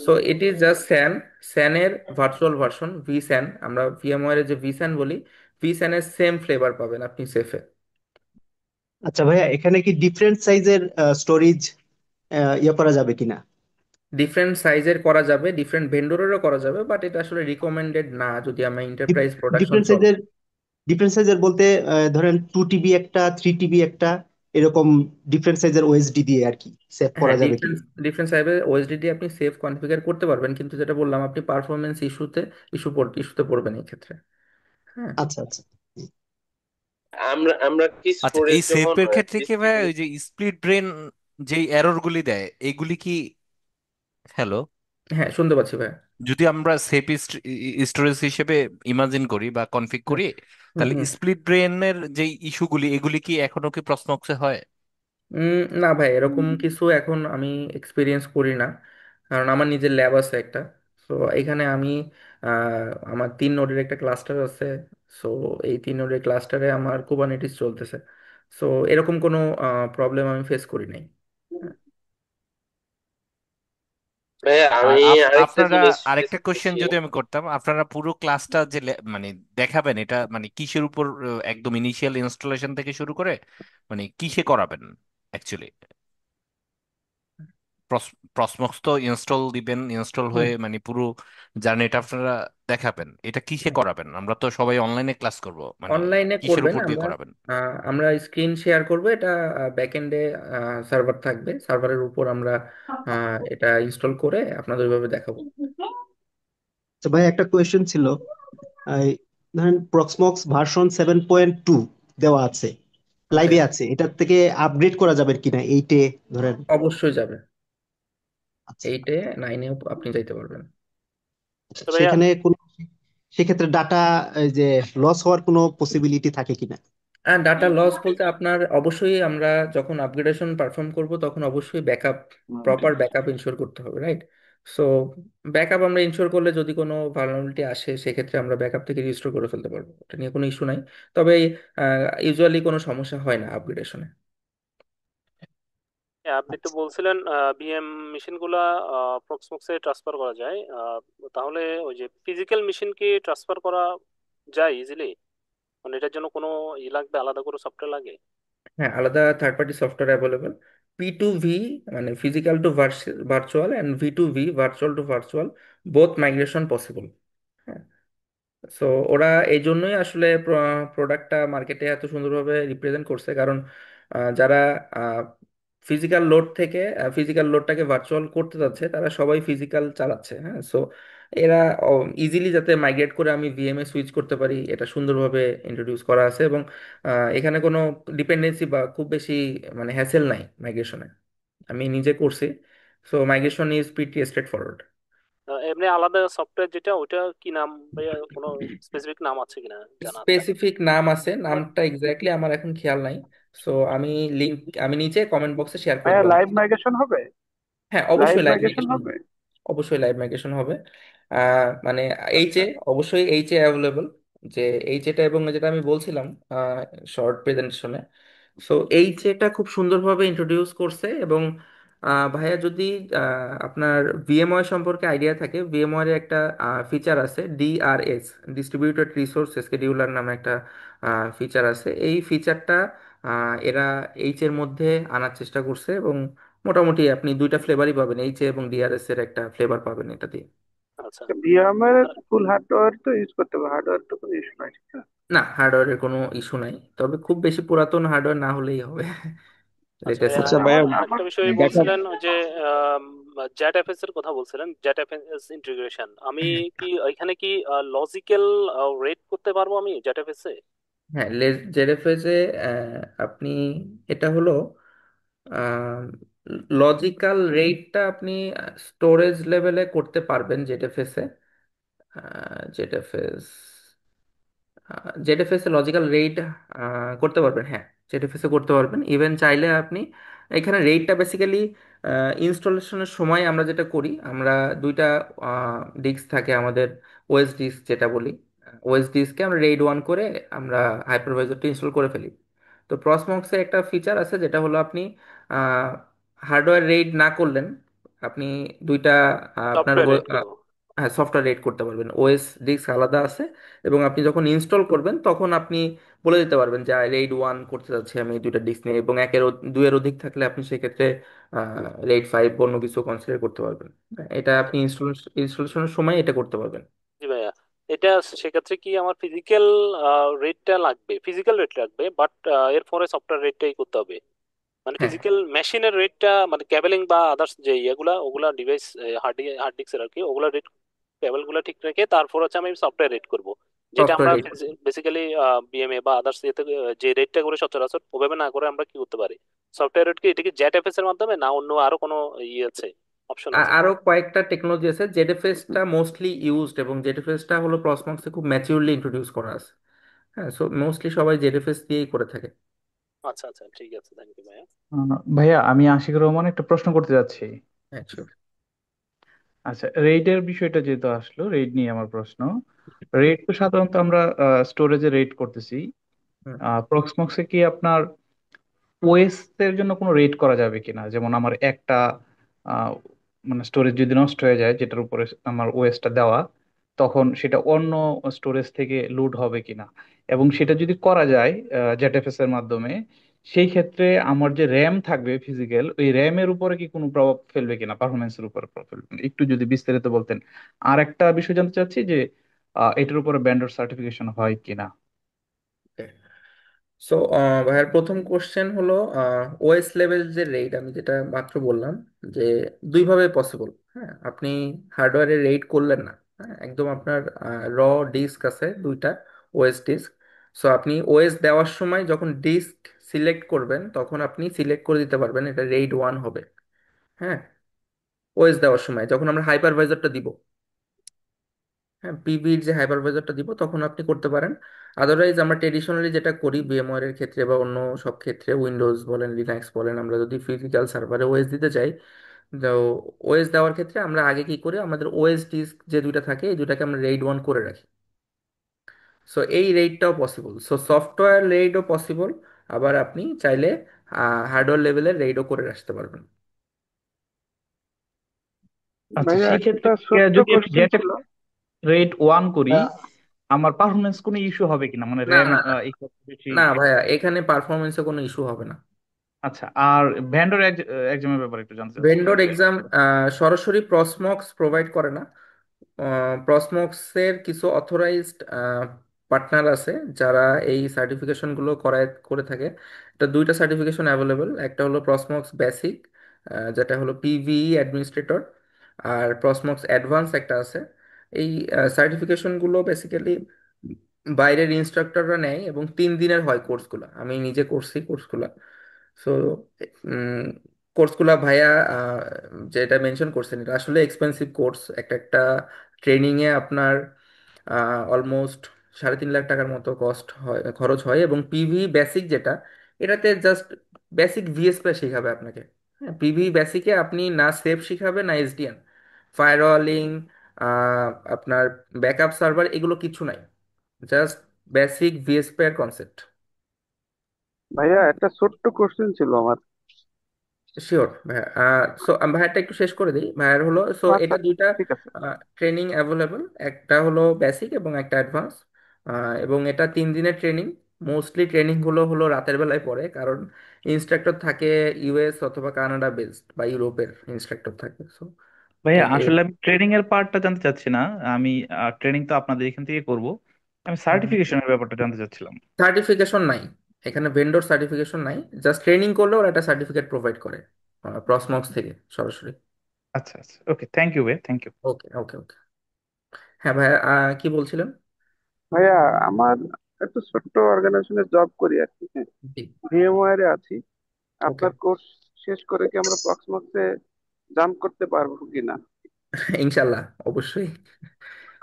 So it is just SAN, স্যানের ভার্চুয়াল ভার্সন, ভি স্যান, আমরা ভিএমওয়্যারে যে ভি স্যান বলি, ভি স্যানের সেম ফ্লেভার পাবেন আপনি সেফে। আচ্ছা ভাইয়া, এখানে কি ডিফারেন্ট সাইজের স্টোরেজ ইয়ে করা যাবে কিনা? ডিফারেন্ট সাইজের করা যাবে, ডিফারেন্ট ভেন্ডরেরও করা যাবে, বাট এটা আসলে রিকমেন্ডেড না যদি আমার এন্টারপ্রাইজ প্রোডাকশন ডিফারেন্ট চলে। সাইজের ডিফারেন্ট সাইজের বলতে ধরেন 2 টিবি একটা, 3 টিবি একটা, এরকম ডিফারেন্ট সাইজের ওএসডি দিয়ে আর কি সেভ হ্যাঁ, করা যাবে ডিফারেন্ট কিনা? ডিফারেন্ট সাইজের ওএসডি আপনি সেভ কনফিগার করতে পারবেন, কিন্তু যেটা বললাম আপনি পারফরমেন্স ইস্যুতে পড়বেন এই ক্ষেত্রে। হ্যাঁ। আচ্ছা আচ্ছা। আমরা কি আচ্ছা, স্টোরেজ এই যখন সেফের ক্ষেত্রে কি ভাই ডিস্ট্রিবিউট। ওই যে স্প্লিট ব্রেন যেই এরর গুলি দেয় এগুলি কি, হ্যালো, হ্যাঁ, শুনতে পাচ্ছি ভাই। যদি আমরা সেফ স্টোরেজ হিসেবে ইমাজিন করি বা কনফিগ হুম করি, হুম তাহলে হুম। স্প্লিট ব্রেনের যে ইস্যুগুলি এগুলি কি এখনো কি প্রশ্নক্সে হয়? না ভাই, এরকম কিছু এখন আমি এক্সপিরিয়েন্স করি না, কারণ আমার নিজের ল্যাব আছে একটা। সো এখানে আমি আমার 3 নোডের একটা ক্লাস্টার আছে। সো এই 3 নোডের ক্লাস্টারে আমার কুবারনেটিস চলতেছে। সো এরকম কোনো প্রবলেম আমি ফেস করি নাই। হ্যাঁ। ভাইয়া আর আমি আরেকটা আপনারা জিনিস ফেস আরেকটা কোশ্চেন করছি। যদি আমি করতাম, আপনারা পুরো ক্লাসটা যে মানে দেখাবেন এটা মানে কিসের উপর, একদম ইনিশিয়াল ইনস্টলেশন থেকে শুরু করে মানে কিসে করাবেন অ্যাকচুয়ালি? প্রসমক্স তো ইনস্টল দিবেন, ইনস্টল হুম হয়ে মানে পুরো জার্নিটা আপনারা দেখাবেন, এটা কিসে হুম। করাবেন? আমরা তো সবাই অনলাইনে ক্লাস করব, মানে অনলাইনে কিসের করবেন, উপর দিয়ে আমরা করাবেন? আমরা স্ক্রিন শেয়ার করবো, এটা ব্যাকএন্ডে সার্ভার থাকবে, সার্ভারের উপর আমরা এটা ইনস্টল করে আপনাদের ওইভাবে দেখাবো। আচ্ছা ভাই, একটা কোয়েশ্চেন ছিল। এই ধরেন প্রক্সমক্স ভার্সন 7.2 দেওয়া আছে, ওকে, লাইভে আছে, এটার থেকে আপগ্রেড করা যাবে কিনা 8-এ ধরেন? অবশ্যই যাবে, আচ্ছা 8-এ 9-এও আপনি যাইতে পারবেন। আচ্ছা, তো ভাইয়া, সেখানে কোন, সেক্ষেত্রে ডাটা যে লস হওয়ার কোনো পসিবিলিটি থাকে কিনা? ডাটা লস বলতে আপনার অবশ্যই, আমরা যখন আপগ্রেডেশন পারফর্ম করব তখন অবশ্যই ব্যাকআপ, প্রপার ব্যাকআপ ইনশিওর করতে হবে, রাইট? সো ব্যাকআপ আমরা ইনশিওর করলে যদি কোনো ভালনারেবিলিটি আসে সেক্ষেত্রে আমরা ব্যাকআপ থেকে রিস্টোর করে ফেলতে পারবো, এটা নিয়ে কোনো ইস্যু নাই। তবে ইউজুয়ালি কোনো সমস্যা হয় না আপগ্রেডেশনে। হ্যাঁ, আপনি তো বলছিলেন ভিএম মেশিনগুলা প্রক্সমক্সে ট্রান্সফার করা যায়, তাহলে ওই যে ফিজিক্যাল মেশিন কি ট্রান্সফার করা যায় ইজিলি? মানে এটার জন্য কোনো লাগবে, আলাদা করে সফটওয়্যার লাগে? হ্যাঁ, আলাদা third party software available. P2V মানে physical to virtual, and V2V virtual to virtual, both migration possible. So ওরা এই জন্যই আসলে প্রোডাক্টটা মার্কেটে এত সুন্দরভাবে রিপ্রেজেন্ট করছে, কারণ যারা ফিজিক্যাল লোড থেকে ফিজিক্যাল লোডটাকে ভার্চুয়াল করতে যাচ্ছে তারা সবাই ফিজিক্যাল চালাচ্ছে। হ্যাঁ, সো এরা ইজিলি যাতে মাইগ্রেট করে আমি ভিএমএ সুইচ করতে পারি, এটা সুন্দরভাবে ইন্ট্রোডিউস করা আছে, এবং এখানে কোনো ডিপেন্ডেন্সি বা খুব বেশি মানে হ্যাসেল নাই মাইগ্রেশনে, আমি নিজে করছি। So migration is pretty straight forward. এমনি আলাদা সফটওয়্যার যেটা, ওটা কি নাম ভাইয়া? কোনো স্পেসিফিক নাম আছে কিনা জানা আছে? স্পেসিফিক নাম আছে, নামটা এক্স্যাক্টলি আমার এখন খেয়াল নাই। সো আমি লিংক, আমি নিচে কমেন্ট বক্সে শেয়ার করে ভাইয়া দেবো। লাইভ মাইগ্রেশন হবে? হ্যাঁ, লাইভ অবশ্যই লাইভ মাইগ্রেশন মিউটেশন। হবে? অবশ্যই লাইভ মাইগ্রেশন হবে। মানে এইচএ, অবশ্যই এইচএ অ্যাভেলেবল, যে এইচএটা এবং যেটা আমি বলছিলাম শর্ট প্রেজেন্টেশনে। সো এইচএটা খুব সুন্দরভাবে ইন্ট্রোডিউস করছে। এবং ভাইয়া যদি আপনার ভিএমওয়ার সম্পর্কে আইডিয়া থাকে, ভিএমওয়ার এর একটা ফিচার আছে ডিআরএস, ডিস্ট্রিবিউটেড রিসোর্স স্কেডিউলার নামে একটা ফিচার আছে। এই ফিচারটা এরা এইচ এর মধ্যে আনার চেষ্টা করছে, এবং মোটামুটি আপনি দুইটা ফ্লেভারই পাবেন, এইচ এবং ডিআরএস এর একটা ফ্লেভার পাবেন এটা দিয়ে। আচ্ছা, ভিএমএর ফুল হার্ডওয়্যার তো ইউজ করতে হবে, হার্ডওয়্যার তো কোনো ইস্যু নাই, ঠিক না? না, হার্ডওয়্যারের কোনো ইস্যু নাই, তবে খুব বেশি পুরাতন হার্ডওয়্যার না হলেই হবে। আচ্ছা লেটেস্ট ভাইয়া, না। আচ্ছা ভাইয়া, আরেকটা বিষয় দেখা বলছিলেন ওই যে জ্যাট এফএস এর কথা বলছিলেন, জ্যাট এফএস ইন্টিগ্রেশন, আমি কি এখানে কি লজিক্যাল রেট করতে পারবো আমি জ্যাট এফএস এ? হ্যাঁ, জেডএফএস এ আপনি, এটা হলো লজিক্যাল রেটটা আপনি স্টোরেজ লেভেলে করতে পারবেন জেডএফএস এ। জেডএফএস জেডএফএস এ লজিক্যাল রেট করতে পারবেন, হ্যাঁ। জেডএফএস এ করতে পারবেন, ইভেন চাইলে আপনি এখানে রেটটা বেসিক্যালি ইনস্টলেশনের সময় আমরা যেটা করি, আমরা দুইটা ডিস্ক থাকে আমাদের, ওএস ডিস্ক যেটা বলি, ওএস ডিস্কে আমরা রেড ওয়ান করে আমরা হাইপারভাইজারটা ইনস্টল করে ফেলি। তো প্রসমক্সে একটা ফিচার আছে যেটা হলো আপনি হার্ডওয়্যার রেড না করলেন, আপনি দুইটা আপনার সফটওয়্যার রেট করবো? হ্যাঁ, সফটওয়্যার রেড করতে পারবেন, ওএস ডিস্ক আলাদা আছে। এবং আপনি যখন ইনস্টল করবেন তখন আপনি বলে দিতে পারবেন যে রেড ওয়ান করতে যাচ্ছি আমি দুইটা ডিস্ক নিয়ে, এবং দুইয়ের অধিক থাকলে আপনি সেক্ষেত্রে রেড ফাইভ অন্য কিছু কনসিডার করতে পারবেন। এটা আপনি ইনস্টলেশনের সময় এটা করতে পারবেন। জি ভাইয়া, এটা সেক্ষেত্রে কি আমার ফিজিক্যাল রেটটা লাগবে, ফিজিক্যাল রেট লাগবে, বাট এরপরে সফটওয়্যার রেটটাই করতে হবে? মানে হ্যাঁ, ফিজিক্যাল মেশিনের রেটটা, মানে ক্যাবেলিং বা আদার্স যে ইয়েগুলা ওগুলা ডিভাইস, হার্ড ডিস্কের আর কি, ওগুলা রেট কেবল গুলা ঠিক রেখে তারপর হচ্ছে আমি সফটওয়্যার রেট করব, যেটা আমরা সফটওয়্যার রেড। বেসিক্যালি বিএমএ বা আদার্স ইয়েতে যে রেটটা করে সচরাচর ওভাবে না করে আমরা কি করতে পারি? সফটওয়্যার রেট কি এটা কি জেট এফএস এর মাধ্যমে, না অন্য আরো কোনো ইয়ে আছে, অপশন আছে? আরো কয়েকটা টেকনোলজি আছে, জেডএফএসটা মোস্টলি ইউজড, এবং জেডএফএসটা হলো প্রসমক্সে খুব ম্যাচিউরলি ইন্ট্রোডিউস করা আছে। হ্যাঁ, সো মোস্টলি সবাই জেডএফএস দিয়েই করে থাকে। আচ্ছা আচ্ছা, ঠিক আছে, থ্যাংক ইউ ভাইয়া। ভাইয়া, আমি আশিকুর রহমান একটা প্রশ্ন করতে যাচ্ছি। হ্যাঁ, sure. আচ্ছা, রেইডের বিষয়টা যেহেতু আসলো, রেইড নিয়ে আমার প্রশ্ন। রেড তো সাধারণত আমরা স্টোরেজে রেড করতেছি। হুম। প্রক্সমক্সে কি আপনার ওএস এর জন্য কোনো রেট করা যাবে কিনা? যেমন আমার একটা আহ, মানে স্টোরেজ যদি নষ্ট হয়ে যায়, যেটার উপরে আমার ওএসটা দেওয়া, তখন সেটা অন্য স্টোরেজ থেকে লোড হবে কিনা? এবং সেটা যদি করা যায় জেটএফএস এর মাধ্যমে, সেই ক্ষেত্রে আমার যে র্যাম থাকবে ফিজিক্যাল, ওই র্যামের উপরে কি কোনো প্রভাব ফেলবে কিনা, পারফরমেন্সের উপরে প্রভাব ফেলবে কিনা? একটু যদি বিস্তারিত বলতেন। আর একটা বিষয় জানতে চাচ্ছি যে এটার উপরে ব্যান্ডার সার্টিফিকেশন হয় কিনা। সো ভাইয়ার প্রথম কোশ্চেন হলো ওএস লেভেল যে রেট আমি যেটা মাত্র বললাম, যে দুইভাবে পসিবল। হ্যাঁ, আপনি হার্ডওয়্যারে রেট করলেন না, হ্যাঁ, একদম আপনার র ডিস্ক আছে দুইটা, ওএস ডিস্ক। সো আপনি ওএস দেওয়ার সময় যখন ডিস্ক সিলেক্ট করবেন তখন আপনি সিলেক্ট করে দিতে পারবেন এটা রেড ওয়ান হবে। হ্যাঁ, ওএস দেওয়ার সময় যখন আমরা হাইপারভাইজারটা দিব, হ্যাঁ, পিভির যে হাইপারভাইজারটা দিব তখন আপনি করতে পারেন। আদারওয়াইজ আমরা ট্রেডিশনালি যেটা করি ভিএমওয়ার এর ক্ষেত্রে বা অন্য সব ক্ষেত্রে, উইন্ডোজ বলেন লিনাক্স বলেন, আমরা যদি ফিজিক্যাল সার্ভারে ওএস দিতে চাই, তো ওএস দেওয়ার ক্ষেত্রে আমরা আগে কি করি, আমাদের ওএস ডিস্ক যে দুইটা থাকে এই দুটাকে আমরা রেড ওয়ান করে রাখি। সো এই রেটটাও পসিবল, সো সফটওয়্যার রেটও পসিবল, আবার আপনি চাইলে হার্ডওয়্যার লেভেলের রেটও করে আসতে পারবেন। আচ্ছা, ভাইয়া সেই ক্ষেত্রে একটা ছোট্ট যদি আমি কোশ্চেন জেটএফ ছিল। রেট ওয়ান করি, আহ, আমার পারফরমেন্স কোনো ইস্যু হবে কিনা, মানে না, র্যাম না, না, একটু বেশি? না ভাইয়া, এখানে পারফরমেন্সে কোনো ইস্যু হবে না। আচ্ছা, আর ভেন্ডর এক্সামের ব্যাপারে একটু জানতে চাচ্ছিলাম ভেন্ডর যে এক্সাম সরাসরি প্রসমক্স প্রোভাইড করে না। প্রসমক্সের কিছু অথরাইজড পার্টনার আছে যারা এই সার্টিফিকেশনগুলো করে থাকে। এটা দুইটা সার্টিফিকেশন অ্যাভেলেবল, একটা হলো প্রসমক্স বেসিক, যেটা হলো পিভি অ্যাডমিনিস্ট্রেটর, আর প্রসমক্স অ্যাডভান্স একটা আছে। এই সার্টিফিকেশনগুলো বেসিক্যালি বাইরের ইনস্ট্রাক্টররা নেয়, এবং 3 দিনের হয় কোর্সগুলো, আমি নিজে করছি কোর্সগুলো। সো কোর্সগুলা ভাইয়া যেটা মেনশন করছেন এটা আসলে এক্সপেন্সিভ কোর্স, একটা একটা ট্রেনিং এ আপনার অলমোস্ট 3.5 লাখ টাকার মতো কস্ট হয়, খরচ হয়। এবং পিভি বেসিক যেটা, এটাতে জাস্ট বেসিক ভিএসপি শিখাবে আপনাকে। হ্যাঁ, পিভি বেসিকে আপনি না সেফ শিখাবে না এসডিএন, ফায়ারওয়ালিং, আপনার ব্যাকআপ সার্ভার, এগুলো কিছু নাই। Just basic VSPR concept. ভাইয়া একটা ছোট্ট কোশ্চেন ছিল আমার। শিওর ভাইয়া। সো ভাইয়ারটা একটু শেষ করে দিই। ভাইয়ার হলো, সো আচ্ছা, এটা দুইটা ঠিক আছে। ট্রেনিং অ্যাভেলেবল, একটা হলো বেসিক এবং একটা অ্যাডভান্স। এবং এটা 3 দিনের ট্রেনিং। মোস্টলি ট্রেনিং গুলো হলো রাতের বেলায় পড়ে, কারণ ইনস্ট্রাক্টর থাকে ইউএস অথবা কানাডা বেসড বা ইউরোপের ইনস্ট্রাক্টর থাকে। সো ভাইয়া আসলে আমি ট্রেনিং এর পার্টটা জানতে চাচ্ছি না। আমি ট্রেনিং তো আপনাদের এখান থেকে করব, আমি সার্টিফিকেশনের ব্যাপারটা জানতে চাচ্ছিলাম। সার্টিফিকেশন নাই, এখানে ভেন্ডর সার্টিফিকেশন নাই। জাস্ট ট্রেনিং করলে ওরা একটা সার্টিফিকেট প্রোভাইড করে প্রসমক্স থেকে সরাসরি। আচ্ছা আচ্ছা, ওকে, থ্যাংক ইউ ভাই, থ্যাংক ইউ। ওকে ওকে ওকে। হ্যাঁ ভাইয়া, কি বলছিলেন? ভাইয়া আমার একটা ছোট্ট অর্গানাইজেশনে জব করি আর কি, হ্যাঁ, জি। ভিএমওয়ারে আছি। ওকে। আপনার কোর্স শেষ করে কি আমরা প্রক্সমক্সে জাম্প করতে পারবো কিনা? ইনশাল্লাহ, অবশ্যই।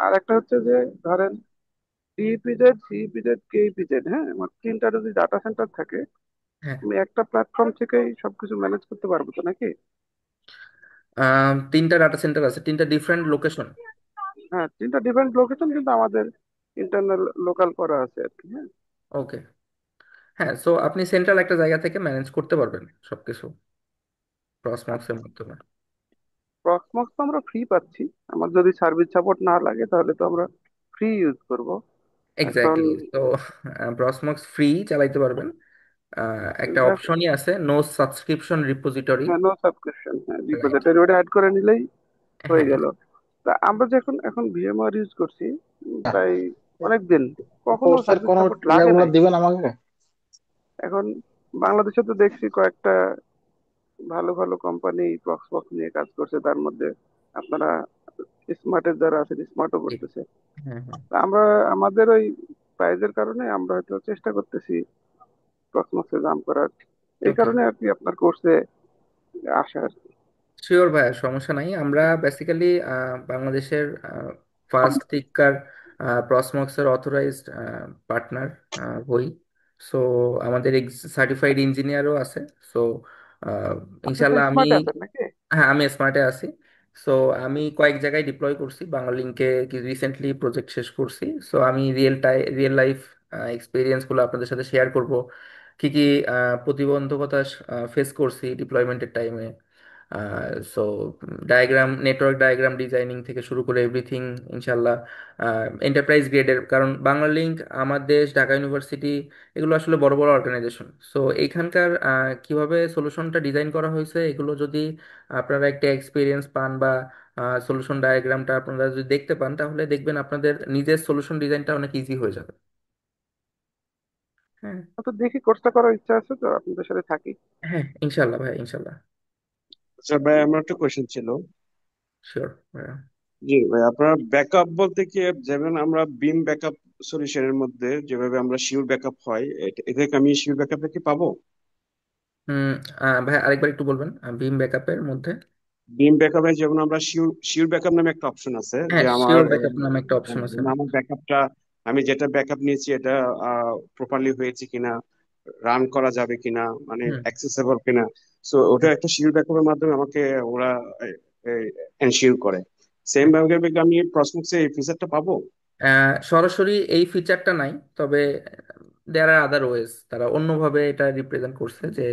আর একটা হচ্ছে যে ধরেন ডিইপিজেড, সিইপিজেড, কেইপিজেড, হ্যাঁ, আমার তিনটা যদি ডাটা সেন্টার থাকে, হ্যাঁ। আমি একটা প্ল্যাটফর্ম থেকেই সবকিছু ম্যানেজ করতে পারবো তো নাকি? 3টা ডাটা সেন্টার আছে, 3টা ডিফারেন্ট লোকেশন। হ্যাঁ, তিনটা ডিফারেন্ট লোকেশন, কিন্তু আমাদের ইন্টারনাল লোকাল করা আছে আর কি, হ্যাঁ। ওকে। হ্যাঁ, সো আপনি সেন্ট্রাল একটা জায়গা থেকে ম্যানেজ করতে পারবেন সবকিছু প্রসমক্সের মাধ্যমে। প্রক্সমক্স তো আমরা ফ্রি পাচ্ছি, আমার যদি সার্ভিস সাপোর্ট না লাগে তাহলে তো আমরা ফ্রি ইউজ করব এখন। এক্স্যাক্টলি। তো প্রসমক্স ফ্রি চালাইতে পারবেন। একটা এটা- অপশনই আছে, নো সাবস্ক্রিপশন রিপোজিটরি। হ্যাঁ, নো সাবস্ক্রিপশন, হ্যাঁ, রিপোজিটরি ওটা অ্যাড করে নিলেই হয়ে হ্যাঁ। গেল। তা আমরা যখন এখন ভিএমআর ইউজ করছি প্রায় অনেক দিন, কখনো কোর্সের সার্ভিস কোনো সাপোর্ট লাগে ইয়াগুলো নাই। দিবেন আমাকে? এখন বাংলাদেশে তো দেখছি কয়েকটা ভালো ভালো কোম্পানি প্রক্সবক্স নিয়ে কাজ করছে, তার মধ্যে আপনারা স্মার্টের যারা আছে স্মার্টও জি। করতেছে। হ্যাঁ হ্যাঁ। তা আমরা আমাদের ওই প্রাইজের কারণে আমরা হয়তো চেষ্টা করতেছি প্রক্সমক্সে জাম্প করার, এই ওকে। কারণে আর কি আপনার কোর্সে আসা আর কি। শিওর ভাইয়া, সমস্যা নাই। আমরা বেসিক্যালি বাংলাদেশের ফার্স্ট দিককার প্রসমক্সের অথরাইজড পার্টনার হই। সো আমাদের সার্টিফাইড ইঞ্জিনিয়ারও আছে। সো আপনি তো ইনশাল্লাহ আমি, স্মার্টে আছেন নাকি? হ্যাঁ আমি স্মার্টে আছি। সো আমি কয়েক জায়গায় ডিপ্লয় করছি, বাংলালিংকে রিসেন্টলি প্রজেক্ট শেষ করছি। সো আমি রিয়েল লাইফ এক্সপিরিয়েন্সগুলো আপনাদের সাথে শেয়ার করব। কি কি প্রতিবন্ধকতা ফেস করছি ডিপ্লয়মেন্টের টাইমে। So diagram, network diagram designing থেকে শুরু করে এভরিথিং ইনশাল্লাহ এন্টারপ্রাইজ গ্রেডের, কারণ বাংলা লিংক, আমার দেশ, ঢাকা ইউনিভার্সিটি, এগুলো আসলে বড় বড় অর্গানাইজেশন। সো এইখানকার কিভাবে সলিউশনটা ডিজাইন করা হয়েছে, এগুলো যদি আপনারা একটা এক্সপিরিয়েন্স পান বা সলিউশন ডায়াগ্রামটা আপনারা যদি দেখতে পান, তাহলে দেখবেন আপনাদের নিজের সলিউশন ডিজাইনটা অনেক ইজি হয়ে যাবে। হ্যাঁ। তো দেখি, কোর্সটা করার ইচ্ছা আছে, তো আপনাদের সাথে থাকি। হ্যাঁ ইনশাল্লাহ ভাই, ইনশাল্লাহ। আচ্ছা ভাই, আমার একটা কোয়েশ্চেন ছিল। শিওর। জি ভাই, আপনার ব্যাকআপ বলতে কি, যেমন আমরা বিম ব্যাকআপ সলিউশনের মধ্যে যেভাবে আমরা শিওর ব্যাকআপ হয়, এতে কি আমি শিওর ব্যাকআপটা কি পাবো? হুম। ভাই আরেকবার একটু বলবেন, বিম ব্যাকআপের মধ্যে। বিম ব্যাকআপে যেমন আমরা শিওর শিওর ব্যাকআপ নামে একটা অপশন আছে, যে হ্যাঁ, আমার শিওর ব্যাকআপ নামে একটা অপশন আছে। আমার ব্যাকআপটা, আমি যেটা ব্যাকআপ নিয়েছি এটা প্রপারলি হয়েছে কিনা, রান করা যাবে কিনা, মানে হুম। অ্যাক্সেসেবল কিনা। সো ওটা একটা শিওর ব্যাকআপের মাধ্যমে আমাকে ওরা এনশিওর করে। সেম ভাবে কি আমি প্রসমক্সে এই ফিচারটা পাবো? সরাসরি এই ফিচারটা নাই, তবে দেয়ার আর আদার ওয়েজ, তারা অন্যভাবে এটা রিপ্রেজেন্ট করছে যে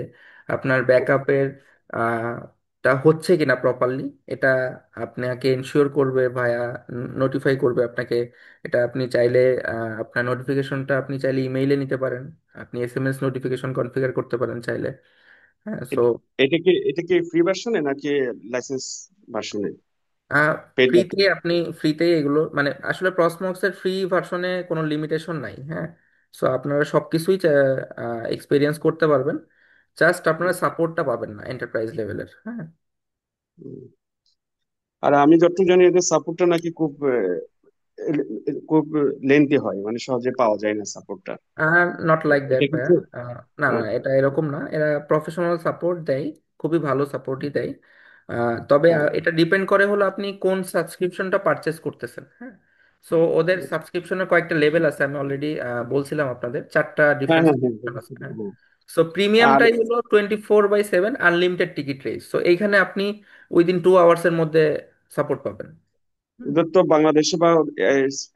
আপনার ব্যাকআপের টা হচ্ছে কিনা প্রপারলি, এটা আপনাকে এনশিওর করবে ভায়া, নোটিফাই করবে আপনাকে। এটা আপনি চাইলে আপনার নোটিফিকেশনটা আপনি চাইলে ইমেইলে নিতে পারেন, আপনি এসএমএস নোটিফিকেশন কনফিগার করতে পারেন চাইলে। হ্যাঁ। সো এটা কি ফ্রি ভার্সনে নাকি লাইসেন্স ভার্সনে, পেড ফ্রিতে, ভার্সনে? আপনি ফ্রিতে এগুলো, মানে আসলে প্রসমক্সের ফ্রি ভার্সনে কোনো লিমিটেশন নাই। হ্যাঁ। সো আপনারা সবকিছুই এক্সপিরিয়েন্স করতে পারবেন, জাস্ট আপনারা সাপোর্টটা পাবেন না এন্টারপ্রাইজ লেভেলের। হ্যাঁ। আর আমি যতটুকু জানি এদের সাপোর্টটা নাকি খুব লেন্থি হয়, মানে সহজে পাওয়া যায় না সাপোর্টটা। নট লাইক দ্যাট এটা কি ভাইয়া। true? না না, হ্যাঁ। এটা এরকম না, এরা প্রফেশনাল সাপোর্ট দেয়, খুবই ভালো সাপোর্টই দেয়। তবে হ্যাঁ, এটা ডিপেন্ড করে হলো আপনি কোন সাবস্ক্রিপশনটা পারচেস করতেছেন। হ্যাঁ। সো ওদের সাবস্ক্রিপশনের কয়েকটা লেভেল আছে, আমি অলরেডি বলছিলাম আপনাদের 4টা হ্যাঁ, ডিফারেন্ট হ্যাঁ, হ্যাঁ, সাবস্ক্রিপশন আছে। হ্যাঁ। হ্যাঁ। সো আর প্রিমিয়ামটাই হলো 24/7 আনলিমিটেড টিকিট রেস। সো এইখানে আপনি উইদিন 2 আওয়ার্সের মধ্যে সাপোর্ট পাবেন। ওদের তো বাংলাদেশে বা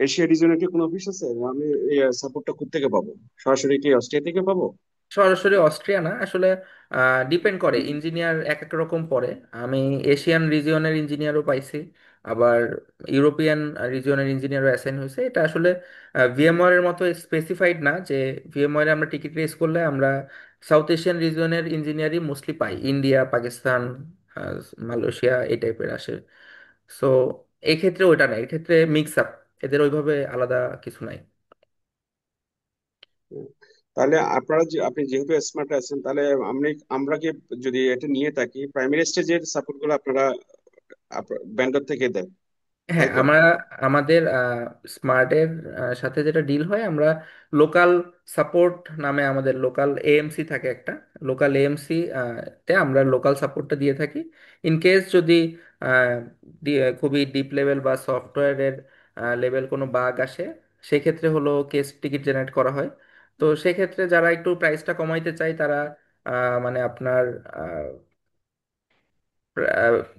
এশিয়া রিজনে কি কোনো অফিস আছে? আমি এই সাপোর্টটা কোথেকে পাবো? সরাসরি কি অস্ট্রিয়া থেকে পাবো? সরাসরি অস্ট্রিয়া না আসলে, ডিপেন্ড করে, ইঞ্জিনিয়ার এক এক রকম পড়ে। আমি এশিয়ান রিজিয়নের ইঞ্জিনিয়ারও পাইছি, আবার ইউরোপিয়ান রিজিয়নের ইঞ্জিনিয়ারও অ্যাসাইন হয়েছে। এটা আসলে ভিএমওয়ার এর মতো স্পেসিফাইড না যে ভিএমওয়ার এ আমরা টিকিট রেস করলে আমরা সাউথ এশিয়ান রিজিয়নের ইঞ্জিনিয়ারই মোস্টলি পাই, ইন্ডিয়া, পাকিস্তান, আহ, মালয়েশিয়া এই টাইপের আসে। সো এই ক্ষেত্রে ওইটা নাই, এর ক্ষেত্রে মিক্স আপ, এদের ওইভাবে আলাদা কিছু নাই। হুম। তাহলে আপনারা যে আপনি যেহেতু স্মার্ট আছেন, তাহলে আমরা কি যদি এটা নিয়ে থাকি, প্রাইমারি স্টেজের সাপোর্ট গুলো আপনারা ভেন্ডর থেকে দেন, হ্যাঁ, তাই তো? আমরা আমাদের স্মার্টের সাথে যেটা ডিল হয়, আমরা লোকাল সাপোর্ট নামে আমাদের লোকাল এএমসি থাকে একটা, লোকাল এএমসি তে আমরা লোকাল সাপোর্টটা দিয়ে থাকি। ইন কেস যদি আহ, খুবই ডিপ লেভেল বা সফটওয়্যারের লেভেল কোনো বাগ আসে, সেক্ষেত্রে হলো কেস টিকিট জেনারেট করা হয়। তো সেক্ষেত্রে যারা একটু প্রাইসটা কমাইতে চায় তারা মানে আপনার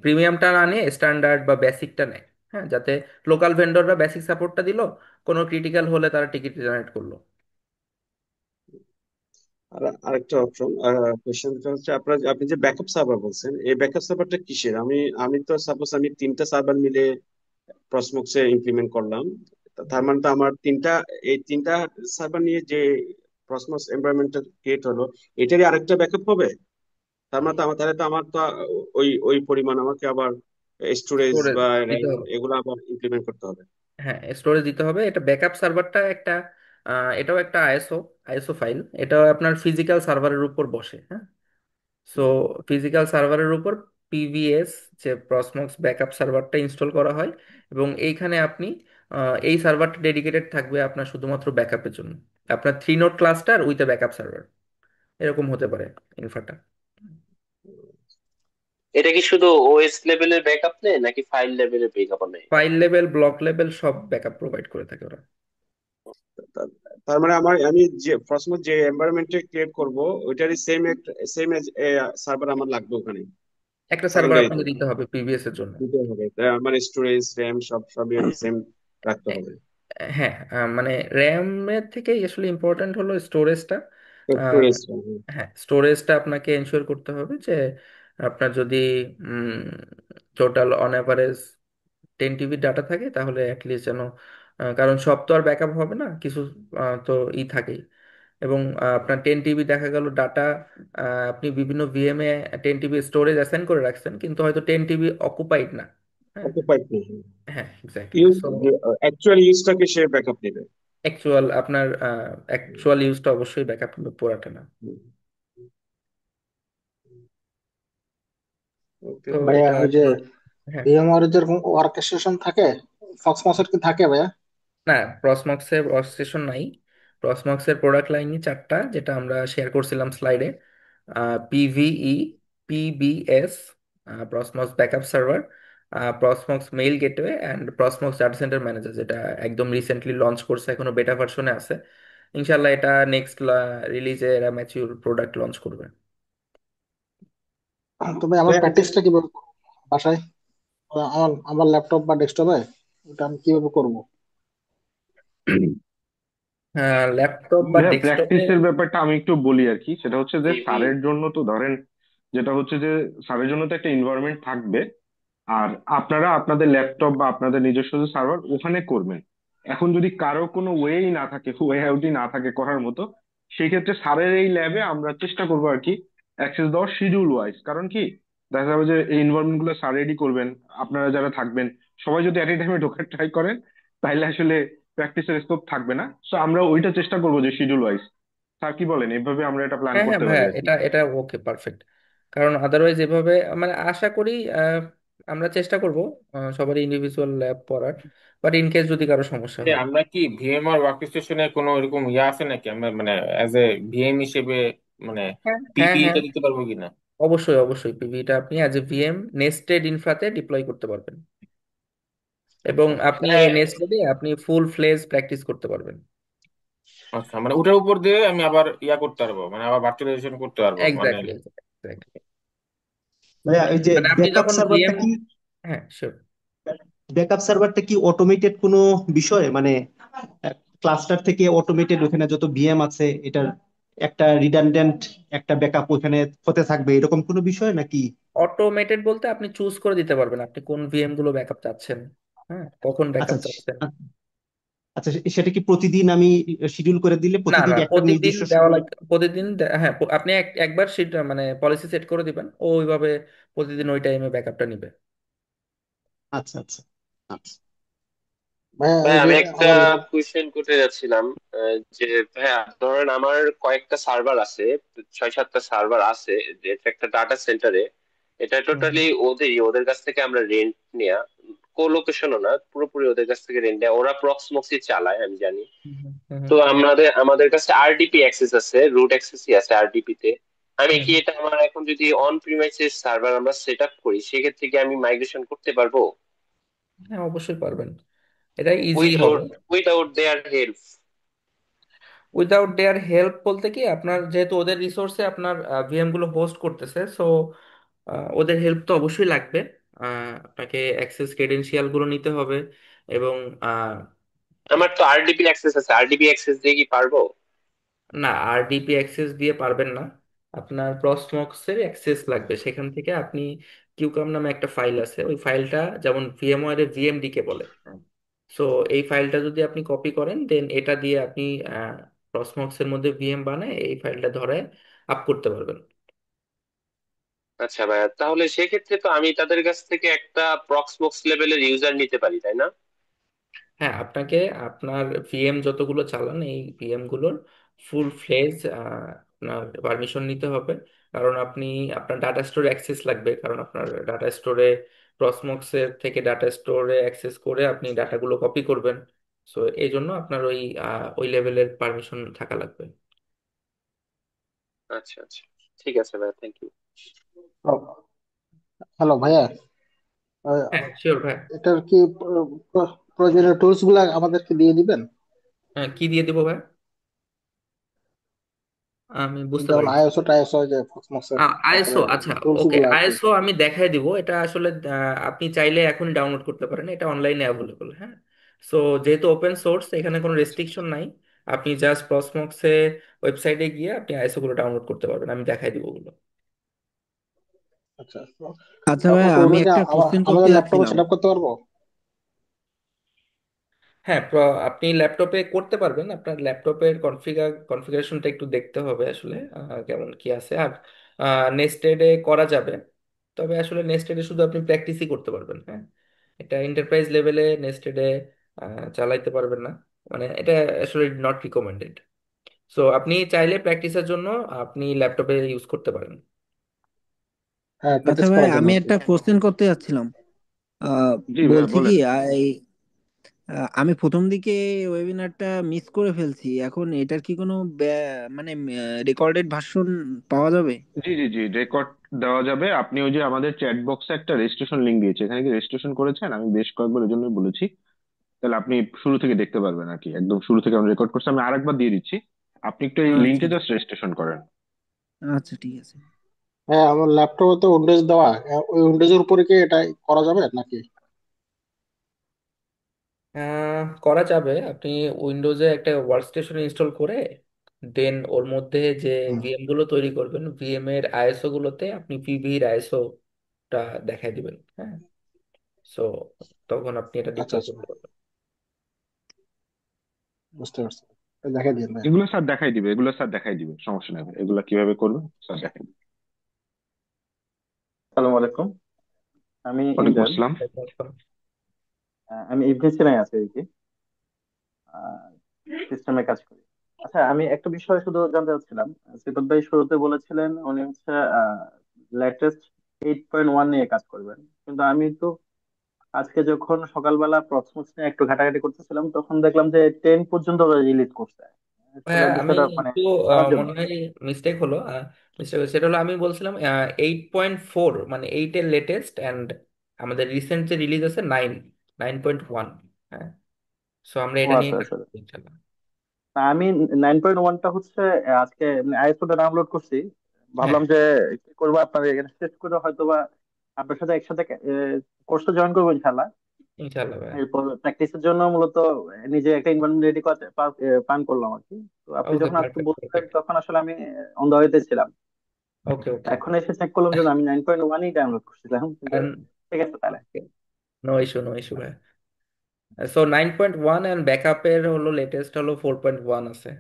প্রিমিয়ামটা না নিয়ে স্ট্যান্ডার্ড বা বেসিকটা নেয়। হ্যাঁ, যাতে লোকাল ভেন্ডররা বেসিক সাপোর্টটা দিল, কোনো ক্রিটিক্যাল হলে তারা টিকিট জেনারেট করলো। আর আরেকটা অপশন কোশ্চেনটা হচ্ছে, আপনি যে ব্যাকআপ সার্ভার বলছেন, এই ব্যাকআপ সার্ভারটা কিসের? আমি তো সাপোজ আমি তিনটা সার্ভার মিলে প্রসমক্সে ইমপ্লিমেন্ট করলাম। তার মানে তো আমার এই তিনটা সার্ভার নিয়ে যে প্রসমক্স এনভায়রনমেন্টটা ক্রিয়েট হলো, এটারই আরেকটা ব্যাকআপ হবে? তার মানে তো তাহলে তো আমার তো ওই পরিমাণ আমাকে আবার স্টোরেজ স্টোরেজ বা দিতে র্যাম হবে। এগুলো আবার ইমপ্লিমেন্ট করতে হবে। হ্যাঁ, স্টোরেজ দিতে হবে। এটা ব্যাকআপ সার্ভারটা একটা এটাও একটা আইএসও ফাইল, এটাও আপনার ফিজিক্যাল সার্ভারের উপর বসে। হ্যাঁ, সো ফিজিক্যাল সার্ভারের উপর পিভিএস যে প্রসমক্স ব্যাকআপ সার্ভারটা ইনস্টল করা হয়, এবং এইখানে আপনি এই সার্ভারটা ডেডিকেটেড থাকবে আপনার শুধুমাত্র ব্যাকআপের জন্য। আপনার 3 node cluster with a backup server, এরকম হতে পারে ইনফাটা। এটা কি শুধু ওএস লেভেলের ব্যাকআপ নেয় নাকি ফাইল লেভেলের ব্যাকআপ নেয়? ফাইল লেভেল, ব্লক লেভেল সব ব্যাকআপ প্রোভাইড করে থাকে ওরা। তার তার মানে আমি যে প্রথমে যে এনভায়রনমেন্টে ক্রিয়েট করব, ওইটারই সেম সার্ভার আমার লাগবে ওখানে, একটা সার্ভার সেকেন্ডারিতে আপনাকে দিতে হবে পিভিএস এর জন্য। দিতে হবে। মানে স্টোরেজ র্যাম সবই সেম রাখতে হবে। হ্যাঁ, মানে র্যামের থেকে আসলে ইম্পর্ট্যান্ট হলো স্টোরেজটা। স্টোরেজটা। হ্যাঁ, স্টোরেজটা আপনাকে এনশিওর করতে হবে যে আপনার যদি total on average 10 TB data থাকে, তাহলে অ্যাটলিস্ট যেন, কারণ সব তো আর ব্যাকআপ হবে না, কিছু তো থাকেই। এবং আপনার 10 টিবি দেখা গেল ডাটা, আপনি বিভিন্ন ভিএম এ 10 টিবি স্টোরেজ অ্যাসাইন করে রাখছেন, কিন্তু হয়তো 10 টিবি অকুপাইড না। হ্যাঁ, অকুপাইড নেই। হ্যাঁ, এক্স্যাক্টলি। সো অ্যাকচুয়াল ইউজটাকে সে ব্যাকআপ নেবে। অ্যাকচুয়াল ইউজটা অবশ্যই ব্যাকআপ নেবে, পুরাটা না। ওকে। তো ভাইয়া এটা ওই যে আপনার, হ্যাঁ। ভিএমআর এর যেরকম ওয়ার্কেস্টেশন থাকে, ফক্সমসের কি থাকে ভাইয়া? না, প্রসমক্সের স্টেশন নাই। প্রসমক্সের প্রোডাক্ট লাইনই চারটা, যেটা আমরা শেয়ার করছিলাম স্লাইডে: PVE, PBS, Proxmox backup server, Proxmox mail gateway, and Proxmox data center manager, যেটা একদম রিসেন্টলি লঞ্চ করছে, এখনো বেটা ভার্সনে আছে। ইনশাল্লাহ এটা নেক্সট রিলিজে এরা ম্যাচিউর প্রোডাক্ট লঞ্চ করবে। তবে আমার ভাইয়া, প্র্যাকটিসটা কিভাবে করবো বাসায়? আমার আমার ল্যাপটপ বা ডেস্কটপে এটা আমি কিভাবে করব? ল্যাপটপ বা ভাইয়া, ডেস্কটপে। প্র্যাকটিসের ব্যাপারটা আমি একটু বলি আর কি। সেটা হচ্ছে যে জি জি। স্যারের জন্য তো ধরেন, যেটা হচ্ছে যে স্যারের জন্য তো একটা এনভায়রনমেন্ট থাকবে, আর আপনারা আপনাদের ল্যাপটপ বা আপনাদের নিজস্ব যে সার্ভার ওখানে করবেন। এখন যদি কারো কোনো ওয়েই না থাকে, ওয়ে আউটই না থাকে করার মতো, সেই ক্ষেত্রে স্যারের এই ল্যাবে আমরা চেষ্টা করবো আর কি অ্যাক্সেস দেওয়ার শিডিউল ওয়াইজ। কারণ কি, দেখা যাবে যে এই এনভায়রনমেন্ট গুলো স্যার রেডি করবেন, আপনারা যারা থাকবেন সবাই যদি এট এ টাইমে ঢোকার ট্রাই করেন, তাহলে আসলে প্র্যাকটিসের স্কোপ থাকবে না। তো আমরা ওইটা চেষ্টা করবো যে শিডিউল ওয়াইজ। স্যার কি বলেন, এইভাবে আমরা এটা প্ল্যান হ্যাঁ, হ্যাঁ করতে পারি ভাইয়া, আর কি। এটা এটা ওকে, পারফেক্ট। কারণ আদারওয়াইজ এভাবে, মানে আশা করি আমরা চেষ্টা করব সবারই ইন্ডিভিজুয়াল ল্যাব পড়ার, বাট ইন কেস যদি কারো সমস্যা হয়। আমরা কি ভিএমআর ওয়ার্ক স্টেশনে কোনো এরকম ইয়ে আছে নাকি, আমরা মানে অ্যাজ এ ভিএম হিসেবে মানে হ্যাঁ, হ্যাঁ, হ্যাঁ, পিপিইটা দিতে পারবো কিনা? অবশ্যই অবশ্যই পিভিটা আপনি অ্যাজ এ ভিএম নেস্টেড ইনফ্রাতে ডিপ্লয় করতে পারবেন, এবং আপনি মানে এই নেস্টেডে আপনি ফুল ফ্লেজ প্র্যাকটিস করতে পারবেন। আচ্ছা, মানে ওটার উপর দিয়ে আমি আবার ইয়া করতে পারবো, মানে আবার ভার্চুয়ালাইজেশন করতে পারবো মানে। Exactly, exactly. ভাইয়া ওই যে মানে আপনি ব্যাকআপ যখন সার্ভারটা ভিএম, কি? হ্যাঁ শিওর। ব্যাকআপ সার্ভারটা কি অটোমেটেড কোনো বিষয়, মানে ক্লাস্টার থেকে অটোমেটেড ওখানে যত ভিএম আছে এটার একটা রিডান্ডেন্ট একটা ব্যাকআপ ওখানে হতে থাকবে, এরকম কোনো বিষয় নাকি? অটোমেটেড বলতে আপনি চুজ করে দিতে পারবেন আপনি কোন ভিএম গুলো ব্যাকআপ চাচ্ছেন, হ্যাঁ, কখন আচ্ছা ব্যাকআপ চাচ্ছেন। আচ্ছা, সেটা কি প্রতিদিন আমি শিডিউল করে দিলে না প্রতিদিন না, একটা প্রতিদিন নির্দিষ্ট দেওয়া সময়? লাগে, প্রতিদিন হ্যাঁ, আপনি একবার মানে পলিসি সেট করে দিবেন, ও ওইভাবে প্রতিদিন ওই টাইমে ব্যাকআপটা নিবে। আচ্ছা আচ্ছা আচ্ছা। ভাইয়া ভাই এই যে আমি একটা আমার কোয়েশ্চেন করতে যাচ্ছিলাম, যে ভাইয়া ধরেন আমার কয়েকটা সার্ভার আছে, 6-7টা সার্ভার আছে, যেটা একটা ডাটা সেন্টারে, এটা হুম টোটালি ওদের কাছ থেকে আমরা রেন্ট নেয়া, কো লোকেশনও না, পুরোপুরি ওদের কাছ থেকে রেন্ট নেয়া, ওরা প্রক্সমক্সই চালায় আমি জানি। হুম হুম তো আমাদের কাছে আরডিপি অ্যাক্সেস আছে, রুট অ্যাক্সেসই আছে আরডিপি তে। আমি হুম কি এটা আমার এখন যদি অন প্রিমাইসেস সার্ভার আমরা সেট আপ করি, সেক্ষেত্রে কি আমি মাইগ্রেশন করতে পারবো হ্যাঁ, অবশ্যই পারবেন, এটা ইজি হবে। উইদাউট উইদাউট দেয়ার হেল্প? উইদাউট দেয়ার হেল্প বলতে কি, আপনার যেহেতু ওদের রিসোর্সে আপনার ভিএম গুলো হোস্ট করতেছে, সো ওদের হেল্প তো অবশ্যই লাগবে। আপনাকে অ্যাক্সেস ক্রেডেনশিয়াল গুলো নিতে হবে, এবং আমার তো আরডিপি অ্যাক্সেস আছে, আরডিপি অ্যাক্সেস দিয়ে কি পারবো? না, আরডিপি অ্যাক্সেস দিয়ে পারবেন না। আপনার প্রসমক্স এর অ্যাক্সেস লাগবে, সেখান থেকে আপনি কিউকাম নামে একটা ফাইল আছে, ওই ফাইলটা যেমন ভিএমওয়ার এ ভিএমডি কে বলে, সো এই ফাইলটা যদি আপনি কপি করেন, দেন এটা দিয়ে আপনি প্রসমক্স এর মধ্যে ভিএম বানায় এই ফাইলটা ধরে আপ করতে পারবেন। আচ্ছা ভাইয়া, তাহলে সেক্ষেত্রে তো আমি তাদের কাছ থেকে একটা প্রক্সবক্স লেভেলের ইউজার নিতে পারি, তাই না? হ্যাঁ, আপনাকে আপনার ভিএম যতগুলো চালান এই ভিএম গুলোর ফুল ফ্লেজ আপনার পারমিশন নিতে হবে, কারণ আপনার ডাটা স্টোরে অ্যাক্সেস লাগবে, কারণ আপনার ডাটা স্টোরে প্রসমক্সের থেকে ডাটা স্টোরে অ্যাক্সেস করে আপনি ডাটাগুলো কপি করবেন। সো এই জন্য আপনার ওই লেভেলের পারমিশন থাকা লাগবে। আচ্ছা আচ্ছা, ঠিক আছে ভাইয়া, থ্যাংক ইউ। হ্যালো ভাইয়া, আহ, হ্যাঁ, শিওর ভাই। এটার কি প্রয়োজনীয় টুলস গুলা আমাদেরকে দিয়ে দিবেন? হ্যাঁ, কি দিয়ে দিব ভাই, আমি বুঝতে যেমন পারি। আইএসও টাইএসও যে ফক্সমক্সের, আইএসও, তারপরে আচ্ছা, টুলস ওকে, গুলো আর কি। আইএসও আমি দেখাই দিব, এটা আসলে আপনি চাইলে এখনই ডাউনলোড করতে পারেন, এটা অনলাইনে অ্যাভেলেবল, হ্যাঁ। সো যেহেতু ওপেন সোর্স, এখানে কোনো রেস্ট্রিকশন নাই, আপনি জাস্ট প্রসমক্সে ওয়েবসাইটে গিয়ে আপনি আইএসও গুলো ডাউনলোড করতে পারবেন, আমি দেখাই দিব ওগুলো। আচ্ছা, আচ্ছা ভাই, ওকে, আমি ওগুলো কি একটা কোশ্চেন করতে আমাদের ল্যাপটপে যাচ্ছিলাম। সেট আপ করতে পারবো? হ্যাঁ, আপনি ল্যাপটপে করতে পারবেন, আপনার ল্যাপটপের কনফিগারেশনটা একটু দেখতে হবে আসলে, কেমন কি আছে। আর নেস্টেডে করা যাবে, তবে আসলে নেস্টেডে শুধু আপনি প্র্যাকটিসই করতে পারবেন, হ্যাঁ, এটা এন্টারপ্রাইজ লেভেলে নেস্টেডে চালাইতে পারবেন না, মানে এটা আসলে নট রিকমেন্ডেড। সো আপনি চাইলে প্র্যাকটিসের জন্য আপনি ল্যাপটপে ইউজ করতে পারেন। হ্যাঁ, আচ্ছা প্র্যাকটিস ভাই, করার জন্য আমি আর কি। একটা কোশ্চেন করতে যাচ্ছিলাম। আহ, জি ভাইয়া বলছি কি, বলেন। আমি প্রথম দিকে ওয়েবিনারটা মিস করে ফেলছি। এখন এটার কি কোনো মানে রেকর্ডেড ভার্সন পাওয়া যাবে? জি জি জি, রেকর্ড দেওয়া যাবে। আপনি ওই যে আমাদের চ্যাট বক্সে একটা রেজিস্ট্রেশন লিংক দিয়েছে, এখানে কি রেজিস্ট্রেশন করেছেন? আমি বেশ কয়েকবার এই জন্যই বলেছি। তাহলে আপনি শুরু থেকে দেখতে পারবেন আর কি, একদম শুরু থেকে আমরা রেকর্ড করছি। আমি আরেকবার দিয়ে দিচ্ছি, আপনি একটু এই আচ্ছা লিঙ্কে জাস্ট রেজিস্ট্রেশন করেন। আচ্ছা, ঠিক আছে। হ্যাঁ, আমার ল্যাপটপে তো উইন্ডোজ দেওয়া, ওই উইন্ডোজের উপরে কি এটা করা যাবে নাকি? করা যাবে, আপনি উইন্ডোজে একটা ওয়ার্কস্টেশন ইনস্টল করে দেন ওর মধ্যে যে হুম, ভিএম গুলো তৈরি করবেন, ভিএম এর আইএসও গুলোতে আপনি ভিভির আইএসওটা দেখাই দিবেন, হ্যাঁ। সো তখন আপনি এটা আচ্ছা ডিপ্লয় আচ্ছা, করতে পারবেন। বুঝতে পারছি। দেখাই দিন ভাই। এগুলো স্যার দেখাই দিবে, এগুলো স্যার দেখাই দিবে, সমস্যা নেই। এগুলো কিভাবে করবেন স্যার দেখাই দিবে। আসসালামু আলাইকুম। আমি ওয়ালাইকুম ইমরান। আসসালাম। আমি ইভনিসিনায় আছি আর কি, সিস্টেমে কাজ করি। আচ্ছা, আমি একটা বিষয় শুধু জানতে চাচ্ছিলাম। সিফাত ভাই শুরুতে বলেছিলেন উনি হচ্ছে লেটেস্ট 8.1 নিয়ে কাজ করবেন, কিন্তু আমি তো আজকে যখন সকালবেলা প্রক্সমক্স নিয়ে একটু ঘাটাঘাটি করতেছিলাম তখন দেখলাম যে 10 পর্যন্ত রিলিজ করছে। আসলে হ্যাঁ, আমি বিষয়টা মানে একটু আমার জন্য। মনে হয় মিস্টেক হলো, সেটা হলো আমি বলছিলাম 8.4, মানে 8 এর লেটেস্ট, অ্যান্ড আমাদের রিসেন্ট যে রিলিজ আছে 9.1, হ্যাঁ। সো আমরা ও এটা নিয়ে আচ্ছা কাজ আচ্ছা। করছি ইনশাল্লাহ। তা আমি 9.1টা হচ্ছে আজকে আইএসওটা ডাউনলোড করছি। হ্যাঁ, ভাবলাম যে কি করবো, আপনার এখানে শেষ করে হয়তো বা আপনার সাথে একসাথে কোর্সে জয়েন করবো ইনশাল্লাহ। ইনশাল্লাহ ভাই। এরপর প্র্যাকটিসের জন্য মূলত নিজে একটা এনভায়রনমেন্ট রেডি করতে প্ল্যান করলাম আর কি। তো আপনি ওকে, যখন আজকে পারফেক্ট বলছিলেন পারফেক্ট। তখন আসলে আমি অন দা ওয়েতে ছিলাম। ওকে ওকে। এখন এসে চেক করলাম যে না, আমি 9.1ই ডাউনলোড করছিলাম, কিন্তু ঠিক আছে তাহলে। নো ইস্যু নো ইস্যু ভাই। সো 9.1 অ্যান্ড ব্যাকআপের হলো লেটেস্ট হলো 4.1 আছে।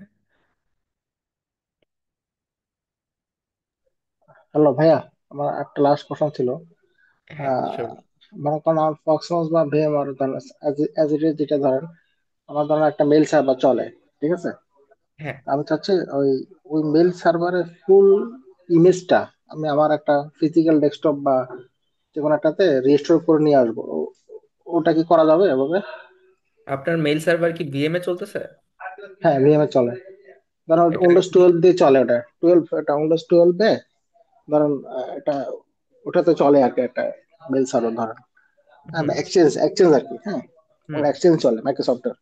হ্যালো ভাইয়া, আমার একটা লাস্ট কোশ্চেন ছিল। হ্যাঁ আহ শিওর। মনে করেন আমার ফক্সনস বা ভিএমআর ধরেন অ্যাজ ইট ইজ, যেটা ধরেন আমার ধরেন একটা মেল সার্ভার চলে, ঠিক আছে? হ্যাঁ আমি চাচ্ছি ওই ওই মেল সার্ভারের ফুল ইমেজটা আমি আমার একটা ফিজিক্যাল ডেস্কটপ বা যে কোনো একটাতে রেজিস্টোর করে নিয়ে আসবো। ওটা কি করা যাবে এভাবে? আপনার মেইল সার্ভার কি ভিএম এ চলতেছে? হ্যাঁ, ভিএম এ চলে। ধরুন এটা উইন্ডোজ 12 দিয়ে চলে, ওটা 12, এটা উইন্ডোজ 12 এ ধরুন এটা ওটাতে চলে আর কি, একটা মেল সার্ভার ধরেন হুম এক্সচেঞ্জ এক্সচেঞ্জ আর কি, হ্যাঁ। হুম। এক্সচেঞ্জ চলে মাইক্রোসফটের।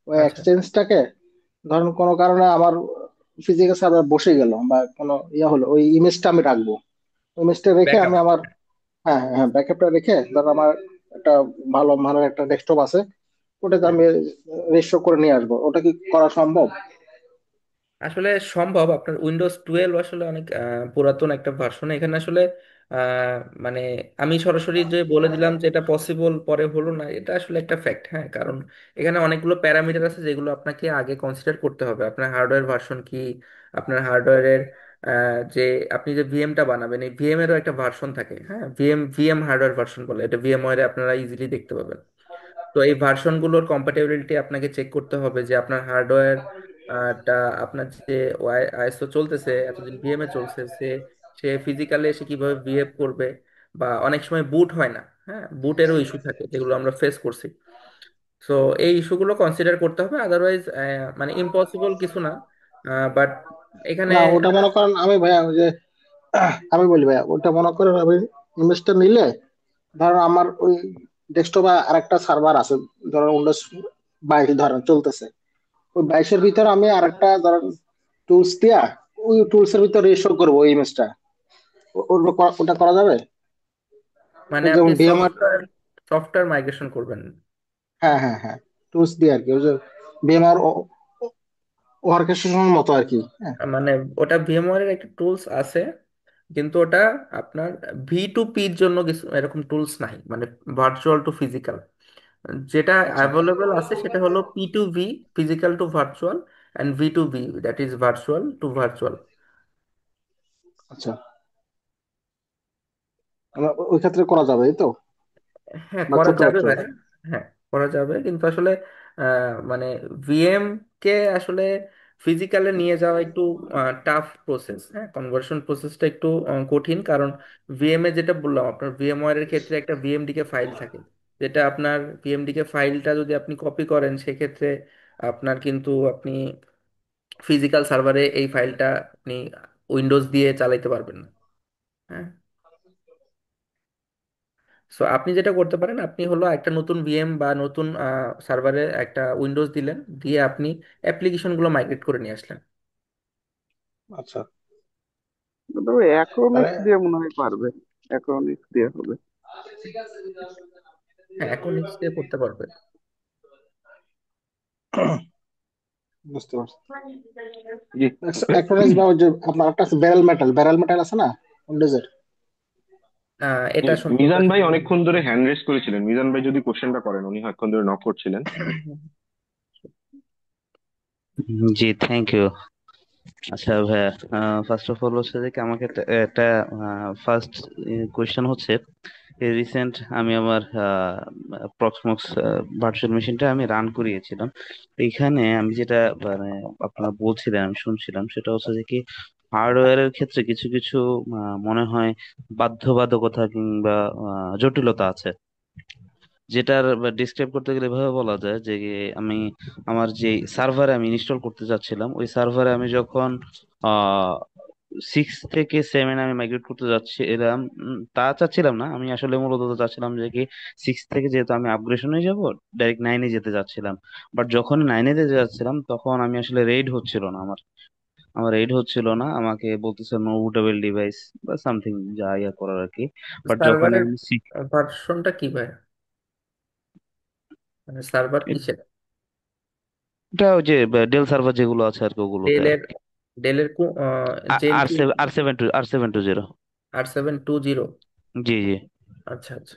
ওই আচ্ছা এক্সচেঞ্জটাকে ধরুন কোনো কারণে আমার ফিজিক্যাল সার্ভার বসে গেল বা কোনো ইয়ে হলো, ওই ইমেজটা আমি রাখবো। ইমেজটা রেখে ব্যাকআপ। আমি আমার, হ্যাঁ হ্যাঁ, ব্যাকআপটা রেখে ধরুন আমার একটা ভালো মানের একটা ডেস্কটপ আছে, ওটাতে হুম। আমি রেজিস্টার করে নিয়ে আসবো। ওটা কি করা সম্ভব? আসলে সম্ভব। আপনার উইন্ডোজ 12 আসলে অনেক পুরাতন একটা ভার্সন। এখানে আসলে আহ, মানে আমি সরাসরি যে বলে দিলাম যে এটা পসিবল পরে হলো না, এটা আসলে একটা ফ্যাক্ট। হ্যাঁ, কারণ এখানে অনেকগুলো প্যারামিটার আছে যেগুলো আপনাকে আগে কনসিডার করতে হবে। আপনার হার্ডওয়্যার ভার্সন কি, আপনার হার্ডওয়্যারের যে আপনি যে ভিএমটা বানাবেন এই ভিএম এরও একটা ভার্সন থাকে। হ্যাঁ, ভিএম হার্ডওয়্যার ভার্সন বলে, এটা ভিএমওয়্যারে আপনারা ইজিলি দেখতে পাবেন। তো এই ভার্সনগুলোর কম্প্যাটিবিলিটি আপনাকে চেক করতে হবে যে আপনার হার্ডওয়্যার টা আপনার যে আইএসও চলতেছে, এতদিন ভিএমএ চলছে, সে সে ফিজিক্যালি এসে কিভাবে বিহেভ করবে। বা অনেক সময় বুট হয় না। হ্যাঁ, বুটেরও ইস্যু থাকে যেগুলো আমরা ফেস করছি। সো এই ইস্যুগুলো কনসিডার করতে হবে, আদারওয়াইজ মানে ইম্পসিবল কিছু না। বাট এখানে না, ওটা মনে করেন আমি ভাইয়া ওই যে আমি বলি ভাইয়া, ওটা মনে করেন আমি ইমেজটা নিলে ধরেন আমার ওই ডেস্কটপে আরেকটা সার্ভার আছে, ধরেন উইন্ডোজ 22 ধরেন চলতেছে, ওই 22-এর ভিতরে আমি আরেকটা ধরেন টুলস দিয়া ওই টুলস এর ভিতরে রেজিস্টার করবো ওই ইমেজটা। ওটা করা যাবে? মানে ওই আপনি যেমন ভিএমআর, সফটওয়্যার মাইগ্রেশন করবেন। হ্যাঁ হ্যাঁ হ্যাঁ, টুলস দিয়ে আর কি, ওই যে ভিএমআর অর্কেস্ট্রেশনের মতো আর কি, হ্যাঁ। মানে ওটা ভিএমওয়্যারের একটা টুলস আছে, কিন্তু ওটা আপনার ভি টু পির জন্য কিছু এরকম টুলস নাই, মানে ভার্চুয়াল টু ফিজিক্যাল। যেটা আচ্ছা অ্যাভেলেবল আছে সেটা হলো P to V, physical to virtual, and V to V, that is virtual to virtual. আচ্ছা, ওই ক্ষেত্রে করা যাবে এই তো, হ্যাঁ বা করা ছোট যাবে বাচ্চা। ভাই। হ্যাঁ করা যাবে, কিন্তু আসলে মানে ভিএম কে আসলে ফিজিক্যালে নিয়ে যাওয়া একটু টাফ প্রসেস। হ্যাঁ, কনভার্সন প্রসেসটা একটু কঠিন, কারণ ভিএম এ যেটা বললাম, আপনার ভিএমওয়্যার এর ক্ষেত্রে একটা ভিএমডিকে ফাইল থাকে, যেটা আপনার ভিএমডিকে ফাইলটা যদি আপনি কপি করেন সেক্ষেত্রে আপনার কিন্তু আপনি ফিজিক্যাল সার্ভারে এই ফাইলটা আপনি উইন্ডোজ দিয়ে চালাইতে পারবেন না। হ্যাঁ, সো আপনি যেটা করতে পারেন, আপনি হলো একটা নতুন ভিএম বা নতুন সার্ভারে একটা উইন্ডোজ দিলেন, দিয়ে আপনি অ্যাপ্লিকেশনগুলো মাইগ্রেট করে নিয়ে আসলেন। আচ্ছা, তবে অ্যাক্রোনিক্স তাহলে দিয়ে মনে হয় পারবে, অ্যাক্রোনিক্স দিয়ে হবে। হ্যাঁ, এখন নেক্সট ডে করতে পারবে। বুঝতে পারছি। জি। অ্যাক্রোনিক্স বা ওই যে আপনার একটা আছে ব্যারেল মেটাল আছে না উইন্ডোজের? এটা সম্পর্কে মিজান ভাই আসলে অনেকক্ষণ ধরে হ্যান্ড রেস করেছিলেন, মিজান ভাই যদি কোশ্চেনটা করেন, উনি অনেকক্ষণ ধরে নক করছিলেন। জি, থ্যাংক ইউ। আচ্ছা ভাইয়া, ফার্স্ট অফ অল হচ্ছে যে কি আমাকে একটা ফার্স্ট কোয়েশ্চেন হচ্ছে, রিসেন্ট আমি আমার প্রক্সমক্স ভার্চুয়াল মেশিনটা আমি রান করিয়েছিলাম। এখানে আমি যেটা মানে আপনারা বলছিলেন আমি শুনছিলাম, সেটা হচ্ছে যে কি হার্ডওয়্যারের ক্ষেত্রে কিছু কিছু মনে হয় বাধ্যবাধকতা কিংবা জটিলতা আছে, যেটার ডিসক্রাইব করতে গেলে এভাবে বলা যায় যে আমি আমার যে সার্ভারে আমি ইনস্টল করতে যাচ্ছিলাম, ওই সার্ভারে আমি যখন 6 থেকে 7 আমি মাইগ্রেট করতে যাচ্ছিলাম, তা চাচ্ছিলাম না, আমি আসলে মূলত চাচ্ছিলাম যে কি 6 থেকে যেহেতু আমি আপগ্রেশন হয়ে যাব, ডাইরেক্ট 9-এ যেতে যাচ্ছিলাম। বাট যখন 9-এ যেতে যাচ্ছিলাম তখন আমি আসলে রেড হচ্ছিল না, আমার আমার রেড হচ্ছিল না, আমাকে বলতেছে নো বুটেবল ডিভাইস বা সামথিং, যা ইয়া করার আর কি। বাট যখন সার্ভারের আমি ভার্সনটা কি ভাই? মানে সার্ভার কিসের? এটা ওই যে ডেল সার্ভার যেগুলো আছে আর কি ওগুলোতে আর ডেলের কি। ডেলের জেন আর টু, সেভেন আর 720। R720? জি জি। আচ্ছা আচ্ছা।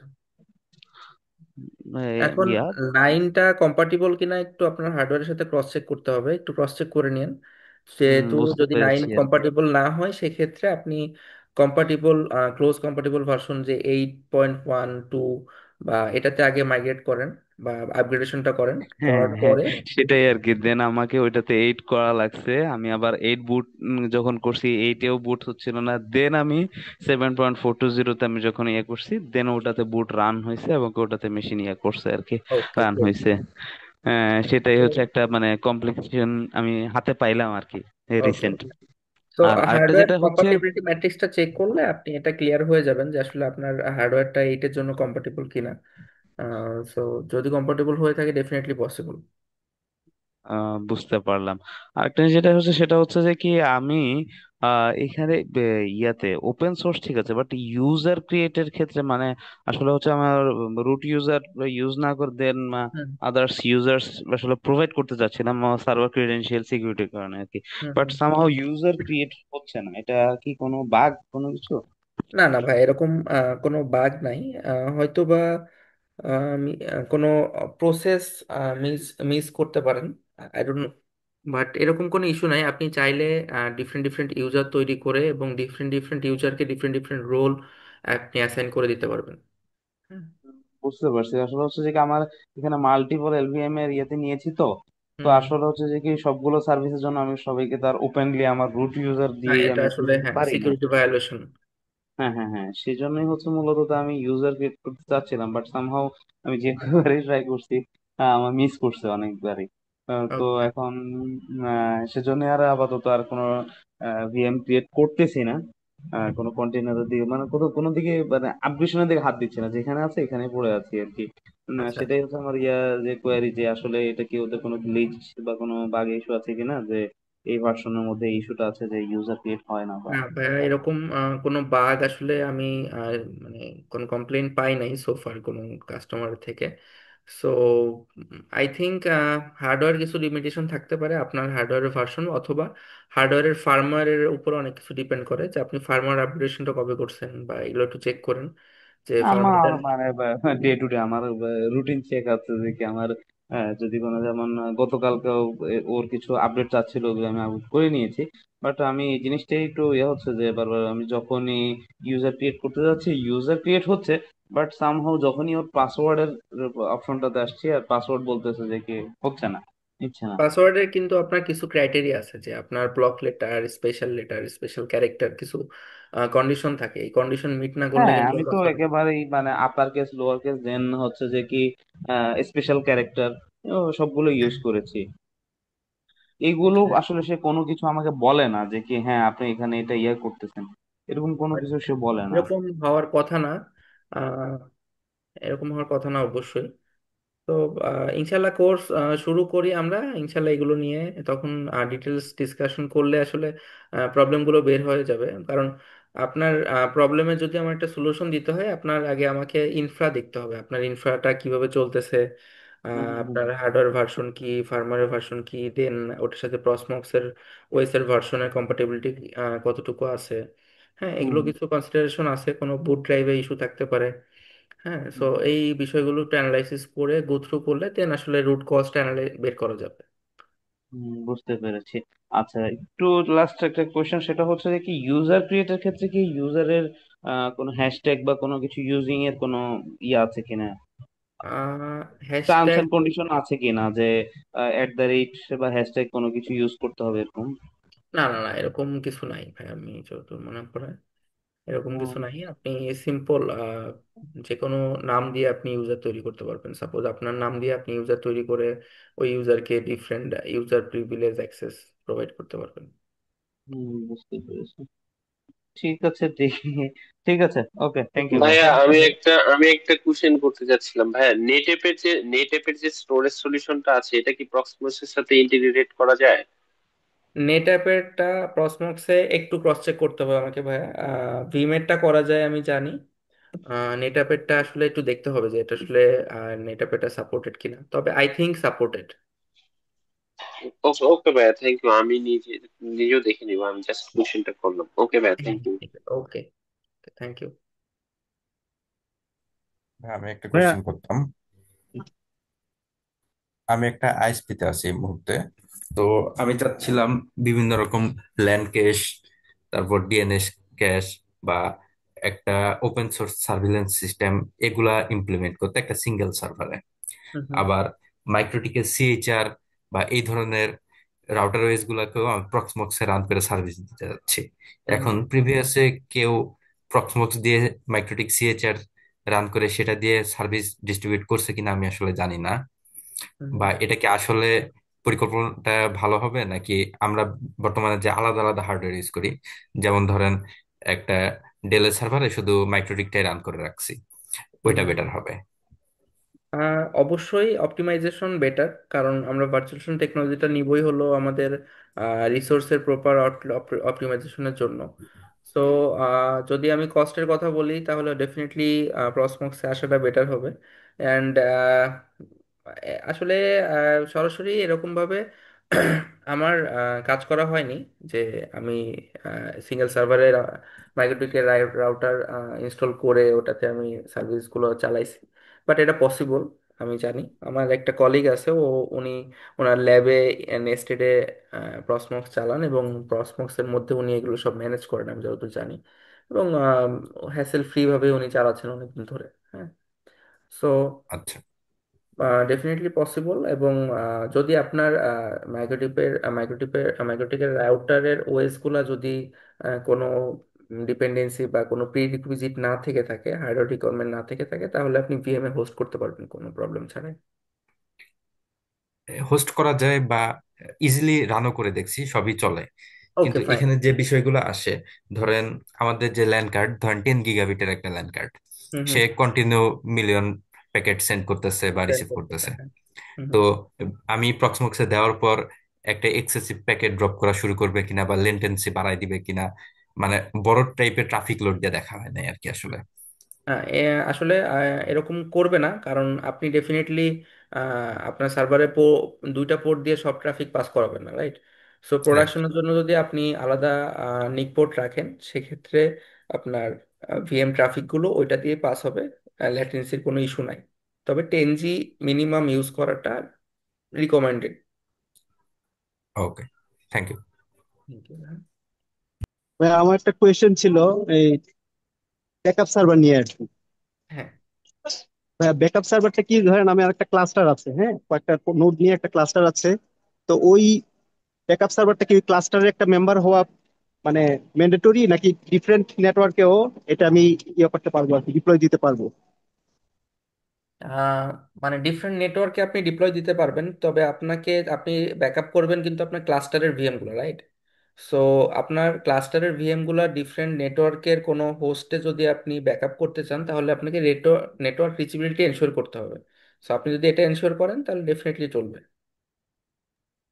এ, এখন ইয়া লাইনটা কম্পাটিবল কিনা একটু আপনার হার্ডওয়্যারের সাথে ক্রস চেক করতে হবে, একটু ক্রস চেক করে নিন। সেহেতু বুঝতে যদি লাইন পেরেছি আর কি। কম্পাটিবল না হয় সেক্ষেত্রে আপনি কম্পাটিবল, ক্লোজ কম্পাটিবল ভার্সন যে 8.12 বা এটাতে আগে মাইগ্রেট করেন বা আপগ্রেডেশনটা করেন, হ্যাঁ করার হ্যাঁ, পরে। সেটাই আর কি। দেন আমাকে ওইটাতে 8 করা লাগছে, আমি আবার 8 বুট যখন করছি 8এও বুট হচ্ছিল না। দেন আমি 7.420 তে আমি যখন ইয়ে করছি, দেন ওটাতে বুট রান হয়েছে এবং ওটাতে মেশিন ইয়ে করছে আর কি, ওকে, রান গুড। হয়েছে। সেটাই হচ্ছে একটা মানে কমপ্লিকেশন আমি হাতে পাইলাম আর কি ওকে, রিসেন্ট। তো আর আরেকটা হার্ডওয়্যার যেটা হচ্ছে, কম্পাটিবিলিটি ম্যাট্রিক্সটা চেক করলে আপনি এটা ক্লিয়ার হয়ে যাবেন যে আসলে আপনার হার্ডওয়্যারটা এইটের জন্য কম্পাটিবল কিনা। সো যদি কম্পাটিবল হয়ে থাকে ডেফিনেটলি পসিবল। বুঝতে পারলাম। আরেকটা যেটা হচ্ছে সেটা হচ্ছে যে কি আমি এখানে ইয়াতে ওপেন সোর্স ঠিক আছে, বাট ইউজার ক্রিয়েটের ক্ষেত্রে মানে আসলে হচ্ছে আমার রুট ইউজার ইউজ না করে দেন হুম আদার্স ইউজার্স আসলে প্রোভাইড করতে চাচ্ছিলাম সার্ভার ক্রিডেন্সিয়াল সিকিউরিটির কারণে আর কি। হুম বাট হুম। সামহাও ইউজার ক্রিয়েট হচ্ছে না, এটা কি কোনো বাগ কোনো কিছু? না না ভাই, এরকম কোনো বাগ নাই। হয়তো বা কোনো প্রসেস মিস মিস করতে পারেন, আই ডোন্ট নো। বাট এরকম কোনো ইস্যু নাই। আপনি চাইলে ডিফারেন্ট ডিফারেন্ট ইউজার তৈরি করে এবং ডিফারেন্ট ডিফারেন্ট ইউজারকে ডিফারেন্ট ডিফারেন্ট রোল আপনি অ্যাসাইন করে দিতে পারবেন। হুম বুঝতে পারছি। আসলে হচ্ছে যে কি আমার এখানে মাল্টিপল এলভিএম এর ইয়েতে নিয়েছি তো, তো হুম হুম। আসলে হচ্ছে যে কি সবগুলো সার্ভিসের জন্য আমি সবাইকে তার ওপেনলি আমার রুট ইউজার হ্যাঁ, দিয়েই এটা আমি আসলে দিতে হ্যাঁ পারি না। Security violation. হ্যাঁ হ্যাঁ হ্যাঁ, সেই জন্যই হচ্ছে মূলত তো আমি ইউজার ক্রিয়েট করতে চাচ্ছিলাম, বাট সামহাও আমি যে কয়েকবারই ট্রাই করছি আমার মিস করছে অনেকবারই। তো ওকে এখন সেজন্য আর আপাতত আর কোনো ভিএম ক্রিয়েট করতেছি না। কোনো কন্টেনারের দিকে মানে কোনো দিকে মানে আপগ্রেশনের দিকে হাত দিচ্ছি না, যেখানে আছে এখানে পড়ে আছি আর কি। আচ্ছা। সেটাই হচ্ছে আমার যে কোয়ারি, যে আসলে এটা কি ওদের কোনো গ্লিচ বা কোনো বাগ ইস্যু আছে কিনা, যে এই ভার্সনের মধ্যে ইস্যুটা আছে যে ইউজার ক্রিয়েট হয় না বা না ভাইয়া, এরকম কোনো বাগ আসলে আমি আহ, মানে কোনো কমপ্লেন পাই নাই সোফার কোনো কাস্টমার থেকে। সো আই থিঙ্ক হার্ডওয়্যার কিছু লিমিটেশন থাকতে পারে আপনার হার্ডওয়্যারের ভার্সন, অথবা হার্ডওয়্যারের ফার্মওয়্যারের উপর অনেক কিছু ডিপেন্ড করে যে আপনি ফার্মওয়্যার আপগ্রেডেশনটা কবে করছেন, বা এগুলো একটু চেক করেন যে আমার ফার্মওয়্যার। মানে ডে টু ডে আমার রুটিন চেক আছে যে কি আমার যদি কোনো যেমন গতকালকেও ওর কিছু আপডেট চাচ্ছিল, ওগুলো আমি আপডেট করে নিয়েছি। বাট আমি এই জিনিসটাই একটু ইয়ে হচ্ছে যে বারবার আমি যখনই ইউজার ক্রিয়েট করতে যাচ্ছি ইউজার ক্রিয়েট হচ্ছে, বাট সামহাও যখনই ওর পাসওয়ার্ডের অপশনটাতে আসছি আর পাসওয়ার্ড বলতেছে যে কি হচ্ছে না, নিচ্ছে না। পাসওয়ার্ডের কিন্তু আপনার কিছু ক্রাইটেরিয়া আছে, যে আপনার block letter, special letter, special character, কিছু কন্ডিশন থাকে। এই কন্ডিশন মিট না করলে হ্যাঁ, কিন্তু আমি তো পাসওয়ার্ড। একেবারেই মানে আপার কেস লোয়ার কেস দেন হচ্ছে যে কি স্পেশাল ক্যারেক্টার সবগুলো ইউজ করেছি। এইগুলো আসলে সে কোনো কিছু আমাকে বলে না যে কি হ্যাঁ আপনি এখানে এটা ইয়ে করতেছেন, এরকম কোনো কিছু সে বলে না। এরকম হওয়ার কথা না। আহ, এরকম হওয়ার কথা না অবশ্যই। তো ইনশাল্লাহ কোর্স শুরু করি আমরা ইনশাল্লাহ এগুলো নিয়ে, তখন ডিটেলস ডিসকাশন করলে আসলে প্রবলেমগুলো বের হয়ে যাবে। কারণ আপনার প্রবলেমে যদি আমার একটা সলিউশন দিতে হয়, আপনার আগে আমাকে ইনফ্রা দেখতে হবে, আপনার ইনফ্রাটা কিভাবে চলতেছে, হুম হুম হুম আপনার হার্ডওয়্যার ভার্সন কি, ফার্মওয়্যার ভার্সন কি, দেন ওটার সাথে প্রসমক্সের ওএস এর ভার্সনের কম্পাটিবিলিটি কতটুকু আছে। হ্যাঁ, এগুলো হুম কিছু কনসিডারেশন আছে, কোনো বুট ড্রাইভে ইস্যু থাকতে পারে। হ্যাঁ, সো হুম এই বিষয়গুলো একটু অ্যানালাইসিস করে গো থ্রু করলে দেন আসলে রুট কজটা বের করা যাবে। বুঝতে পেরেছি। আচ্ছা, একটু লাস্ট একটা কোয়েশ্চেন, সেটা হচ্ছে যে কি ইউজার ক্রিয়েটের ক্ষেত্রে কি ইউজারের কোনো হ্যাশট্যাগ বা কোনো কিছু ইউজিং এর কোনো ইয়ে আছে কিনা, টার্মস হ্যাশট্যাগ? এন্ড কন্ডিশন আছে কিনা যে @, বা হ্যাশট্যাগ কোনো কিছু ইউজ করতে হবে এরকম? না না না, এরকম কিছু নাই ভাই, আমি যতদূর মনে পড়ে এরকম কিছু নাই। আপনি সিম্পল যে কোনো নাম দিয়ে আপনি ইউজার তৈরি করতে পারবেন। সাপোজ আপনার নাম দিয়ে আপনি ইউজার তৈরি করে ওই ইউজারকে different user privilege access provide করতে পারবেন। বুঝতে পেরেছি। ঠিক আছে, দেখি। ঠিক আছে, ওকে, থ্যাংক ইউ ভাই। ভাইয়া থ্যাংক ইউ। আমি একটা কোশ্চেন করতে চাচ্ছিলাম ভাইয়া, নেট অ্যাপের যে স্টোরেজ সলিউশনটা আছে এটা কি প্রক্সমোসের সাথে ইন্টিগ্রেট করা যায়? নেট অ্যাপেরটা প্রসমক্সে একটু ক্রস চেক করতে হবে আমাকে ভাইয়া। ভিমেরটা করা যায় আমি জানি। নেট অ্যাপেরটা আসলে একটু দেখতে হবে যে এটা আসলে নেট অ্যাপেরটা সাপোর্টেড কিনা, তবে আই থিংক সাপোর্টেড। ওকে ওকে ভাইয়া, থ্যাংক ইউ। আমি নিজেও দেখে নিবো, আমি জাস্ট কোশ্চেনটা করলাম। ওকে ভাইয়া, thank you. Okay, thank you. আমি একটা ভাইয়া, কোশ্চেন করতাম। আমি একটা আইএসপিতে আছি এই মুহূর্তে। তো আমি চাচ্ছিলাম বিভিন্ন রকম ল্যান্ড ক্যাশ, তারপর ডিএনএস ক্যাশ, বা একটা ওপেন সোর্স সার্ভিলেন্স সিস্টেম, এগুলা ইমপ্লিমেন্ট করতে একটা সিঙ্গেল সার্ভারে। হুম হুম আবার মাইক্রোটিকের সিএইচআর বা এই ধরনের রাউটার ওয়েস গুলাকেও আমি প্রক্সমক্সে রান করে সার্ভিস দিতে যাচ্ছি। হুম এখন হুম প্রিভিয়াসে কেউ প্রক্সমক্স দিয়ে মাইক্রোটিক সিএইচআর রান করে সেটা দিয়ে সার্ভিস ডিস্ট্রিবিউট করছে কিনা আমি আসলে জানি না। হুম বা হুম। এটা কি আসলে পরিকল্পনাটা ভালো হবে, নাকি আমরা বর্তমানে যে আলাদা আলাদা হার্ডওয়্যার ইউজ করি, যেমন ধরেন একটা ডেলের সার্ভারে শুধু মাইক্রোটিকটাই রান করে রাখছি, হুম ওইটা হুম। বেটার হবে? অবশ্যই অপটিমাইজেশন বেটার, কারণ আমরা ভার্চুয়ালাইজেশন টেকনোলজিটা নিবই হলো আমাদের রিসোর্সের প্রপার অপটিমাইজেশনের জন্য। সো যদি আমি কস্টের কথা বলি তাহলে ডেফিনেটলি প্রসমক্সে আসাটা বেটার হবে। অ্যান্ড আসলে সরাসরি এরকমভাবে আমার কাজ করা হয়নি যে আমি সিঙ্গেল সার্ভারে মাইক্রোটিকের রাউটার ইনস্টল করে ওটাতে আমি সার্ভিসগুলো চালাইছি, বাট এটা পসিবল। আমি জানি আমার একটা কলিগ আছে, উনি ওনার ল্যাবে নেস্টেডে প্রসমক্স চালান এবং প্রসমক্স এর মধ্যে উনি এগুলো সব ম্যানেজ করেন আমি যতদূর জানি, এবং হ্যাসেল ফ্রি ভাবে উনি চালাচ্ছেন অনেকদিন ধরে। হ্যাঁ, সো আচ্ছা। Definitely possible. এবং যদি আপনার মাইক্রোটিকের রাউটারের ওএস গুলা যদি কোনো ডিপেন্ডেন্সি বা কোনো প্রি রিকুইজিট না থেকে থাকে, হার্ডওয়্যার রিকোয়ারমেন্ট না থেকে থাকে, তাহলে আপনি ভিএমএ হোস্ট করতে পারবেন কোনো প্রবলেম ছাড়াই। হোস্ট করা যায় বা ইজিলি রানও করে দেখছি, সবই চলে। ওকে কিন্তু ফাইন। এখানে যে বিষয়গুলো আসে, ধরেন আমাদের যে ল্যান্ড কার্ড, ধরেন 10 গিগাবিটের একটা ল্যান্ড কার্ড, হুম সে হুম। কন্টিনিউ মিলিয়ন প্যাকেট সেন্ড করতেছে বা সেন্ড রিসিভ করতেছে, করতেছে। হ্যাঁ। হুম তো হুম। আমি প্রক্সমক্সে দেওয়ার পর একটা এক্সেসিভ প্যাকেট ড্রপ করা শুরু করবে কিনা বা লেন্টেন্সি বাড়াই দিবে কিনা, মানে বড় টাইপের ট্রাফিক লোড দিয়ে দেখা হয় নাই আর কি আসলে। আসলে এরকম করবে না, কারণ আপনি ডেফিনেটলি আপনার সার্ভারে দুইটা পোর্ট দিয়ে সব ট্রাফিক পাস করাবেন না, রাইট? So right. প্রোডাকশনের জন্য যদি আপনি আলাদা নিক পোর্ট রাখেন, সেক্ষেত্রে আপনার ভিএম ট্রাফিকগুলো ওইটা দিয়ে পাস হবে, ল্যাটেন্সির কোনো ইস্যু নাই। তবে 10G মিনিমাম ইউজ করাটা রিকমেন্ডেড। Okay, thank you. ভাইয়া, আমার একটা কোয়েশ্চেন ছিল এই ব্যাকআপ সার্ভার নিয়ে আর কি। হ্যাঁ। ব্যাকআপ সার্ভারটা কি, ধরেন আমি একটা ক্লাস্টার আছে, হ্যাঁ, কয়েকটা নোড নিয়ে একটা ক্লাস্টার আছে। তো ওই ব্যাকআপ সার্ভারটা কি ক্লাস্টারের একটা মেম্বার হওয়া মানে ম্যান্ডেটরি, নাকি ডিফারেন্ট নেটওয়ার্কেও এটা আমি ইয়ে করতে পারবো আর কি, ডিপ্লয় দিতে পারবো? আহ, মানে ডিফারেন্ট নেটওয়ার্কে আপনি ডিপ্লয় দিতে পারবেন, তবে আপনি ব্যাকআপ করবেন কিন্তু আপনার ক্লাস্টারের ভিএম গুলো, রাইট? সো আপনার ক্লাস্টারের ভিএম গুলো ডিফারেন্ট নেটওয়ার্কের কোনো হোস্টে যদি আপনি ব্যাকআপ করতে চান, তাহলে আপনাকে নেটওয়ার্ক রিচেবিলিটি এনশিওর করতে হবে। সো আপনি যদি এটা এনশিওর করেন তাহলে ডেফিনেটলি চলবে।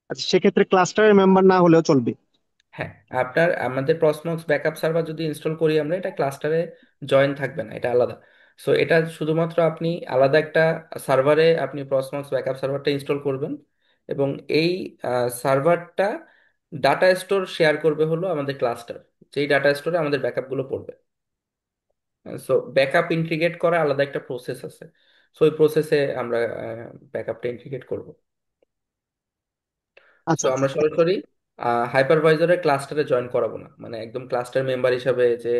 আচ্ছা, সেক্ষেত্রে ক্লাস্টারের মেম্বার না হলেও চলবে? হ্যাঁ, আমাদের প্রসমক্স ব্যাকআপ সার্ভার যদি ইনস্টল করি আমরা, এটা ক্লাস্টারে জয়েন থাকবে না, এটা আলাদা। সো এটা শুধুমাত্র আপনি আলাদা একটা সার্ভারে আপনি প্রসমক্স ব্যাকআপ সার্ভারটা ইনস্টল করবেন, এবং এই সার্ভারটা ডাটা স্টোর শেয়ার করবে হলো আমাদের ক্লাস্টার, যেই ডাটা স্টোরে আমাদের ব্যাকআপগুলো পড়বে। সো ব্যাকআপ ইন্টিগ্রেট করা আলাদা একটা প্রসেস আছে। সো ওই প্রসেসে আমরা ব্যাকআপটা ইন্টিগ্রেট করব। সো আচ্ছা আচ্ছা। আমরা সরাসরি হাইপারভাইজারের ক্লাস্টারে জয়েন করাবো না, মানে একদম ক্লাস্টার মেম্বার হিসাবে যে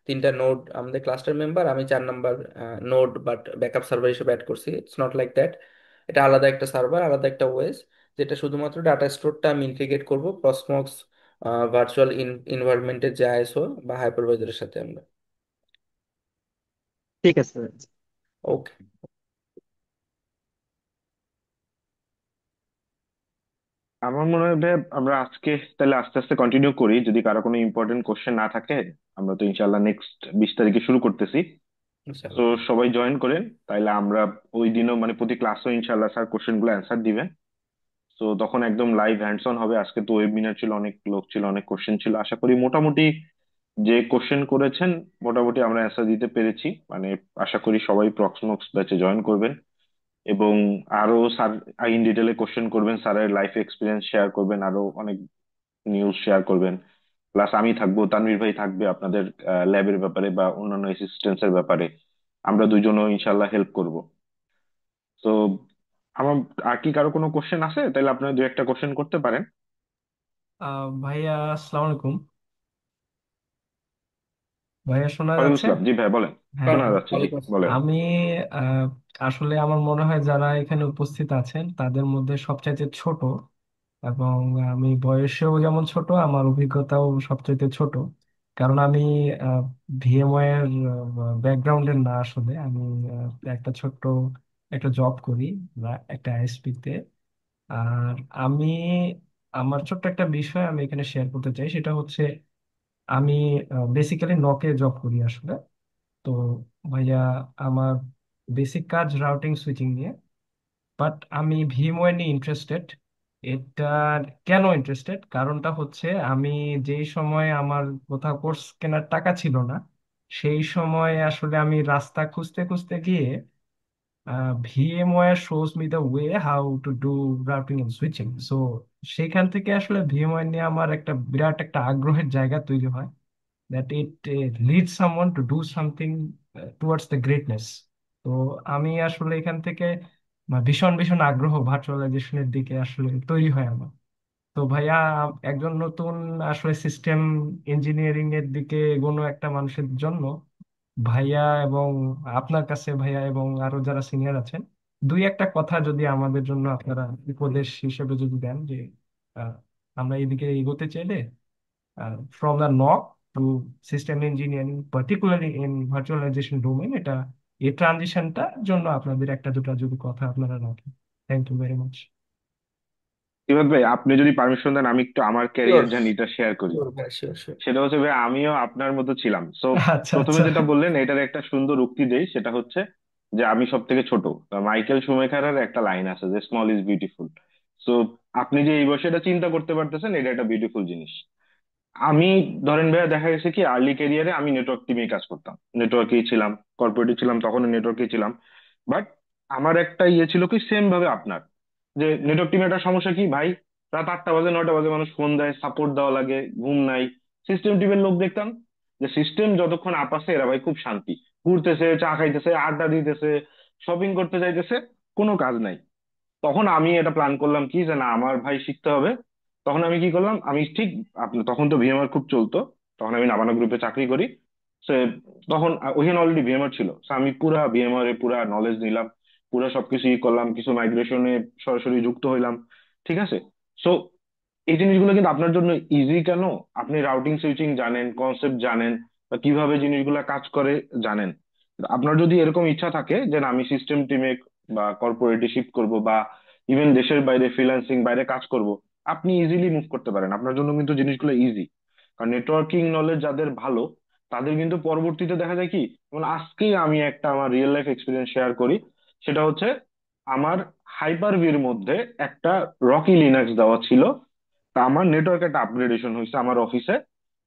তিনটা নোড আমাদের ক্লাস্টার মেম্বার, আমি 4 number node but backup server হিসেবে অ্যাড করছি, ইটস নট লাইক দ্যাট। এটা আলাদা একটা সার্ভার, আলাদা একটা ওএস, যেটা শুধুমাত্র ডাটা স্টোরটা আমি ইন্টিগ্রেট করবো প্রসমক্স ভার্চুয়াল ইনভায়রনমেন্টের যে আইএসও বা হাইপারভাইজারের সাথে আমরা। ঠিক আছে। ওকে। আমার মনে হয় ভাই আমরা আজকে তাহলে আস্তে আস্তে কন্টিনিউ করি, যদি কারো কোনো ইম্পর্টেন্ট কোশ্চেন না থাকে। আমরা তো ইনশাল্লাহ নেক্সট 20 তারিখে শুরু করতেছি। তো ইনশাআল্লাহ। সবাই জয়েন করেন, তাইলে আমরা ওই দিনও মানে প্রতি ক্লাসও ইনশাল্লাহ স্যার কোশ্চেন গুলো অ্যান্সার দিবেন। তো তখন একদম লাইভ হ্যান্ডস অন হবে। আজকে তো ওয়েবিনার ছিল, অনেক লোক ছিল, অনেক কোশ্চেন ছিল, আশা করি মোটামুটি যে কোশ্চেন করেছেন মোটামুটি আমরা অ্যান্সার দিতে পেরেছি। মানে আশা করি সবাই প্রক্সমক্স ব্যাচে জয়েন করবেন এবং আরো স্যার ইন ডিটেলে কোশ্চেন করবেন, স্যারের লাইফ এক্সপিরিয়েন্স শেয়ার করবেন, আরো অনেক নিউজ শেয়ার করবেন। প্লাস আমি থাকবো, তানভীর ভাই থাকবে আপনাদের ল্যাবের ব্যাপারে বা অন্যান্য অ্যাসিস্ট্যান্স এর ব্যাপারে। আমরা দুইজনও ইনশাল্লাহ হেল্প করব। তো আমার আর কি কারো কোনো কোশ্চেন আছে? তাহলে আপনারা দু একটা কোশ্চেন করতে পারেন। ভাইয়া আসসালামু আলাইকুম। ভাইয়া শোনা ওয়ালাইকুম যাচ্ছে? আসসালাম, জি ভাই বলেন। হ্যাঁ, শোনা যাচ্ছে, জি ওয়ালাইকুম আসসালাম। বলেন। আমি আহ, আসলে আমার মনে হয় যারা এখানে উপস্থিত আছেন তাদের মধ্যে সবচাইতে ছোট, এবং আমি বয়সেও যেমন ছোট, আমার অভিজ্ঞতাও সবচাইতে ছোট। কারণ আমি ভিএমওয়্যার ব্যাকগ্রাউন্ডের না, আসলে আমি একটা ছোট্ট একটা জব করি একটা আইএসপি তে। আর আমি আমার ছোট্ট একটা বিষয় আমি এখানে শেয়ার করতে চাই, সেটা হচ্ছে আমি বেসিক্যালি নকে জব করি আসলে। তো ভাইয়া, আমার বেসিক কাজ রাউটিং সুইচিং নিয়ে, বাট আমি ভিএমওয়্যার নিয়ে ইন্টারেস্টেড। এটা কেন ইন্টারেস্টেড, কারণটা হচ্ছে আমি যেই সময় আমার কোথাও কোর্স কেনার টাকা ছিল না, সেই সময় আসলে আমি রাস্তা খুঁজতে খুঁজতে গিয়ে VMware shows me the way how to do routing and switching. So সেখান থেকে আসলে VMware নিয়ে আমার একটা বিরাট একটা আগ্রহের জায়গা তৈরি হয়, that it leads someone to do something towards the greatness. তো আমি আসলে এখান থেকে ভীষণ ভীষণ আগ্রহ ভার্চুয়ালাইজেশনের দিকে আসলে তৈরি হয় আমার। তো ভাইয়া, একজন নতুন আসলে সিস্টেম ইঞ্জিনিয়ারিং এর দিকে এগোনো একটা মানুষের জন্য ভাইয়া এবং আপনার কাছে ভাইয়া এবং আরো যারা সিনিয়র আছেন, দুই একটা কথা যদি আমাদের জন্য আপনারা উপদেশ হিসেবে যদি দেন, যে আহ, আমরা এদিকে এগোতে চাইলে from the NOC to system engineering, particularly in virtualization domain, এটা এই ট্রানজিশনটার জন্য আপনাদের একটা দুটা যদি কথা আপনারা রাখেন। Thank you very much. Ibad ভাই, আপনি যদি পারমিশন দেন আমি একটু আমার শিওর, ক্যারিয়ার জার্নিটা শেয়ার করি। শিওর ভাই, শিওর, শিওর। সেটা হচ্ছে ভাই, আমিও আপনার মতো ছিলাম। সো আচ্ছা প্রথমে আচ্ছা। যেটা বললেন এটার একটা সুন্দর উক্তি দেই, সেটা হচ্ছে যে আমি সব থেকে ছোট। মাইকেল শুমেখারের একটা লাইন আছে যে স্মল ইজ বিউটিফুল। সো আপনি যে এই বয়সে এটা চিন্তা করতে পারতেছেন, এটা একটা বিউটিফুল জিনিস। আমি ধরেন ভাইয়া দেখা গেছে কি আর্লি ক্যারিয়ারে আমি নেটওয়ার্ক টিমে কাজ করতাম, নেটওয়ার্কেই ছিলাম, কর্পোরেটে ছিলাম, তখন নেটওয়ার্কেই ছিলাম। বাট আমার একটা ইয়ে ছিল কি সেম ভাবে আপনার, যে নেটওয়ার্ক টিমে একটা সমস্যা কি ভাই, রাত 8টা বাজে 9টা বাজে মানুষ ফোন দেয়, সাপোর্ট দেওয়া লাগে, ঘুম নাই। সিস্টেম টিমের লোক দেখতাম যে সিস্টেম যতক্ষণ আপ আছে এরা ভাই খুব শান্তি, ঘুরতেছে, চা খাইতেছে, আড্ডা দিতেছে, শপিং করতে যাইতেছে, কোনো কাজ নাই। তখন আমি এটা প্ল্যান করলাম কি যে না, আমার ভাই শিখতে হবে। তখন আমি কি করলাম, আমি ঠিক আপনি তখন তো ভিএমআর খুব চলতো, তখন আমি নাবানা গ্রুপে চাকরি করি। সে তখন ওইখানে অলরেডি ভিএমআর ছিল। So আমি পুরা ভিএমআর এর পুরা নলেজ নিলাম, পুরা সবকিছু ই করলাম, কিছু মাইগ্রেশনে সরাসরি যুক্ত হইলাম। ঠিক আছে। সো এই জিনিসগুলো কিন্তু আপনার জন্য ইজি কেন, আপনি রাউটিং সুইচিং জানেন, কনসেপ্ট জানেন, বা কিভাবে জিনিসগুলো কাজ করে জানেন। আপনার যদি এরকম ইচ্ছা থাকে যে না আমি সিস্টেম টিমে বা কর্পোরেটে শিফট করব, বা ইভেন দেশের বাইরে ফ্রিল্যান্সিং বাইরে কাজ করব, আপনি ইজিলি মুভ করতে পারেন। আপনার জন্য কিন্তু জিনিসগুলো ইজি। কারণ নেটওয়ার্কিং নলেজ যাদের ভালো, তাদের কিন্তু পরবর্তীতে দেখা যায় কি, যেমন আজকেই আমি একটা আমার রিয়েল লাইফ এক্সপিরিয়েন্স শেয়ার করি। সেটা হচ্ছে আমার হাইপার ভির মধ্যে একটা রকি লিনাক্স দেওয়া ছিল। তা আমার নেটওয়ার্ক একটা আপগ্রেডেশন হয়েছে আমার অফিসে।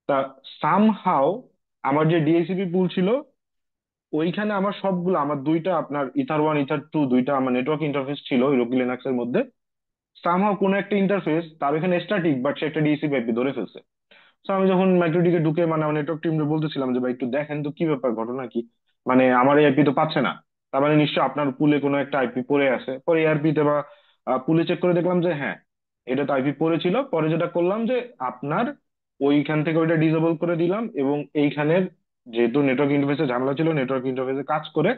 তা সামহাও আমার যে ডিএসিপি পুল ছিল ওইখানে আমার সবগুলো, আমার দুইটা আপনার ইথার 1 ইথার 2 দুইটা আমার নেটওয়ার্ক ইন্টারফেস ছিল ওই রকি লিনাক্স এর মধ্যে। সামহাও কোনো একটা ইন্টারফেস তার ওখানে স্ট্যাটিক, বাট সে একটা ডিএসিপি আইপি ধরে ফেলছে। তো আমি যখন মাইক্রোটিকে ঢুকে মানে আমার নেটওয়ার্ক টিমকে বলতেছিলাম যে ভাই একটু দেখেন তো কি ব্যাপার, ঘটনা কি, মানে আমার এই আইপি তো পাচ্ছে না। তার মানে নিশ্চয় আপনার পুলে কোনো একটা আইপি পড়ে আছে। পরে এআরপি তে বা পুলে চেক করে দেখলাম যে হ্যাঁ, এটা তো আইপি পড়েছিল। পরে যেটা করলাম যে আপনার ওইখান থেকে ওইটা ডিসেবল করে দিলাম, এবং এইখানের যেহেতু নেটওয়ার্ক ইন্টারফেসে ঝামেলা ছিল, নেটওয়ার্ক ইন্টারফেসে কাজ করে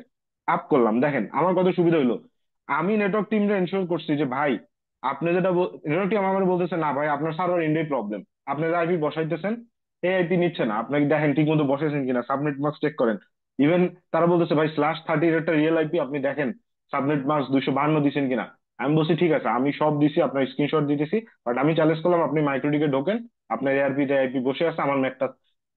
আপ করলাম। দেখেন আমার কত সুবিধা হইলো। আমি নেটওয়ার্ক টিমটা এনশিওর করছি যে ভাই আপনি যেটা নেটওয়ার্ক টিম আমার বলতেছে না ভাই আপনার সার্ভার এন্ডেই প্রবলেম, আপনি যে আইপি বসাইতেছেন এই আইপি নিচ্ছে না, আপনাকে দেখেন ঠিক মতো বসেছেন কিনা, সাবনেট মাস্ক চেক করেন। ইভেন তারা বলতেছে ভাই /30 একটা রিয়েল আইপি আপনি দেখেন সাবনেট মাস্ক 252 দিচ্ছেন কিনা। আমি বলছি ঠিক আছে আমি সব দিছি, আপনার স্ক্রিনশট দিতেছি। বাট আমি চ্যালেঞ্জ করলাম আপনি মাইক্রোটিকে ঢোকেন, আপনার এআরপি তে আইপি বসে আছে, আমার ম্যাকটা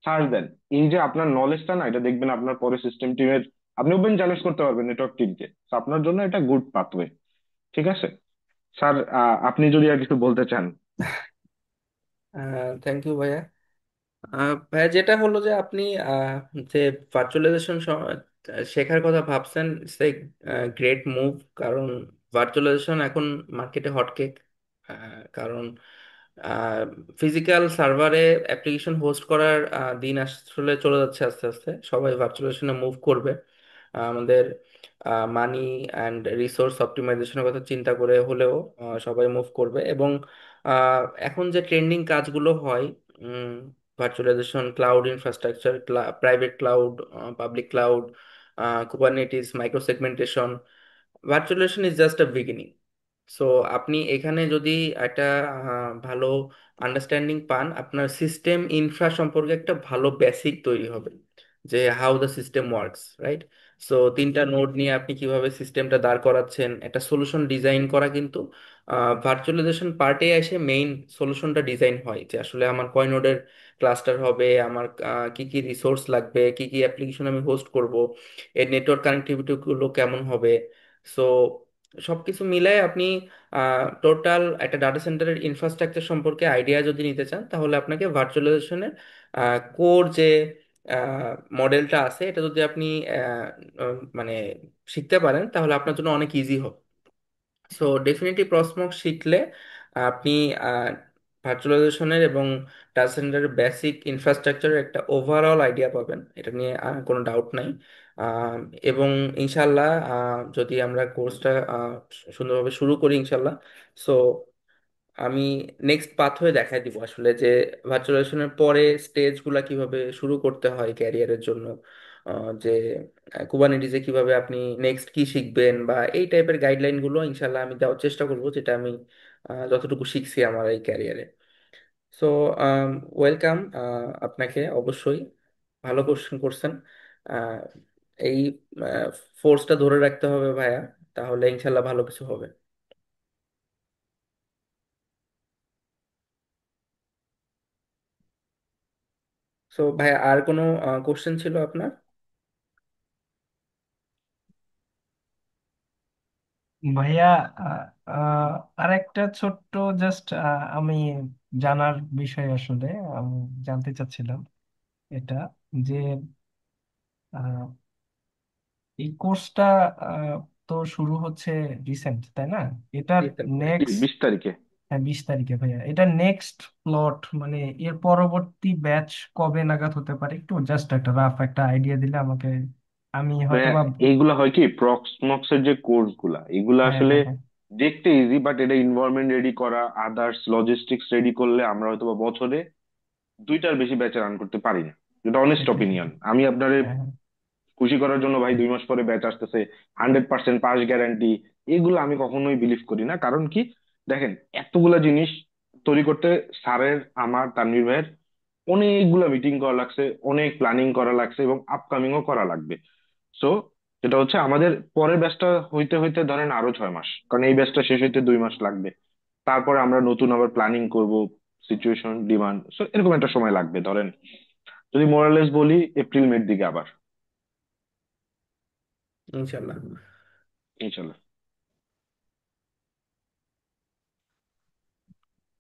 সার্চ দেন। এই যে আপনার নলেজটা না, এটা দেখবেন আপনার পরে সিস্টেম টিমের আপনি ওপেন চ্যালেঞ্জ করতে পারবেন নেটওয়ার্ক টিমকে। আপনার জন্য এটা গুড পাথওয়ে। ঠিক আছে স্যার, আপনি যদি আর কিছু বলতে চান। থ্যাংক ইউ ভাইয়া। ভাইয়া যেটা হলো যে আপনি যে ভার্চুয়ালাইজেশন শেখার কথা ভাবছেন, ইটস এ গ্রেট মুভ। কারণ ভার্চুয়ালাইজেশন এখন মার্কেটে হটকেক। কারণ ফিজিক্যাল সার্ভারে অ্যাপ্লিকেশন হোস্ট করার দিন আসলে চলে যাচ্ছে আস্তে আস্তে, সবাই ভার্চুয়ালাইজেশনে মুভ করবে। আমাদের মানি অ্যান্ড রিসোর্স অপটিমাইজেশনের কথা চিন্তা করে হলেও সবাই মুভ করবে। এবং এখন যে ট্রেন্ডিং কাজগুলো হয়, virtualization, cloud infrastructure, private cloud, public cloud, Kubernetes, micro segmentation, virtualization is just a beginning. So আপনি এখানে যদি একটা ভালো আন্ডারস্ট্যান্ডিং পান, আপনার সিস্টেম ইনফ্রা সম্পর্কে একটা ভালো বেসিক তৈরি হবে, যে how the system works, right? So তিনটা নোড নিয়ে আপনি কিভাবে সিস্টেমটা দাঁড় করাচ্ছেন, একটা সলিউশন ডিজাইন করা কিন্তু ভার্চুয়ালাইজেশন পার্টে এসে মেইন সলিউশনটা ডিজাইন হয়, যে আসলে আমার কয় নোডের ক্লাস্টার হবে, আমার কি কি রিসোর্স লাগবে, কি কি অ্যাপ্লিকেশন আমি হোস্ট করব, এর নেটওয়ার্ক কানেক্টিভিটি গুলো কেমন হবে। সো সবকিছু মিলায় আপনি টোটাল একটা ডাটা সেন্টারের ইনফ্রাস্ট্রাকচার সম্পর্কে আইডিয়া যদি নিতে চান, তাহলে আপনাকে ভার্চুয়ালাইজেশনের কোর যে মডেলটা আছে, এটা যদি আপনি মানে শিখতে পারেন, তাহলে আপনার জন্য অনেক ইজি হবে। সো ডেফিনেটলি প্রসমক শিখলে আপনি ভার্চুয়ালাইজেশনের এবং ডাটা সেন্টারের বেসিক ইনফ্রাস্ট্রাকচারের একটা ওভারঅল আইডিয়া পাবেন, এটা নিয়ে কোনো ডাউট নাই। আহ, এবং ইনশাল্লাহ যদি আমরা কোর্সটা সুন্দরভাবে শুরু করি ইনশাল্লাহ, সো আমি নেক্সট পাথওয়ে দেখাই দিব আসলে, যে ভার্চুয়ালাইজেশনের পরে স্টেজগুলা কিভাবে শুরু করতে হয় ক্যারিয়ারের জন্য, যে কুবারনেটিসে কিভাবে আপনি নেক্সট কি শিখবেন, বা এই টাইপের গাইডলাইন গুলো ইনশাল্লাহ আমি দেওয়ার চেষ্টা করব, যেটা আমি যতটুকু শিখছি আমার এই ক্যারিয়ারে। সো ওয়েলকাম আপনাকে, অবশ্যই ভালো কোশ্চেন করছেন। আহ, এই ফোর্সটা ধরে রাখতে হবে ভাইয়া, তাহলে ইনশাল্লাহ ভালো কিছু হবে। সো ভাইয়া, আর কোনো কোশ্চেন ছিল আপনার? ভাইয়া, আহ, আহ, আরেকটা ছোট্ট জাস্ট আমি জানার বিষয় আসলে আমি জানতে চাচ্ছিলাম এটা, যে আহ, এই কোর্সটা তো শুরু হচ্ছে রিসেন্ট, তাই না? এটার জি, নেক্সট, 20 তারিখে। হ্যাঁ 20 তারিখে ভাইয়া, এটা নেক্সট প্লট মানে এর পরবর্তী ব্যাচ কবে নাগাদ হতে পারে? একটু জাস্ট একটা রাফ একটা আইডিয়া দিলে আমাকে, আমি হয়তো ভাইয়া, বা। এইগুলা হয় কি, প্রক্সমক্স এর যে কোর্স গুলা, এগুলা হ্যাঁ আসলে হ্যাঁ হ্যাঁ। দেখতে ইজি, বাট এটা এনভায়রনমেন্ট রেডি করা, আদার্স লজিস্টিক্স রেডি করলে আমরা হয়তো বা বছরে 2টার বেশি ব্যাচে রান করতে পারি না। যেটা অনেস্ট সেটাই অপিনিয়ন। সেটাই। আমি আপনার হ্যাঁ হ্যাঁ। খুশি করার জন্য ভাই 2 মাস পরে ব্যাচ আসতেছে, 100% পাস গ্যারান্টি, এগুলো আমি কখনোই বিলিভ করি না। কারণ কি, দেখেন, এতগুলা জিনিস তৈরি করতে স্যারের, আমার, তানভীর ভাইয়ের অনেকগুলা মিটিং করা লাগছে, অনেক প্ল্যানিং করা লাগছে, এবং আপকামিংও করা লাগবে। সো যেটা হচ্ছে, আমাদের পরের ব্যাচটা হইতে হইতে ধরেন আরো 6 মাস, কারণ এই ব্যাচটা শেষ হইতে 2 মাস লাগবে। তারপরে আমরা নতুন আবার প্ল্যানিং করব, সিচুয়েশন ডিমান্ড, সো এরকম একটা সময় লাগবে ধরেন, যদি মোরালেস বলি, এপ্রিল মের দিকে আবার, ইনশাল্লাহ। ইনশাল্লাহ।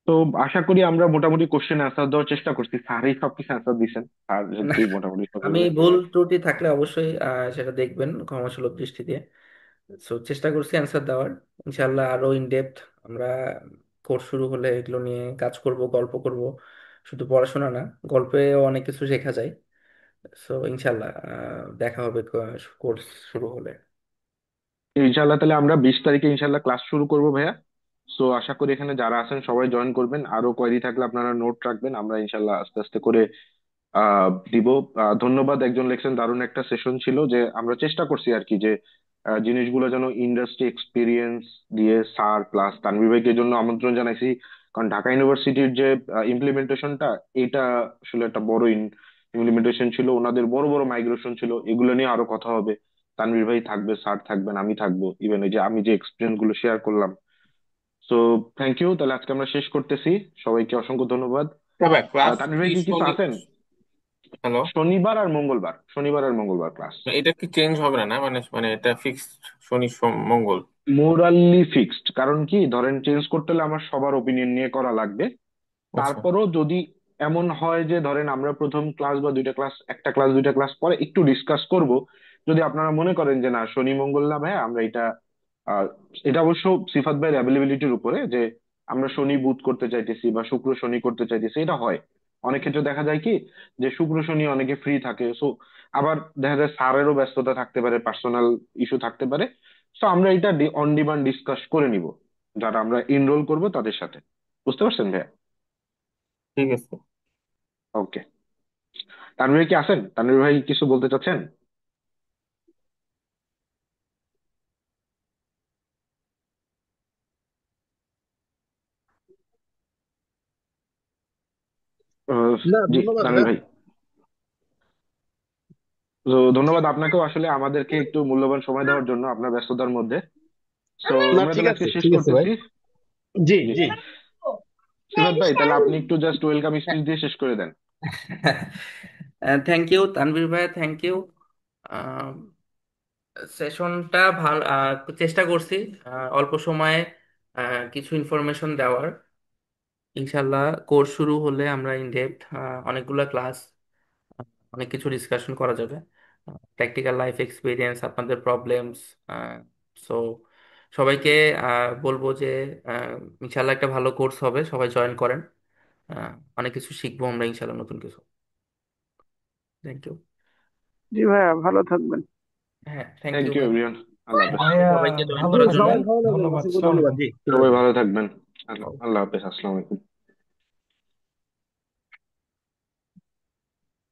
তো আশা করি আমরা মোটামুটি কোশ্চেন আনসার দেওয়ার চেষ্টা করছি, স্যারই সবকিছু আনসার দিচ্ছেন, আর না, যদি মোটামুটি আমি সবগুলো। ভুল ত্রুটি থাকলে অবশ্যই সেটা দেখবেন ক্ষমাসুলভ দৃষ্টি দিয়ে। সো চেষ্টা করছি অ্যান্সার দেওয়ার। ইনশাল্লাহ আরো ইন ডেপথ আমরা কোর্স শুরু হলে এগুলো নিয়ে কাজ করব, গল্প করব। শুধু পড়াশোনা না, গল্পেও অনেক কিছু শেখা যায়। সো ইনশাল্লাহ দেখা হবে কোর্স শুরু হলে। ইনশাল্লাহ, তাহলে আমরা 20 তারিখে ইনশাল্লাহ ক্লাস শুরু করব ভাইয়া। সো আশা করি এখানে যারা আছেন সবাই জয়েন করবেন, আরো কোয়েরি থাকলে আপনারা নোট রাখবেন, আমরা ইনশাল্লাহ আস্তে আস্তে করে দিব। ধন্যবাদ, একজন লেকচার, দারুণ একটা সেশন ছিল। যে আমরা চেষ্টা করছি আর কি, যে জিনিসগুলো যেন ইন্ডাস্ট্রি এক্সপিরিয়েন্স দিয়ে স্যার প্লাস তানভীর ভাইকে জন্য আমন্ত্রণ জানাইছি। কারণ ঢাকা ইউনিভার্সিটির যে ইমপ্লিমেন্টেশনটা, এটা আসলে একটা বড় ইমপ্লিমেন্টেশন ছিল, ওনাদের বড় বড় মাইগ্রেশন ছিল, এগুলো নিয়ে আরো কথা হবে। তানভীর ভাই থাকবে, স্যার থাকবেন, আমি থাকবো, ইভেন এই যে আমি যে এক্সপিরিয়েন্স গুলো শেয়ার করলাম। সো থ্যাংক ইউ, তাহলে আজকে আমরা শেষ করতেছি। সবাইকে অসংখ্য ধন্যবাদ। তবে ক্লাস তানভীর কি ভাই কি কিছু আছেন? হ্যালো, শনিবার আর মঙ্গলবার ক্লাস। এটা কি চেঞ্জ হবে না? না মানে মানে এটা ফিক্সড, শনি মঙ্গল? Morally fixed. কারণ কি, ধরেন চেঞ্জ করতে হলে আমার সবার ওপিনিয়ন নিয়ে করা লাগবে। আচ্ছা। তারপরও যদি এমন হয় যে ধরেন আমরা প্রথম ক্লাস বা দুইটা ক্লাস, একটা ক্লাস দুইটা ক্লাস পরে একটু ডিসকাস করব, যদি আপনারা মনে করেন যে না শনি মঙ্গল না ভাই আমরা এটা এটা অবশ্য সিফাত ভাইয়ের অ্যাভেলেবিলিটির উপরে, যে আমরা শনি বুধ করতে চাইতেছি বা শুক্র শনি করতে চাইতেছি, এটা হয়। অনেক ক্ষেত্রে দেখা যায় কি যে শুক্র শনি অনেকে ফ্রি থাকে, সো আবার দেখা যায় স্যারেরও ব্যস্ততা থাকতে পারে, পার্সোনাল ইস্যু থাকতে পারে। সো আমরা এটা অন ডিমান্ড ডিসকাস করে নিব যারা আমরা এনরোল করব তাদের সাথে। বুঝতে পারছেন ভাইয়া? ঠিক আছে। ওকে, তানভীর ভাই কি আছেন? তানভীর ভাই কিছু বলতে চাচ্ছেন? না, জি ধন্যবাদ তানভীর ভাইয়া। ভাই, তো ধন্যবাদ আপনাকেও আসলে আমাদেরকে একটু মূল্যবান সময় দেওয়ার জন্য আপনার ব্যস্ততার মধ্যে। সো না, আমরা ঠিক তাহলে আজকে আছে, শেষ ঠিক আছে ভাই। করতেছি। জি, জি, জি। সিফাত ভাই তাহলে আপনি একটু জাস্ট ওয়েলকাম স্পিচ দিয়ে শেষ করে দেন। থ্যাংক ইউ তানভীর ভাই, থ্যাংক ইউ। সেশনটা ভালো, চেষ্টা করছি অল্প সময়ে কিছু ইনফরমেশন দেওয়ার। ইনশাল্লাহ কোর্স শুরু হলে আমরা ইন ডেপথ অনেকগুলো ক্লাস, অনেক কিছু ডিসকাশন করা যাবে, প্র্যাকটিক্যাল লাইফ এক্সপিরিয়েন্স, আপনাদের প্রবলেমস। সো সবাইকে বলবো যে ইনশাল্লাহ একটা ভালো কোর্স হবে, সবাই জয়েন করেন। অনেক কিছু শিখবো আমরা ইনশাল্লাহ, নতুন কিছু। Thank you. জি ভাইয়া, ভালো থাকবেন। হ্যাঁ, থ্যাংক থ্যাংক ইউ ইউ ভাই। এভরিওয়ান, আল্লাহ হাফেজ। ভাইয়া, সবাইকে জয়েন ভালো করার জন্য সবাই থাকবেন। ভালো থাকবেন, ধন্যবাদ, অসংখ্য আসসালামু ধন্যবাদ। আলাইকুম। জি, ঠিক আছে। সবাই ভালো থাকবেন। আল্লাহ হাফেজ, আসসালামু আলাইকুম।